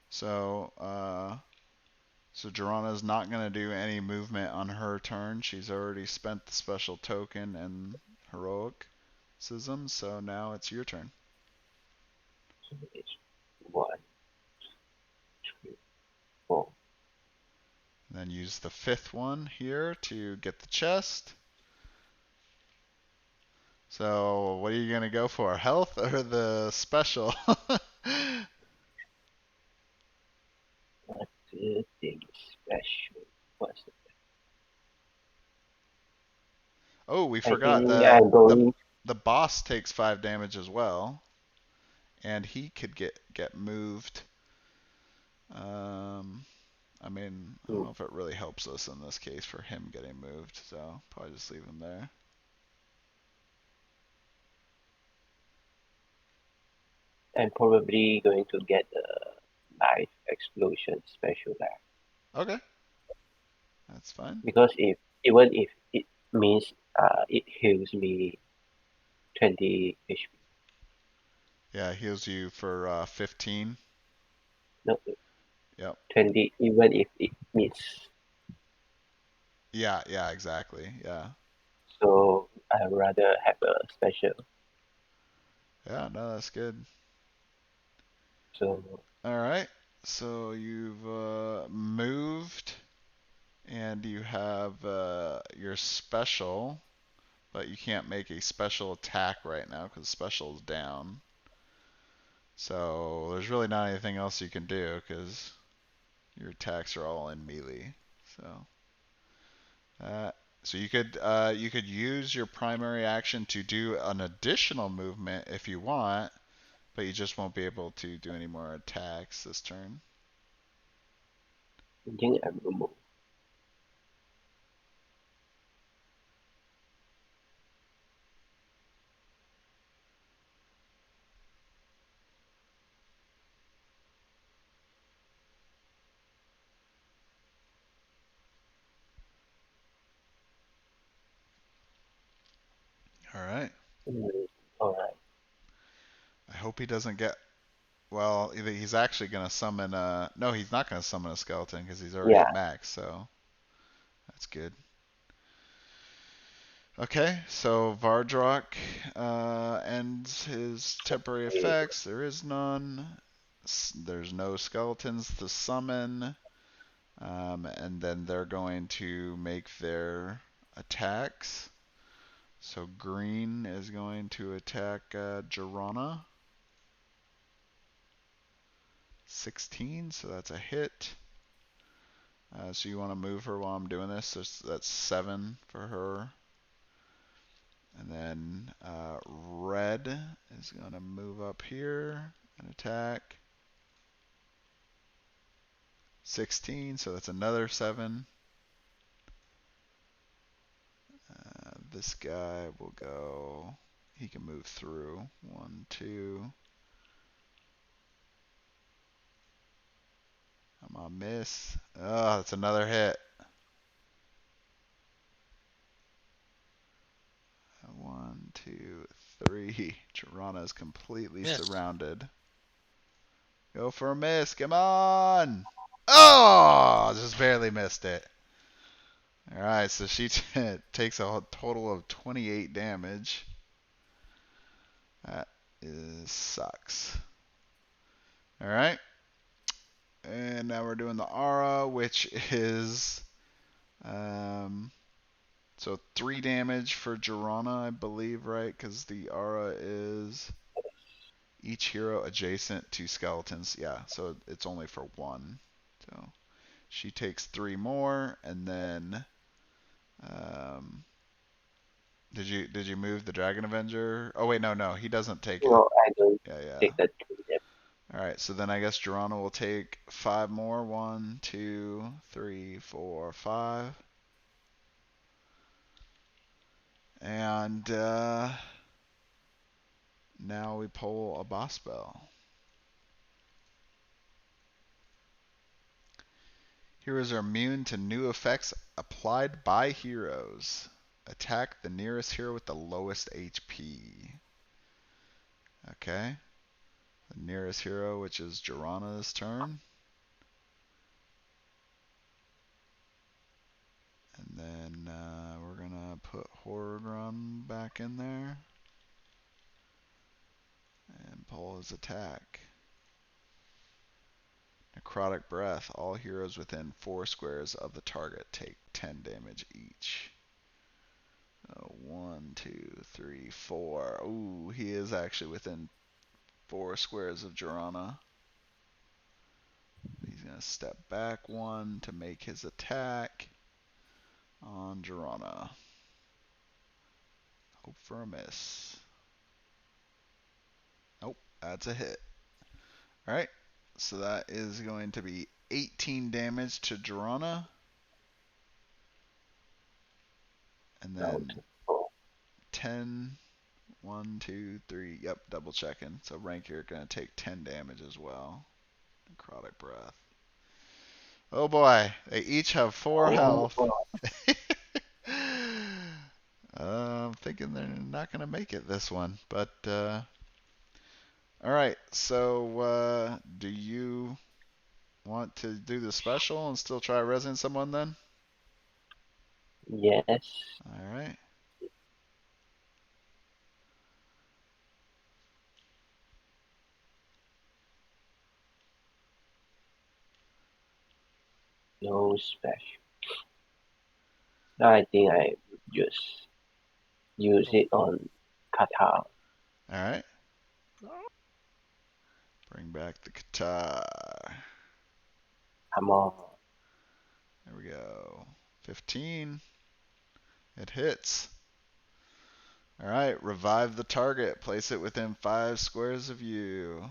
So so Jorana's not gonna do any movement on her turn. She's already spent the special token and heroicism. So now it's your turn. So it's 1, 2, 4. And then use the 5th one here to get the chest. So what are you gonna go for? Health or the special? What the thing special? What's the Oh, we I forgot think the I'm going. the boss takes 5 damage as well, and he could get moved. I mean, I don't know if it really helps us in this case for him getting moved, so probably just leave him there. I'm probably going to get the life explosion special back. Okay, that's fine. Because even if it means it heals me 20 HP. Yeah, heals you for 15. No, Yep. 20 even if it means. Yeah, exactly. Yeah. So I'd rather have a special. Yeah, no, that's good. So All right. So you've moved, and you have your special, but you can't make a special attack right now because special is down. So there's really not anything else you can do because your attacks are all in melee. So so you could use your primary action to do an additional movement if you want, but you just won't be able to do any more attacks this turn. I think I will move. All right. Alright. I hope he doesn't get. Well, he's actually going to summon a. No, he's not going to summon a skeleton because he's already Yeah. at max, so that's good. Okay, so Vardok ends his temporary effects. There is none. There's no skeletons to summon. And then they're going to make their attacks. So green is going to attack Jorana. 16, so that's a hit. So you want to move her while I'm doing this. So that's 7 for her. And then red is going to move up here and attack. 16, so that's another 7. This guy will go. He can move through. 1, 2. I'm on miss. Oh, that's another hit. 1, 2, 3. Jorana is completely surrounded. Go for a miss. Come on. Oh, just barely missed it. Alright, so she takes a total of 28 damage. That sucks. Alright. And now we're doing the aura, which is so 3 damage for Jirana, I believe, right? Because the aura is each hero adjacent to skeletons. Yeah, so it's only for 1. So she takes 3 more, and then um, did you move the Dragon Avenger? Oh wait, no, he doesn't take it. No, I don't Yeah. take the 3 All right, so then I guess Jirana will take 5 more. 1, 2, 3, 4, 5. And now we pull a boss spell. Heroes are immune to new effects applied by heroes. Attack the nearest hero with the lowest HP. Okay. The nearest hero, which is Jirana's turn. And then we're going to put Horde Run back in there. And pull his attack. Necrotic Breath. All heroes within 4 squares of the target take 10 damage each. 1, 2, 3, 4. Ooh, he is actually within 4 squares of Jirana. He's going to step back 1 to make his attack on Jirana. Hope for a miss. Nope, that's a hit. Alright, so that is going to be 18 damage to Jirana. And then 10. 1, 2, 3. Yep, double checking. So rank, you're going to take 10 damage as well. Necrotic Breath. Oh boy, they each have 4 Oh, health. I'm thinking they're not going to make it this one. But, alright, so do you want to do the special and still try resing someone then? yes. Alright. No special. I think I would just use it on Qatar. Alright. Bring back the Qatar. Come on. There we go. 15. It hits. Alright, revive the target. Place it within 5 squares of you.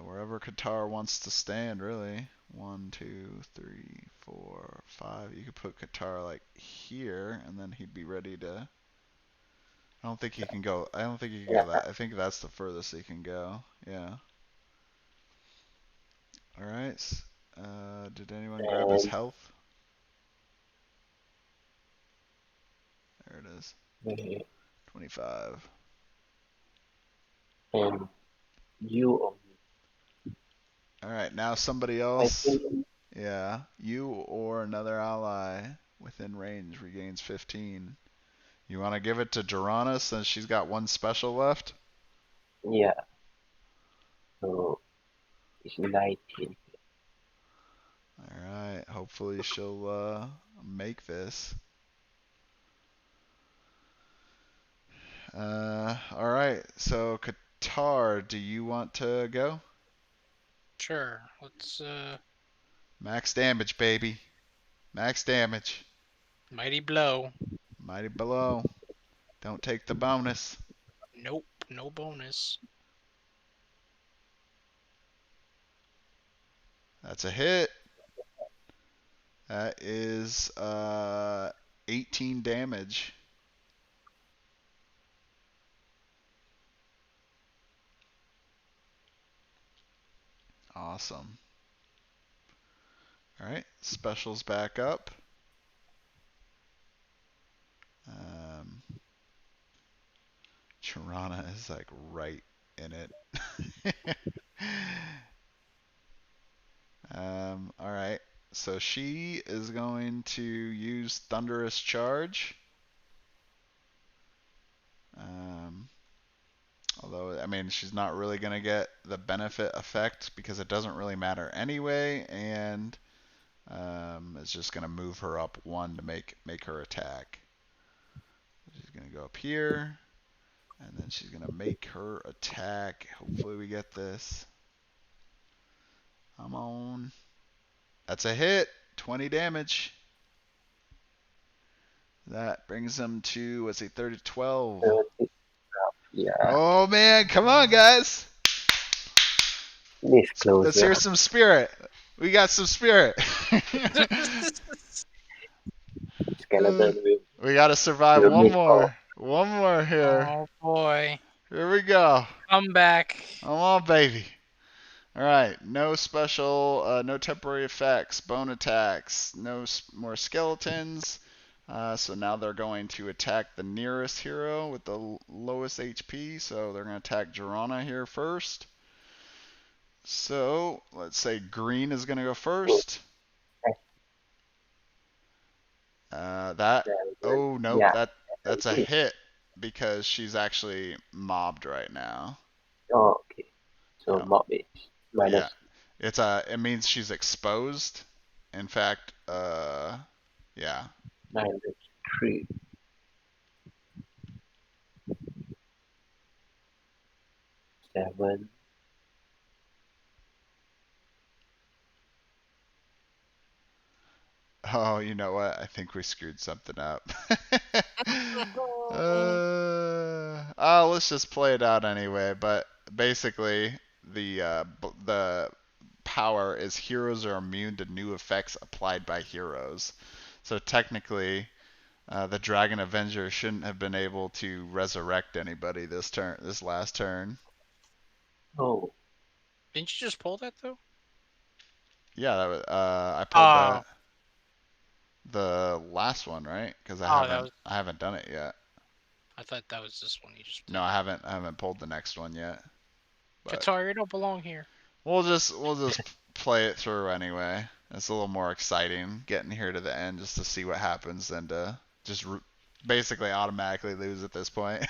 Wherever Qatar wants to stand, really. 1, 2, 3, 4, 5. You could put Qatar like here, and then he'd be ready to. I don't think he can go. I don't think he can Yeah. go that. I think that's the furthest he can go. Yeah. All right. Did anyone grab his And, health? There it is. 25. and you, All right. Now somebody I else. think, Yeah. You or another ally within range regains 15. You want to give it to Jirana since she's got 1 special left? yeah. So it's 19. Alright, hopefully she'll make this. Alright, so Qatar, do you want to go? Sure. Let's Max damage, baby. Max damage. mighty blow. Mighty below. Don't take the bonus. Nope, no bonus. That's a hit. That is 18 damage. Awesome. Alright, specials back up. Um, Tirana is like right in it. Alright. So she is going to use Thunderous Charge. Although, I mean, she's not really going to get the benefit effect because it doesn't really matter anyway, and it's just going to move her up 1 to make her attack. She's going to go up here, and then she's going to make her attack. Hopefully we get this. Come on. That's a hit. 20 damage. That brings them to, what's it, 30 to 12. Yeah. Oh, man. Come on, guys. This closer. Let's hear some spirit. We got some spirit. Skeleton will. We got to survive one more. One more here. Oh boy. Here we go. Come back. Come on, baby. All right. No special, no temporary effects, bone attacks, no more skeletons. So now they're going to attack the nearest hero with the lowest HP. So they're going to attack Girona here first. So let's say green is going to go first. Oh no, Yeah. that's a hit because she's actually mobbed right now. Oh, okay. So Yep. mob is minus. Yeah, it means she's exposed. In fact, yeah. -3. Seven. Oh, you know what? I think we screwed something up. Let's just play it out anyway. But basically, the power is heroes are immune to new effects applied by heroes. So technically, the Dragon Avenger shouldn't have been able to resurrect anybody this last turn. Oh. Didn't you just pull that though? Yeah, that was, I pulled the last one, right? Because I haven't done it yet. I thought that was this one you just pulled. No, I haven't pulled the next one yet. Qatar, you don't belong here. We'll just play it through anyway. It's a little more exciting getting here to the end just to see what happens than to just basically automatically lose at this point.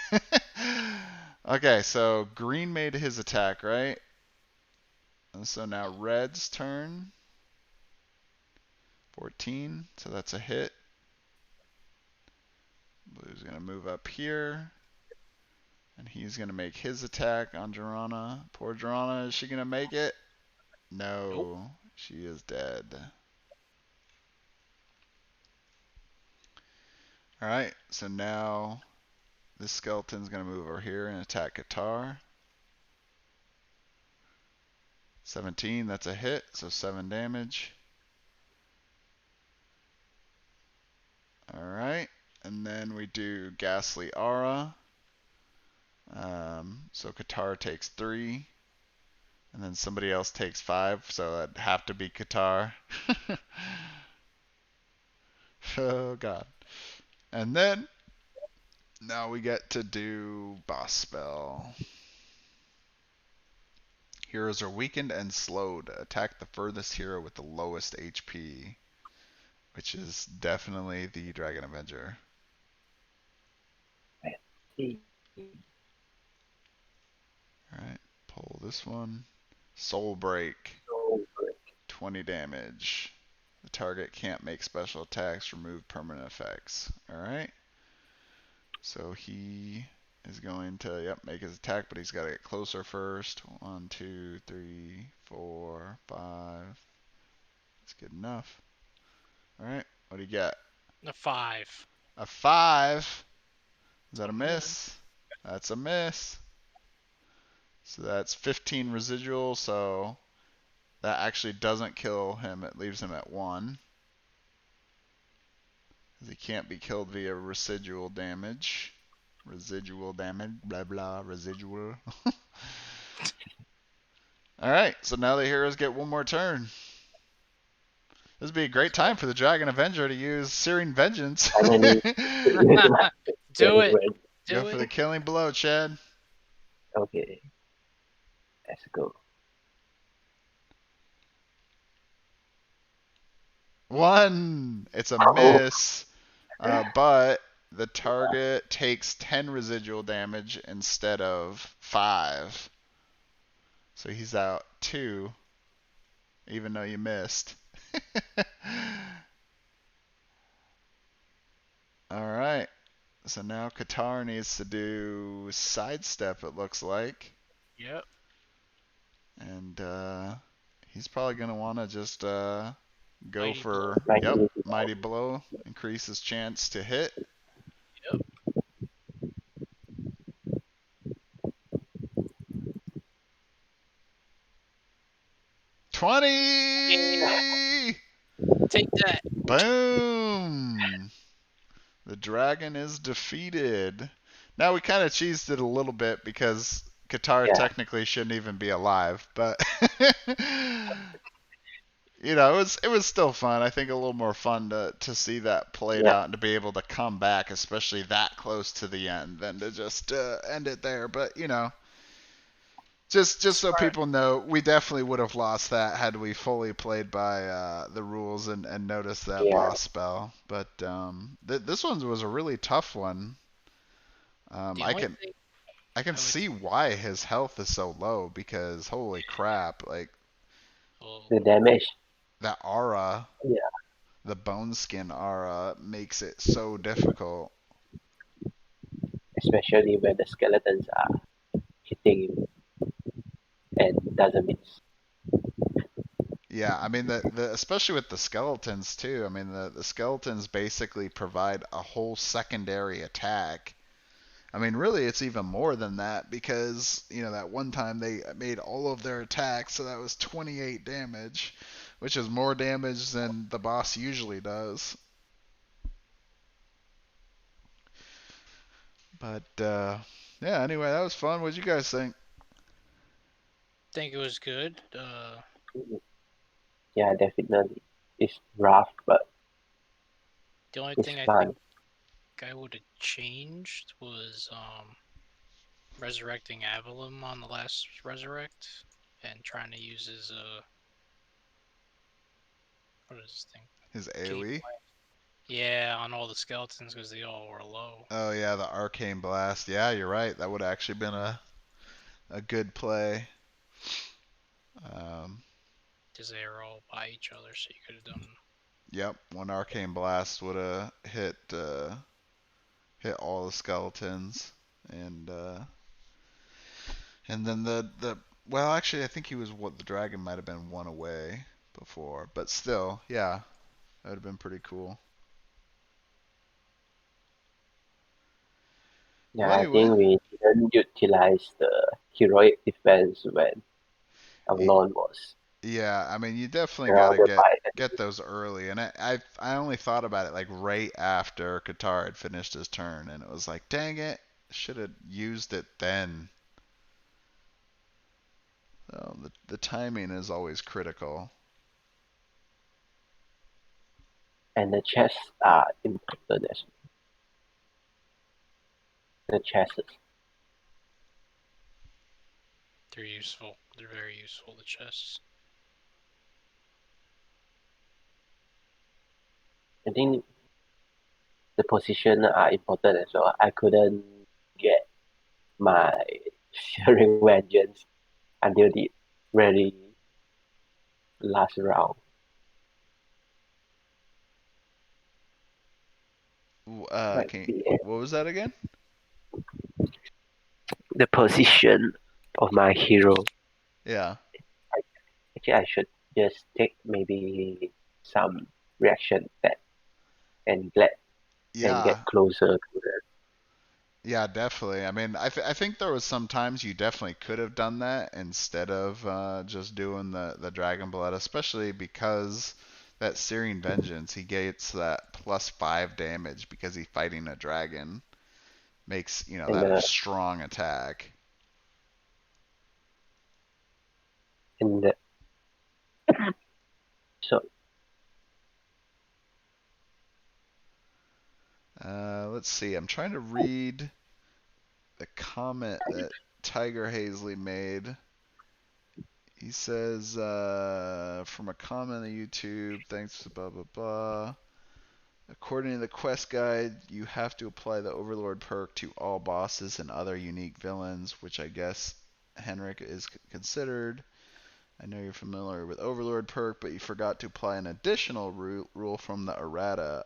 Okay, so green made his attack, right? And so now red's turn. 14, so that's a hit. Blue's going to move up here. And he's going to make his attack on Girona. Poor Girona, is she going to make it? No, nope. She is dead. Alright, so now this skeleton's going to move over here and attack Qatar. 17, that's a hit, so 7 damage. Alright, and then we do Ghastly Aura. So Qatar takes 3. And then somebody else takes 5, so that'd have to be Qatar. Oh god. And then now we get to do boss spell. Heroes are weakened and slowed. Attack the furthest hero with the lowest HP, which is definitely the Dragon Avenger. Alright, pull this one. Soul Break. 20 damage. The target can't make special attacks, remove permanent effects. Alright. So he is going to, make his attack, but he's got to get closer first. 1, 2, 3, 4, 5. That's good enough. Alright, what do you get? A 5. A 5? Is that a miss? That's a miss. So that's 15 residual, so that actually doesn't kill him. It leaves him at 1. He can't be killed via residual damage. Residual damage, blah blah, residual. Alright, so now the heroes get one more turn. This would be a great time for the Dragon Avenger to use Searing Vengeance. Do it. Go for the killing blow, Chad. Okay. Let's go. 1. It's a Oh, miss, but the target takes 10 residual damage instead of 5. So he's out 2, even though you missed. All right. So now Qatar needs to do sidestep, it looks like. Yep. And he's probably going to want to just go Mighty blow. for, like yep, mighty blow. Increase his chance to hit. Yep. 20! Take that. Boom! The dragon is defeated. Now we kind of cheesed it a little bit because Qatar yeah, technically shouldn't even be alive, but it was still fun. I think a little more fun to see that played yeah, out and to be able to come back, especially that close to the end, than to just end it there. But just so Smart. people know, we definitely would have lost that had we fully played by the rules and noticed that yeah, boss spell. But this one was a really tough one. The I only can thing I can I would see why his health is so low because holy crap, like well, the damage. that aura, Yeah, the bone skin aura makes it so difficult. especially when the skeletons are hitting him and doesn't miss. Yeah, I mean the especially with the skeletons too. I mean the skeletons basically provide a whole secondary attack. I mean really it's even more than that because that one time they made all of their attacks, so that was 28 damage, which is more damage than the boss usually does. But yeah, anyway, that was fun. What'd you guys think? think it was good. Yeah, definitely. It's rough, but The only it's thing I fun. think I would have changed was resurrecting Avalum on the last resurrect and trying to use his what is this thing? His Game. AoE? Yeah, on all the skeletons because they all were low. Oh yeah, the arcane blast. Yeah, you're right. That would have actually been a good play. Um, Because they were all by each other, so you could have done. yep, one arcane blast would have hit all the skeletons, and then the well, actually, I think he was what the dragon might have been one away before, but still, yeah, that would have been pretty cool. Yeah, Well, I anyway, think we didn't utilize the heroic defense when Avalon was yeah, I mean, you definitely got to surrounded get by get those early, and I only thought about it like right after Qatar had finished his turn, and it was like, dang it, should have used it then. So the timing is always critical. and the chests are important as well. The chests. They're useful. They're very useful. The chests. I think the position are important as well. I couldn't get my Searing Vengeance until the very last round. Like What was that again? the position of my hero. Yeah, Actually, I should just take maybe some reaction that and yeah, get closer to the. yeah, definitely. I mean, I think there was some times you definitely could have done that instead of just doing the Dragon Blood, especially because that Searing Vengeance, he gets that +5 damage because he's fighting a dragon. Makes, And that a strong attack. and the, so Let's see. I'm trying to read the comment that Tiger Hazley made. He says, from a comment on YouTube, thanks to blah blah blah. According to the quest guide, you have to apply the Overlord perk to all bosses and other unique villains, which I guess Henrik is considered. I know you're familiar with Overlord perk, but you forgot to apply an additional rule from the errata.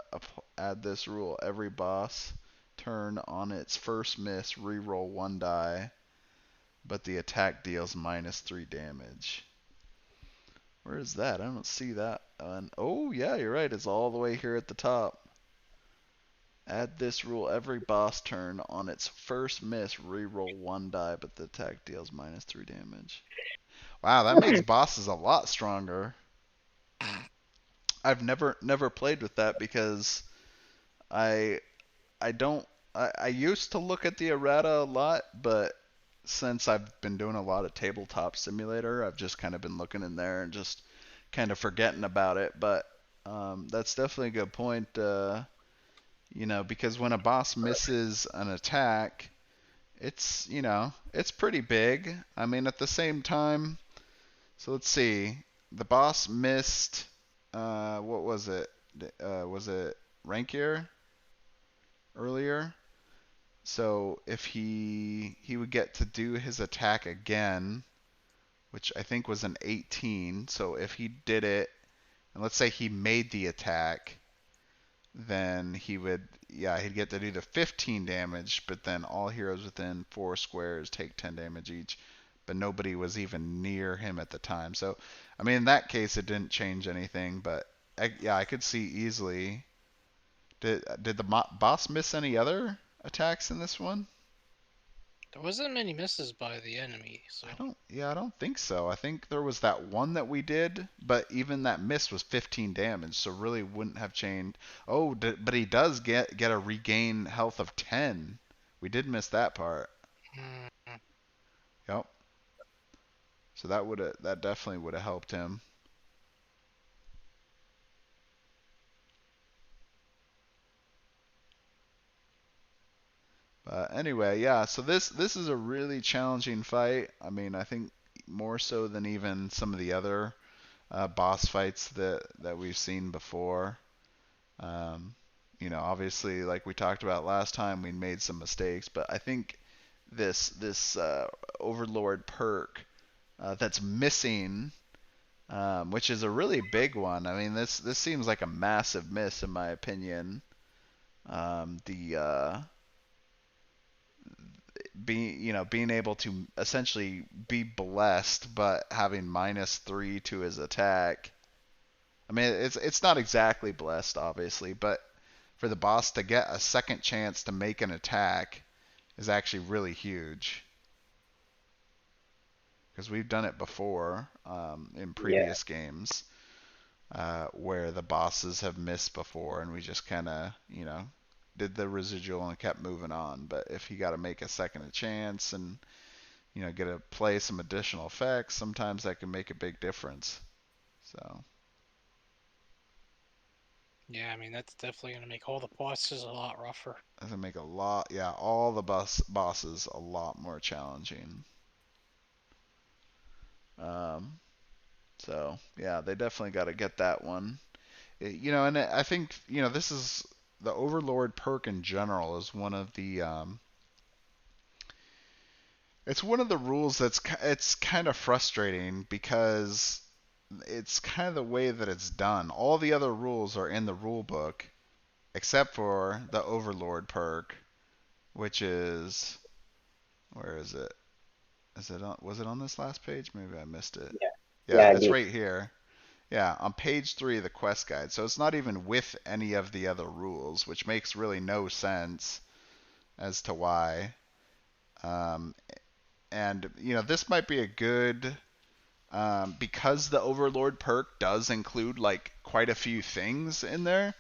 Add this rule: every boss turn on its first miss, reroll 1 die, but the attack deals -3 damage. Where is that? I don't see that. Oh, yeah, you're right. It's all the way here at the top. Add this rule: every boss turn on its first miss, reroll 1 die, but the attack deals -3 damage. Wow, that makes bosses a lot stronger. I've never played with that because I I don't I used to look at the errata a lot, but since I've been doing a lot of tabletop simulator, I've just kind of been looking in there and just kind of forgetting about it. But that's definitely a good point. Because when a boss misses an attack, it's pretty big. I mean, at the same time, so let's see. The boss missed. What was it? Was it Rankier earlier? So if he would get to do his attack again, which I think was an 18. So if he did it, and let's say he made the attack, then he'd get to do the 15 damage, but then all heroes within 4 squares take 10 damage each, but nobody was even near him at the time. So, I mean, in that case, it didn't change anything, but I could see easily. Did the boss miss any other attacks in this one? There wasn't many misses by the enemy, so I don't think so. I think there was that one that we did, but even that miss was 15 damage, so really wouldn't have changed. Oh, but he does get a regain health of 10. We did miss that part. Yep. So that definitely would have helped him. But anyway, yeah. So this is a really challenging fight. I mean, I think more so than even some of the other boss fights that we've seen before. Obviously, like we talked about last time, we made some mistakes, but I think this Overlord perk that's missing, which is a really big one. I mean, this seems like a massive miss in my opinion. The being able to essentially be blessed, but having -3 to his attack. I mean, it's not exactly blessed, obviously, but for the boss to get a second chance to make an attack is actually really huge. Because we've done it before in previous games where the bosses have missed before, and we just kind of, did the residual and kept moving on. But if you got to make a second chance and, get to play some additional effects, sometimes that can make a big difference. So. yeah, I mean that's definitely gonna make all the bosses a lot rougher. That's gonna make all the bosses a lot more challenging. Um, so yeah, they definitely got to get that one. And I think this is the Overlord perk in general is one of the it's one of the rules it's kind of frustrating because it's kind of the way that it's done. All the other rules are in the rule book except for the Overlord perk, which is where is it? Was it on this last page? Maybe I missed it. Yeah. Yeah, Yeah, it's indeed. right here. Yeah, on page 3 of the quest guide. So it's not even with any of the other rules, which makes really no sense as to why. Um, and this might be a good because the Overlord perk does include like quite a few things in there.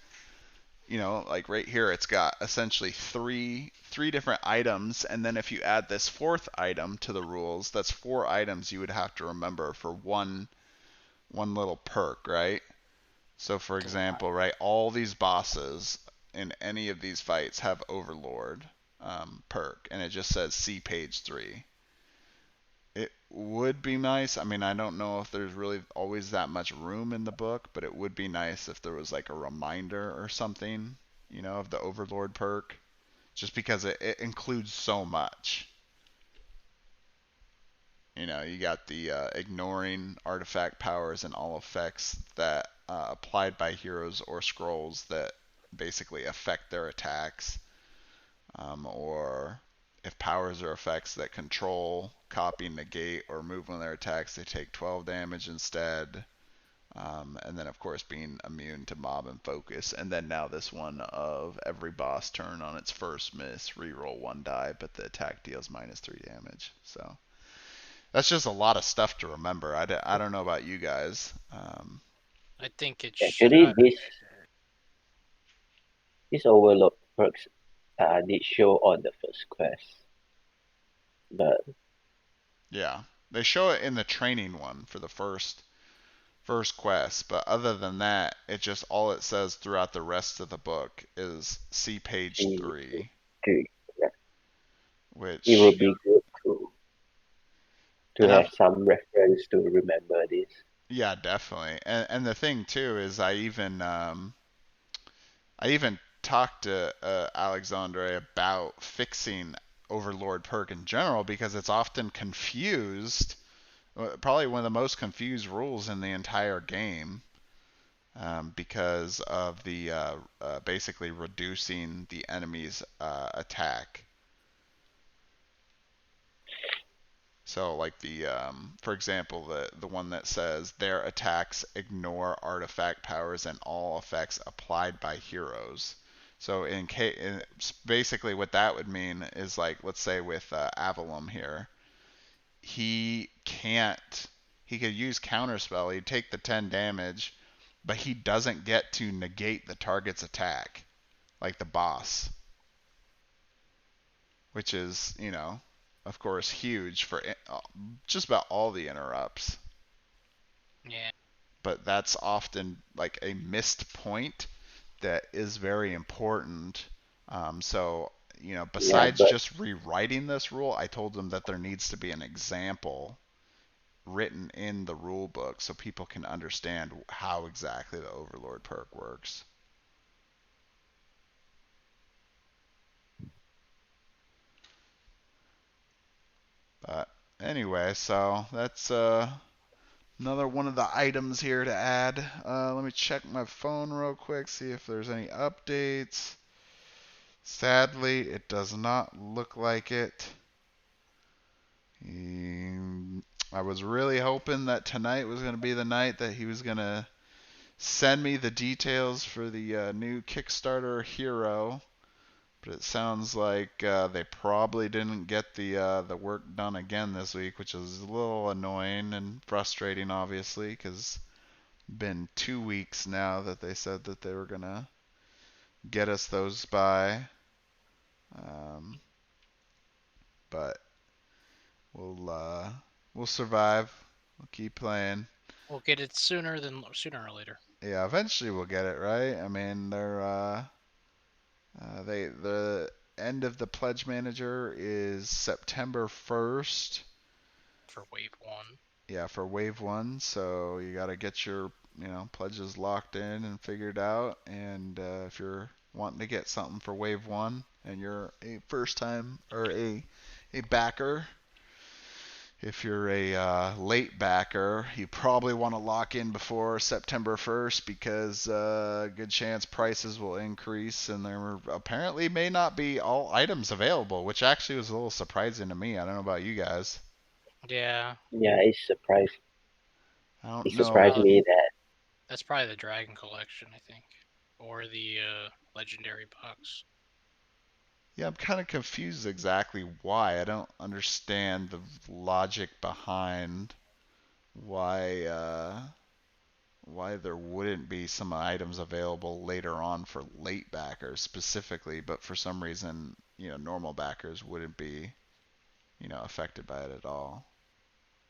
Like right here, it's got essentially three different items, and then if you add this fourth item to the rules, that's 4 items you would have to remember for one little perk, right? So for example, right, all these bosses in any of these fights have Overlord perk, and it just says see page 3. would be nice. I mean, I don't know if there's really always that much room in the book, but it would be nice if there was like a reminder or something, of the Overlord perk, just because it includes so much. You got the ignoring artifact powers and all effects that applied by heroes or scrolls that basically affect their attacks, or if powers or effects that control, copy, negate, or move one of their attacks, they take 12 damage instead. And then, of course, being immune to mob and focus. And then now this one of every boss turn on its first miss, reroll one die, but the attack deals -3 damage. So that's just a lot of stuff to remember. I don't know about you guys. I think it should. Actually, this overload perks did show on the first quest, but Yeah, they show it in the training one for the first quest, but other than that, all it says throughout the rest of the book is see page see, 3, yeah, it which would be good to and have I've some reference to remember this. yeah, definitely. And the thing too is I even talked to Alexandre about fixing Overlord perk in general because it's often confused. Probably one of the most confused rules in the entire game, because of the basically reducing the enemy's attack. So, like for example, the one that says their attacks ignore artifact powers and all effects applied by heroes. So, basically, what that would mean is like, let's say with Avalum here, he can't. He could use counterspell. He'd take the 10 damage, but he doesn't get to negate the target's attack, like the boss, which is, of course, huge for just about all the interrupts. Yeah. But that's often like a missed point that is very important. So, Yeah, besides but just rewriting this rule, I told them that there needs to be an example written in the rule book so people can understand how exactly the Overlord perk works. But anyway, so that's another one of the items here to add. Let me check my phone real quick, see if there's any updates. Sadly, it does not look like it. I was really hoping that tonight was going to be the night that he was going to send me the details for the new Kickstarter hero, but it sounds like they probably didn't get the work done again this week, which is a little annoying and frustrating, obviously, because been 2 weeks now that they said that they were gonna get us those by. Um, but we'll survive. We'll keep playing. We'll get it sooner or later. Yeah, eventually we'll get it right. I mean, the end of the pledge manager is September 1st. For wave 1. Yeah, for wave 1. So you got to get your pledges locked in and figured out. And if you're wanting to get something for wave 1 and you're a first time or a backer, if you're a late backer, you probably want to lock in before September 1st because good chance prices will increase and there apparently may not be all items available, which actually was a little surprising to me. I don't know about you guys. Yeah. yeah, I don't it know. surprised me that That's probably the Dragon Collection, I think. Or the Legendary Box. Yeah, I'm kind of confused exactly why. I don't understand the logic behind why why there wouldn't be some items available later on for late backers specifically, but for some reason, normal backers wouldn't be, affected by it at all.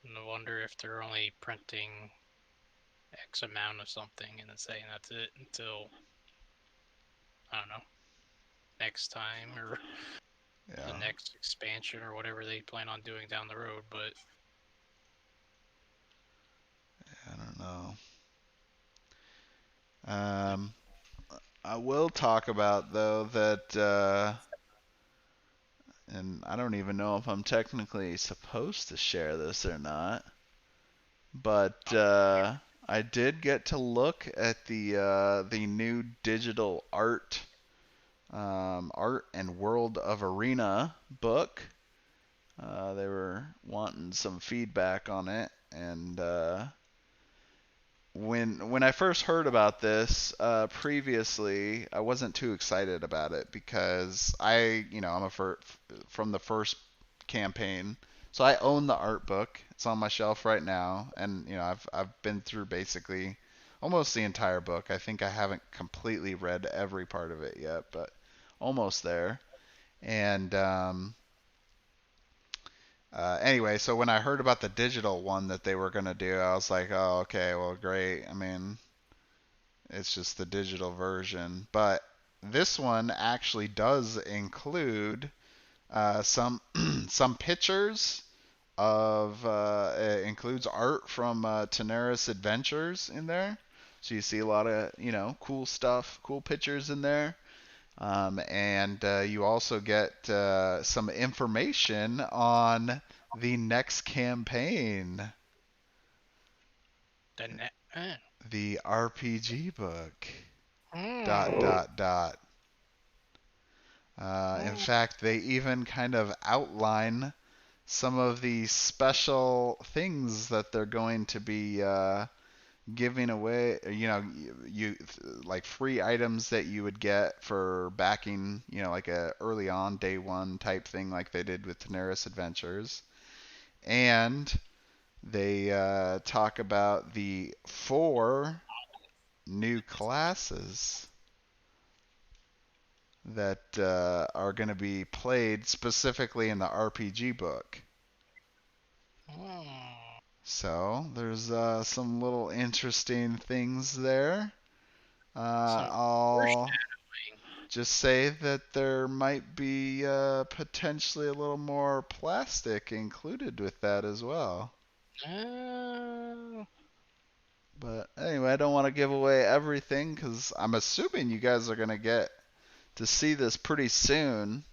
No wonder if they're only printing X amount of something and then saying that's it until, I don't know, next time or the Yeah. next expansion or whatever they plan on doing down the road. But Um, I will talk about though that, and I don't even know if I'm technically supposed to share this or not, but I did get to look at the new digital art and world of arena book. They were wanting some feedback on it, and when I first heard about this previously, I wasn't too excited about it because I'm from the first campaign, so I own the art book. It's on my shelf right now, and I've been through basically almost the entire book. I think I haven't completely read every part of it yet, but almost there. And anyway, so when I heard about the digital one that they were gonna do, I was like, oh, okay, well, great. I mean, it's just the digital version. But this one actually does include some some pictures of it includes art from Tenaris Adventures in there. So you see a lot of cool stuff, cool pictures in there. And you also get some information on the next campaign, Uh, the RPG book. Dot hmm. Oh, dot dot. In fact, they even kind of outline some of the special things that they're going to be giving away. You like free items that you would get for backing, like a early on day one type thing, like they did with Tenaris Adventures. And they talk about the 4 new classes that are going to be played specifically in the RPG book. Hmm. So there's some little interesting things there. Some I'll foreshadowing. just say that there might be potentially a little more plastic included with that as well. Uh, But anyway, I don't want to give away everything because I'm assuming you guys are going to get to see this pretty soon.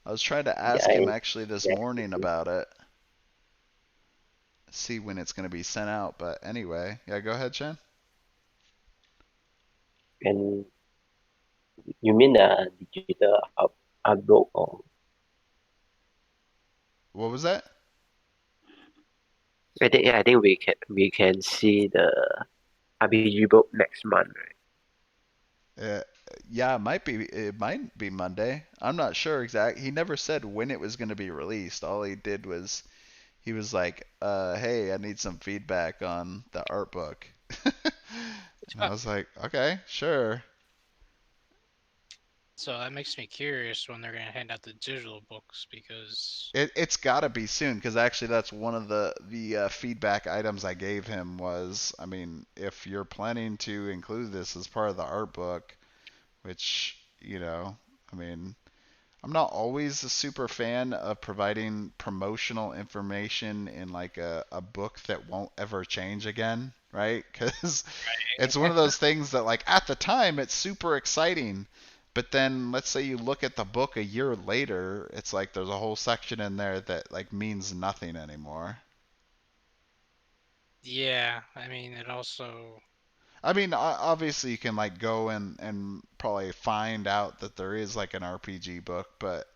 I was trying to yeah, ask him actually this morning exactly. about it, see when it's going to be sent out. But anyway, yeah, go ahead, Chen. And you mean digital upload or What was that? I think we can see the RPG book next month, right? Uh, yeah, it might be. It might be Monday. I'm not sure exact. He never said when it was going to be released. All he did was he was like, "Hey, I need some feedback on the art book." And I was like, "Okay, sure." so that makes me curious when they're gonna hand out the digital books because It's got to be soon because actually that's one of the feedback items I gave him was, I mean, if you're planning to include this as part of the art book, which I mean, I'm not always a super fan of providing promotional information in like a book that won't ever change again, right? Because it's one of those things that like at the time it's super exciting, but then let's say you look at the book a year later, it's like there's a whole section in there that like means nothing anymore. yeah, I mean it also I mean, obviously you can like go and probably find out that there is like an RPG book, but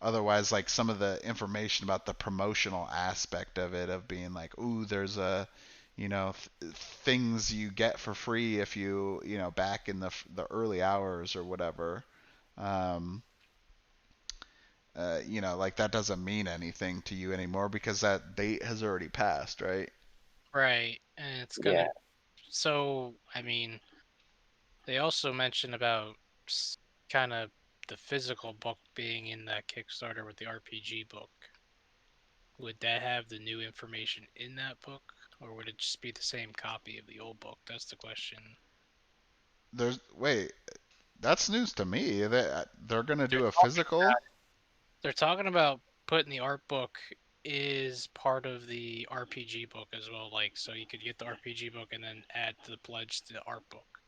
otherwise like some of the information about the promotional aspect of it of being like, ooh, there's a things you get for free if back in the early hours or whatever. um like that doesn't mean anything to you anymore because that date has already passed, right? right, and it's gonna. Yeah, So I mean, they also mentioned about kind of the physical book being in that Kickstarter with the RPG book. Would that have the new information in that book, or would it just be the same copy of the old book? That's the question. There's wait, that's news to me that they're gonna They're do a talking physical. they're talking about putting the art book is part of the RPG book as well, like so you could get the RPG book and then add to the pledge the art book.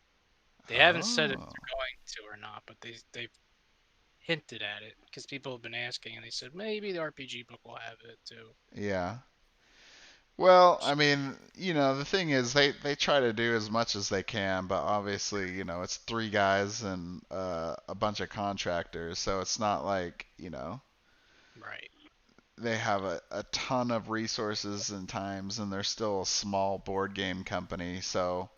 They haven't said if Oh, they're going to or not, but they've hinted at it because people have been asking, and they said maybe the RPG book will have it too. yeah. Well, I So, mean, the thing is they try to do as much as they can, but obviously, it's three guys and a bunch of contractors, so it's not like, right. they have a ton of resources and times, and they're still a small board game company, so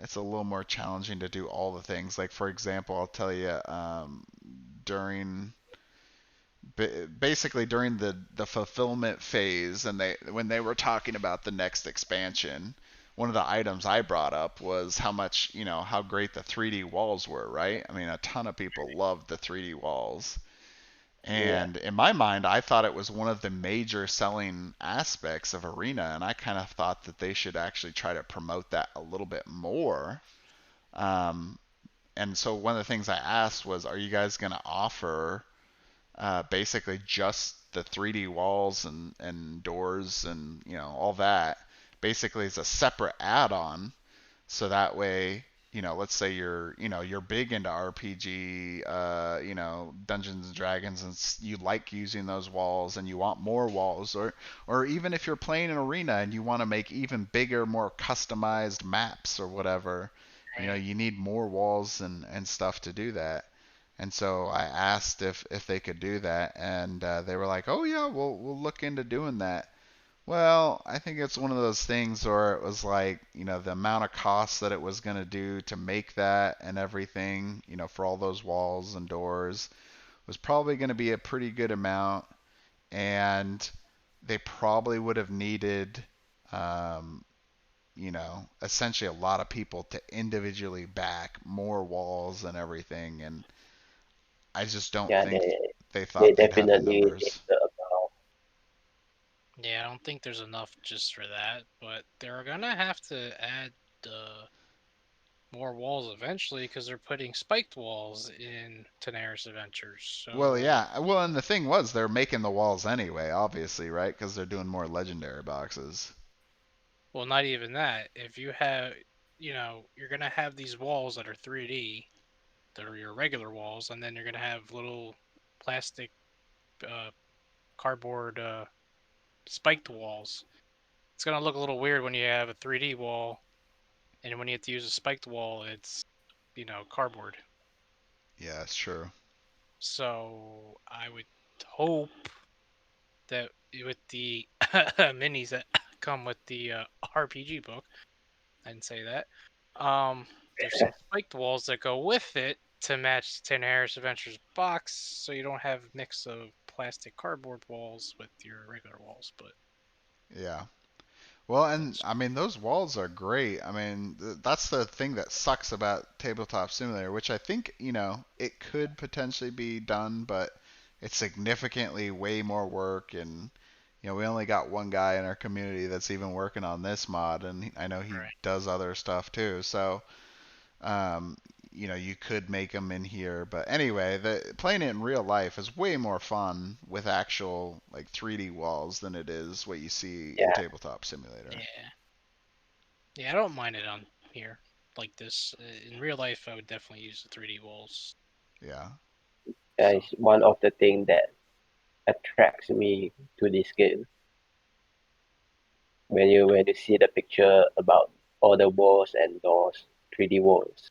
it's a little more challenging to do all the things. Like for example, I'll tell you, during basically during the fulfillment phase, and when they were talking about the next expansion, one of the items I brought up was how much, how great the 3D walls were, right? I mean, a ton of people loved the 3D walls. Yeah, And in my mind, I thought it was one of the major selling aspects of Arena, and I kind of thought that they should actually try to promote that a little bit more. Um, and so one of the things I asked was, are you guys going to offer basically just the 3D walls and doors and all that basically is a separate add-on, so that way, let's say you're big into RPG, Dungeons and Dragons, and you like using those walls and you want more walls, or even if you're playing an arena and you want to make even bigger, more customized maps or whatever, Right. you need more walls and stuff to do that. And so I asked if they could do that, and they were like, "Oh yeah, we'll look into doing that." Well, I think it's one of those things where it was like, the amount of cost that it was going to do to make that and everything, for all those walls and doors was probably going to be a pretty good amount. And they probably would have needed, um, essentially a lot of people to individually back more walls and everything. And I just don't yeah, think they they they thought they'd have the definitely need numbers. the amount. Yeah, I don't think there's enough just for that, but they're gonna have to add more walls eventually because they're putting spiked walls in Daenerys Adventures. Well, So, yeah. Well, and the thing was, they're making the walls anyway, obviously, right? Because they're doing more legendary boxes. well, not even that. If you have, you're gonna have these walls that are 3D, that are your regular walls, and then you're gonna have little plastic, uh, cardboard, spiked walls. It's gonna look a little weird when you have a 3D wall, and when you have to use a spiked wall, it's cardboard. Yeah, it's true. So I would hope that with the minis that come with the RPG book, I didn't say that. There's some spiked walls that go with it to match Tin Harris Adventures box, so you don't have mix of plastic cardboard walls with your regular walls. But Yeah. Well, and that's I mean, those walls are great. I mean, that's the thing that sucks about Tabletop Simulator, which I think, it could potentially be done, but it's significantly way more work. And, we only got one guy in our community that's even working on this mod, and I know he right. does other stuff too. So, um, you could make them in here, but anyway, the playing it in real life is way more fun with actual like 3D walls than it is what you see in Yeah, Tabletop Simulator. Yeah, yeah, I don't mind it on here like this. In real life, I would definitely use the 3D walls. Yeah. that So is one of the things that attracts me to this game. When you see the picture about all the walls and doors, 3D walls.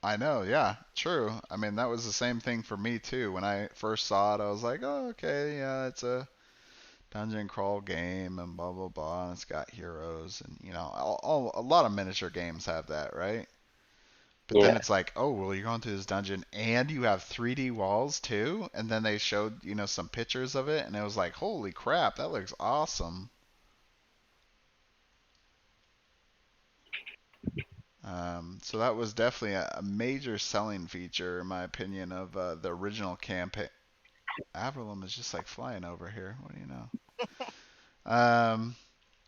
I know, yeah, true. I mean, that was the same thing for me too. When I first saw it, I was like, "Oh, okay, yeah, it's a dungeon crawl game and blah blah blah, and it's got heroes and a lot of miniature games have that, right?" But then Yeah, it's like, oh, well, you're going through this dungeon and you have 3D walls too. And then they showed, some pictures of it, and it was like, holy crap, that looks awesome. So that was definitely a major selling feature, in my opinion, of the original campaign. Avalon is just like flying over here. What do you know? Um,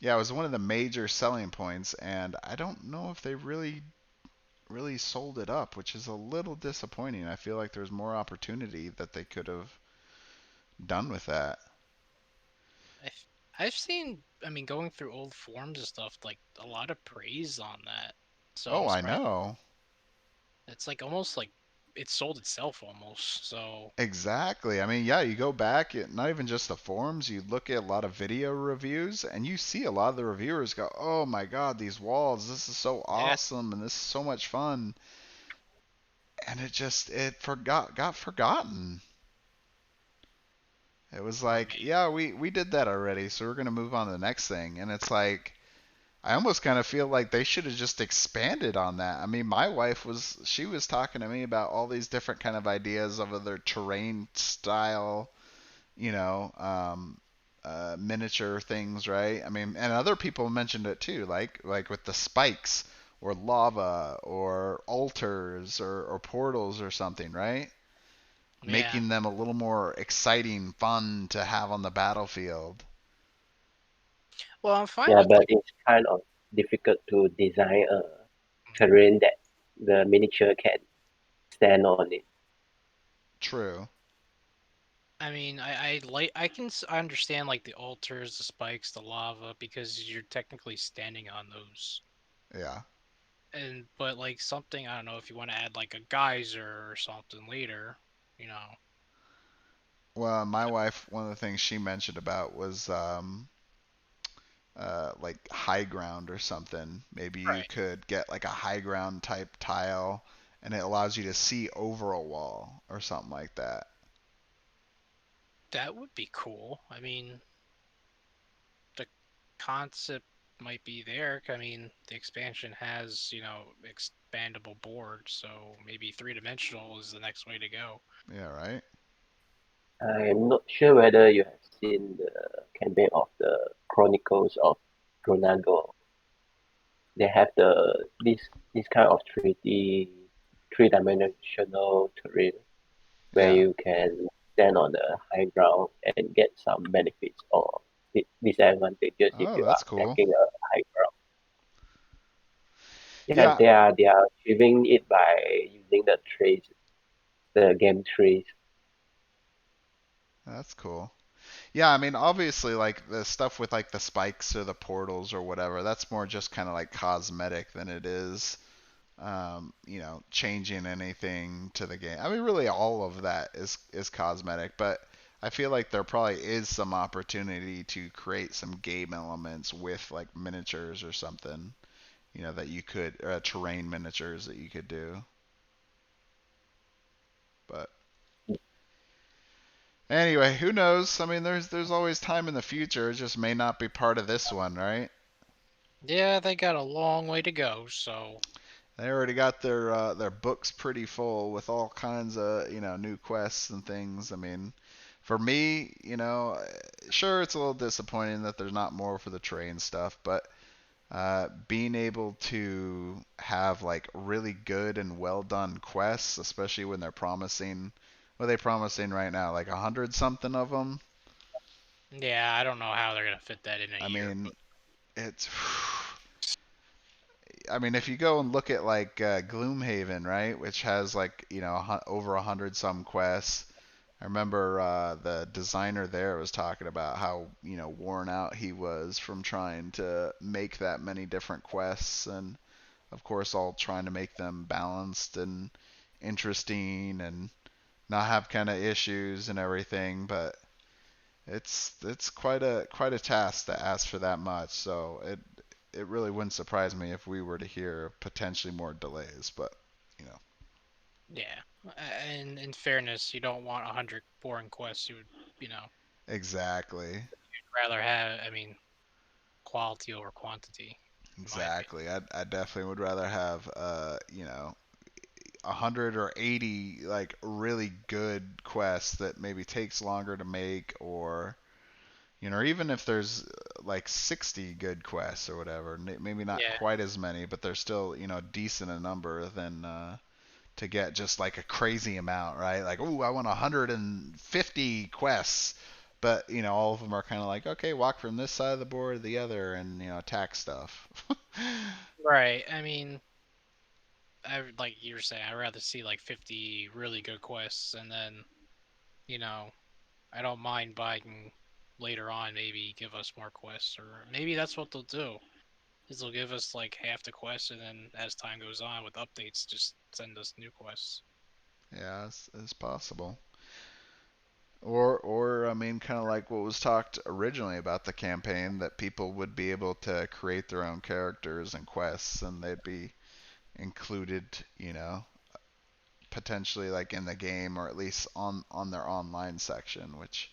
yeah, it was one of the major selling points, and I don't know if they really sold it up, which is a little disappointing. I feel like there's more opportunity that they could have done with that. I've seen, I mean, going through old forums and stuff, like a lot of praise on that. So Oh, I'm I surprised. know. It's like almost like it sold itself almost. So Exactly. I mean, yeah, you go back, not even just the forums, you look at a lot of video reviews, and you see a lot of the reviewers go, "Oh my God, these walls! This is so yeah, awesome, and this is so much fun." And it got forgotten. It was I like, mean, yeah, we did that already, so we're gonna move on to the next thing. And it's like, I almost kind of feel like they should have just expanded on that. I mean, my wife she was talking to me about all these different kind of ideas of other terrain style, you know, miniature things, right? I mean, and other people mentioned it too, like with the spikes or lava or altars or portals or something, right? yeah. Making them a little more exciting, fun to have on the battlefield. Well, I'm fine Yeah, with but like. it's kind of difficult to design a terrain that the miniature can stand on it. True. I mean, I like I understand like the altars, the spikes, the lava because you're technically standing on those. Yeah. And but like something I don't know if you want to add like a geyser or something later, you know. Well, my wife, one of the things she mentioned about was like high ground or something. Maybe you Right. could get like a high ground type tile, and it allows you to see over a wall or something like that. That would be cool. I mean, the concept might be there. I mean, the expansion has, expandable boards, so maybe three-dimensional is the next way to go. Yeah, right. I'm not sure whether you have seen the campaign of the Chronicles of Gronago. They have this kind of three-dimensional terrain where Yeah. you can stand on the high ground and get some benefits or disadvantages if Oh, you that's are cool. attacking a high ground. Yeah, Yeah, they are achieving it by using the game trees. that's cool. Yeah, I mean, obviously, like the stuff with like the spikes or the portals or whatever, that's more just kind of like cosmetic than it is, changing anything to the game. I mean, really, all of that is cosmetic, but I feel like there probably is some opportunity to create some game elements with like miniatures or something, that you could, terrain miniatures that you could do. But anyway, who knows? I mean, there's always time in the future. It just may not be part of this one, right? Yeah, they got a long way to go, so They already got their books pretty full with all kinds of new quests and things. I mean, for me, sure it's a little disappointing that there's not more for the train stuff, but being able to have like really good and well done quests, especially when they're promising, what are they promising right now? Like 100 something of them. yeah, I don't know how they're gonna fit that in a I year, but mean, it's I mean, if you go and look at like Gloomhaven, right, which has like over 100 some quests. I remember the designer there was talking about how worn out he was from trying to make that many different quests, and of course all trying to make them balanced and interesting and not have kind of issues and everything. But it's quite a task to ask for that much. So it really wouldn't surprise me if we were to hear potentially more delays. But you know, yeah. And in fairness, you don't want 100 boring quests. exactly, You'd rather have, I mean, quality over quantity, in my opinion. exactly. I definitely would rather have 100 or 80 like really good quests that maybe takes longer to make, or or even if there's like 60 good quests or whatever, maybe not Yeah, quite as many, but they're still decent a number than to get just like a crazy amount, right? Like, oh, I want 150 quests, but all of them are kind of like, okay, walk from this side of the board to the other, and attack stuff. right. I mean, like you were saying, I'd rather see like 50 really good quests, and then you know, I don't mind buying later on. Maybe give us more quests, or maybe that's what they'll do. is they'll give us like half the quest, and then as time goes on with updates, just send us new quests. Yeah, it's possible. Or I mean, kind of like what was talked originally about the campaign, that people would be able to create their own characters and quests, and they'd be included, potentially like in the game, or at least on their online section, which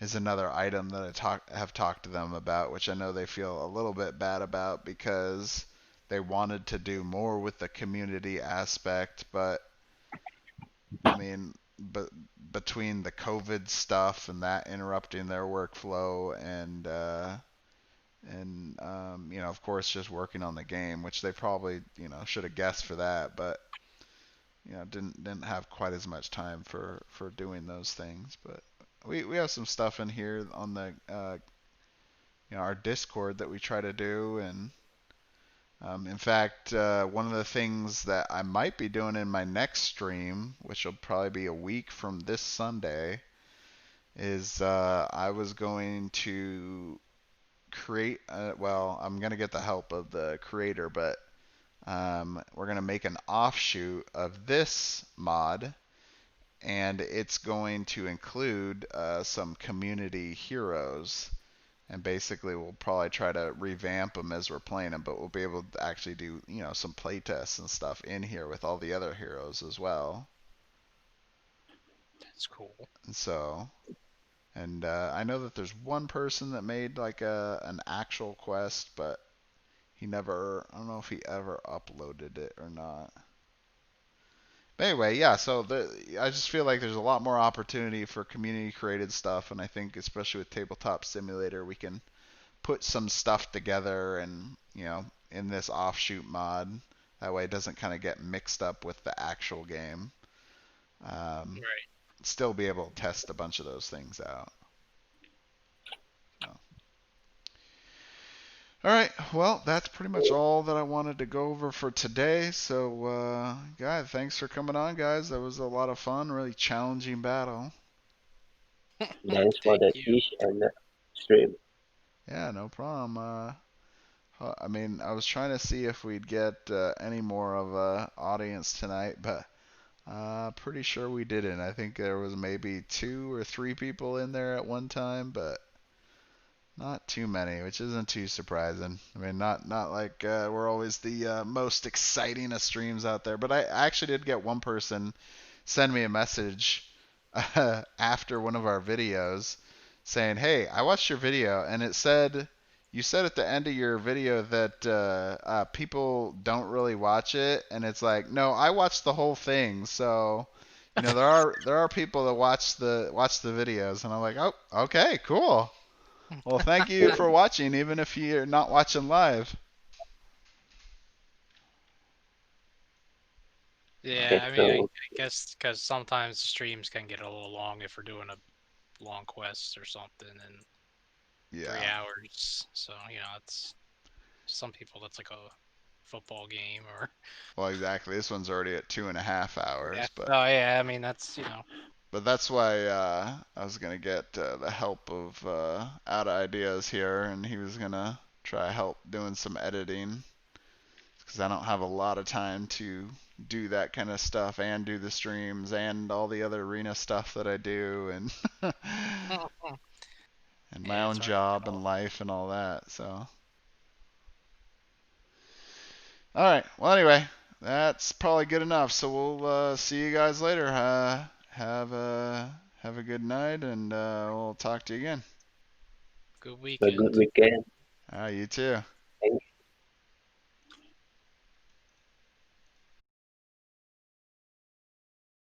is another item that have talked to them about, which I know they feel a little bit bad about because they wanted to do more with the community aspect, but I mean, but between the COVID stuff and that interrupting their workflow, and of course, just working on the game, which they probably should have guessed for that, but didn't have quite as much time for doing those things. But we have some stuff in here on the our Discord that we try to do, and in fact, one of the things that I might be doing in my next stream, which will probably be a week from this Sunday, is I was going to create. Well, I'm going to get the help of the creator, but we're going to make an offshoot of this mod, and it's going to include some community heroes. And basically, we'll probably try to revamp them as we're playing them, but we'll be able to actually do, some playtests and stuff in here with all the other heroes as well. That's cool. And so, and I know that there's one person that made like an actual quest, but I don't know if he ever uploaded it or not. But anyway, yeah, so I just feel like there's a lot more opportunity for community created stuff, and I think especially with Tabletop Simulator, we can put some stuff together and, in this offshoot mod. That way it doesn't kind of get mixed up with the actual game. Right. Still be able to test a bunch of those things out. So. All right, well, that's pretty much all that I wanted to go over for today. So, guys, thanks for coming on, guys. That was a lot of fun, really challenging battle. Thanks for Thank the you. teach and the stream. Yeah, no problem. I mean, I was trying to see if we'd get any more of a audience tonight, but pretty sure we didn't. I think there was maybe 2 or 3 people in there at one time, but not too many, which isn't too surprising. I mean, not like we're always the most exciting of streams out there. But I actually did get one person send me a message after one of our videos saying, "Hey, I watched your video, and it said you said at the end of your video that people don't really watch it." And it's like, no, I watched the whole thing. So, there are people that watch the videos, and I'm like, oh, okay, cool. Well, thank you for watching, even if you're not watching live. Yeah, Okay, I mean, I so guess because sometimes streams can get a little long if we're doing a long quest or something in 3 Yeah. hours. So, it's some people that's like a football game or. Well, exactly. This one's already at 2.5 hours, Yeah. but Oh, yeah, I mean, that's why I was gonna get the help of Out Ideas here, and he was gonna try help doing some editing because I don't have a lot of time to do that kind of stuff and do the streams and all the other arena stuff that I do, and and my yeah, own it's hard to get job all. and life and all that. So. All right. Well, anyway, that's probably good enough. So we'll see you guys later. Have a good night, and we'll talk to you again. Good a good weekend. weekend. All right, you too.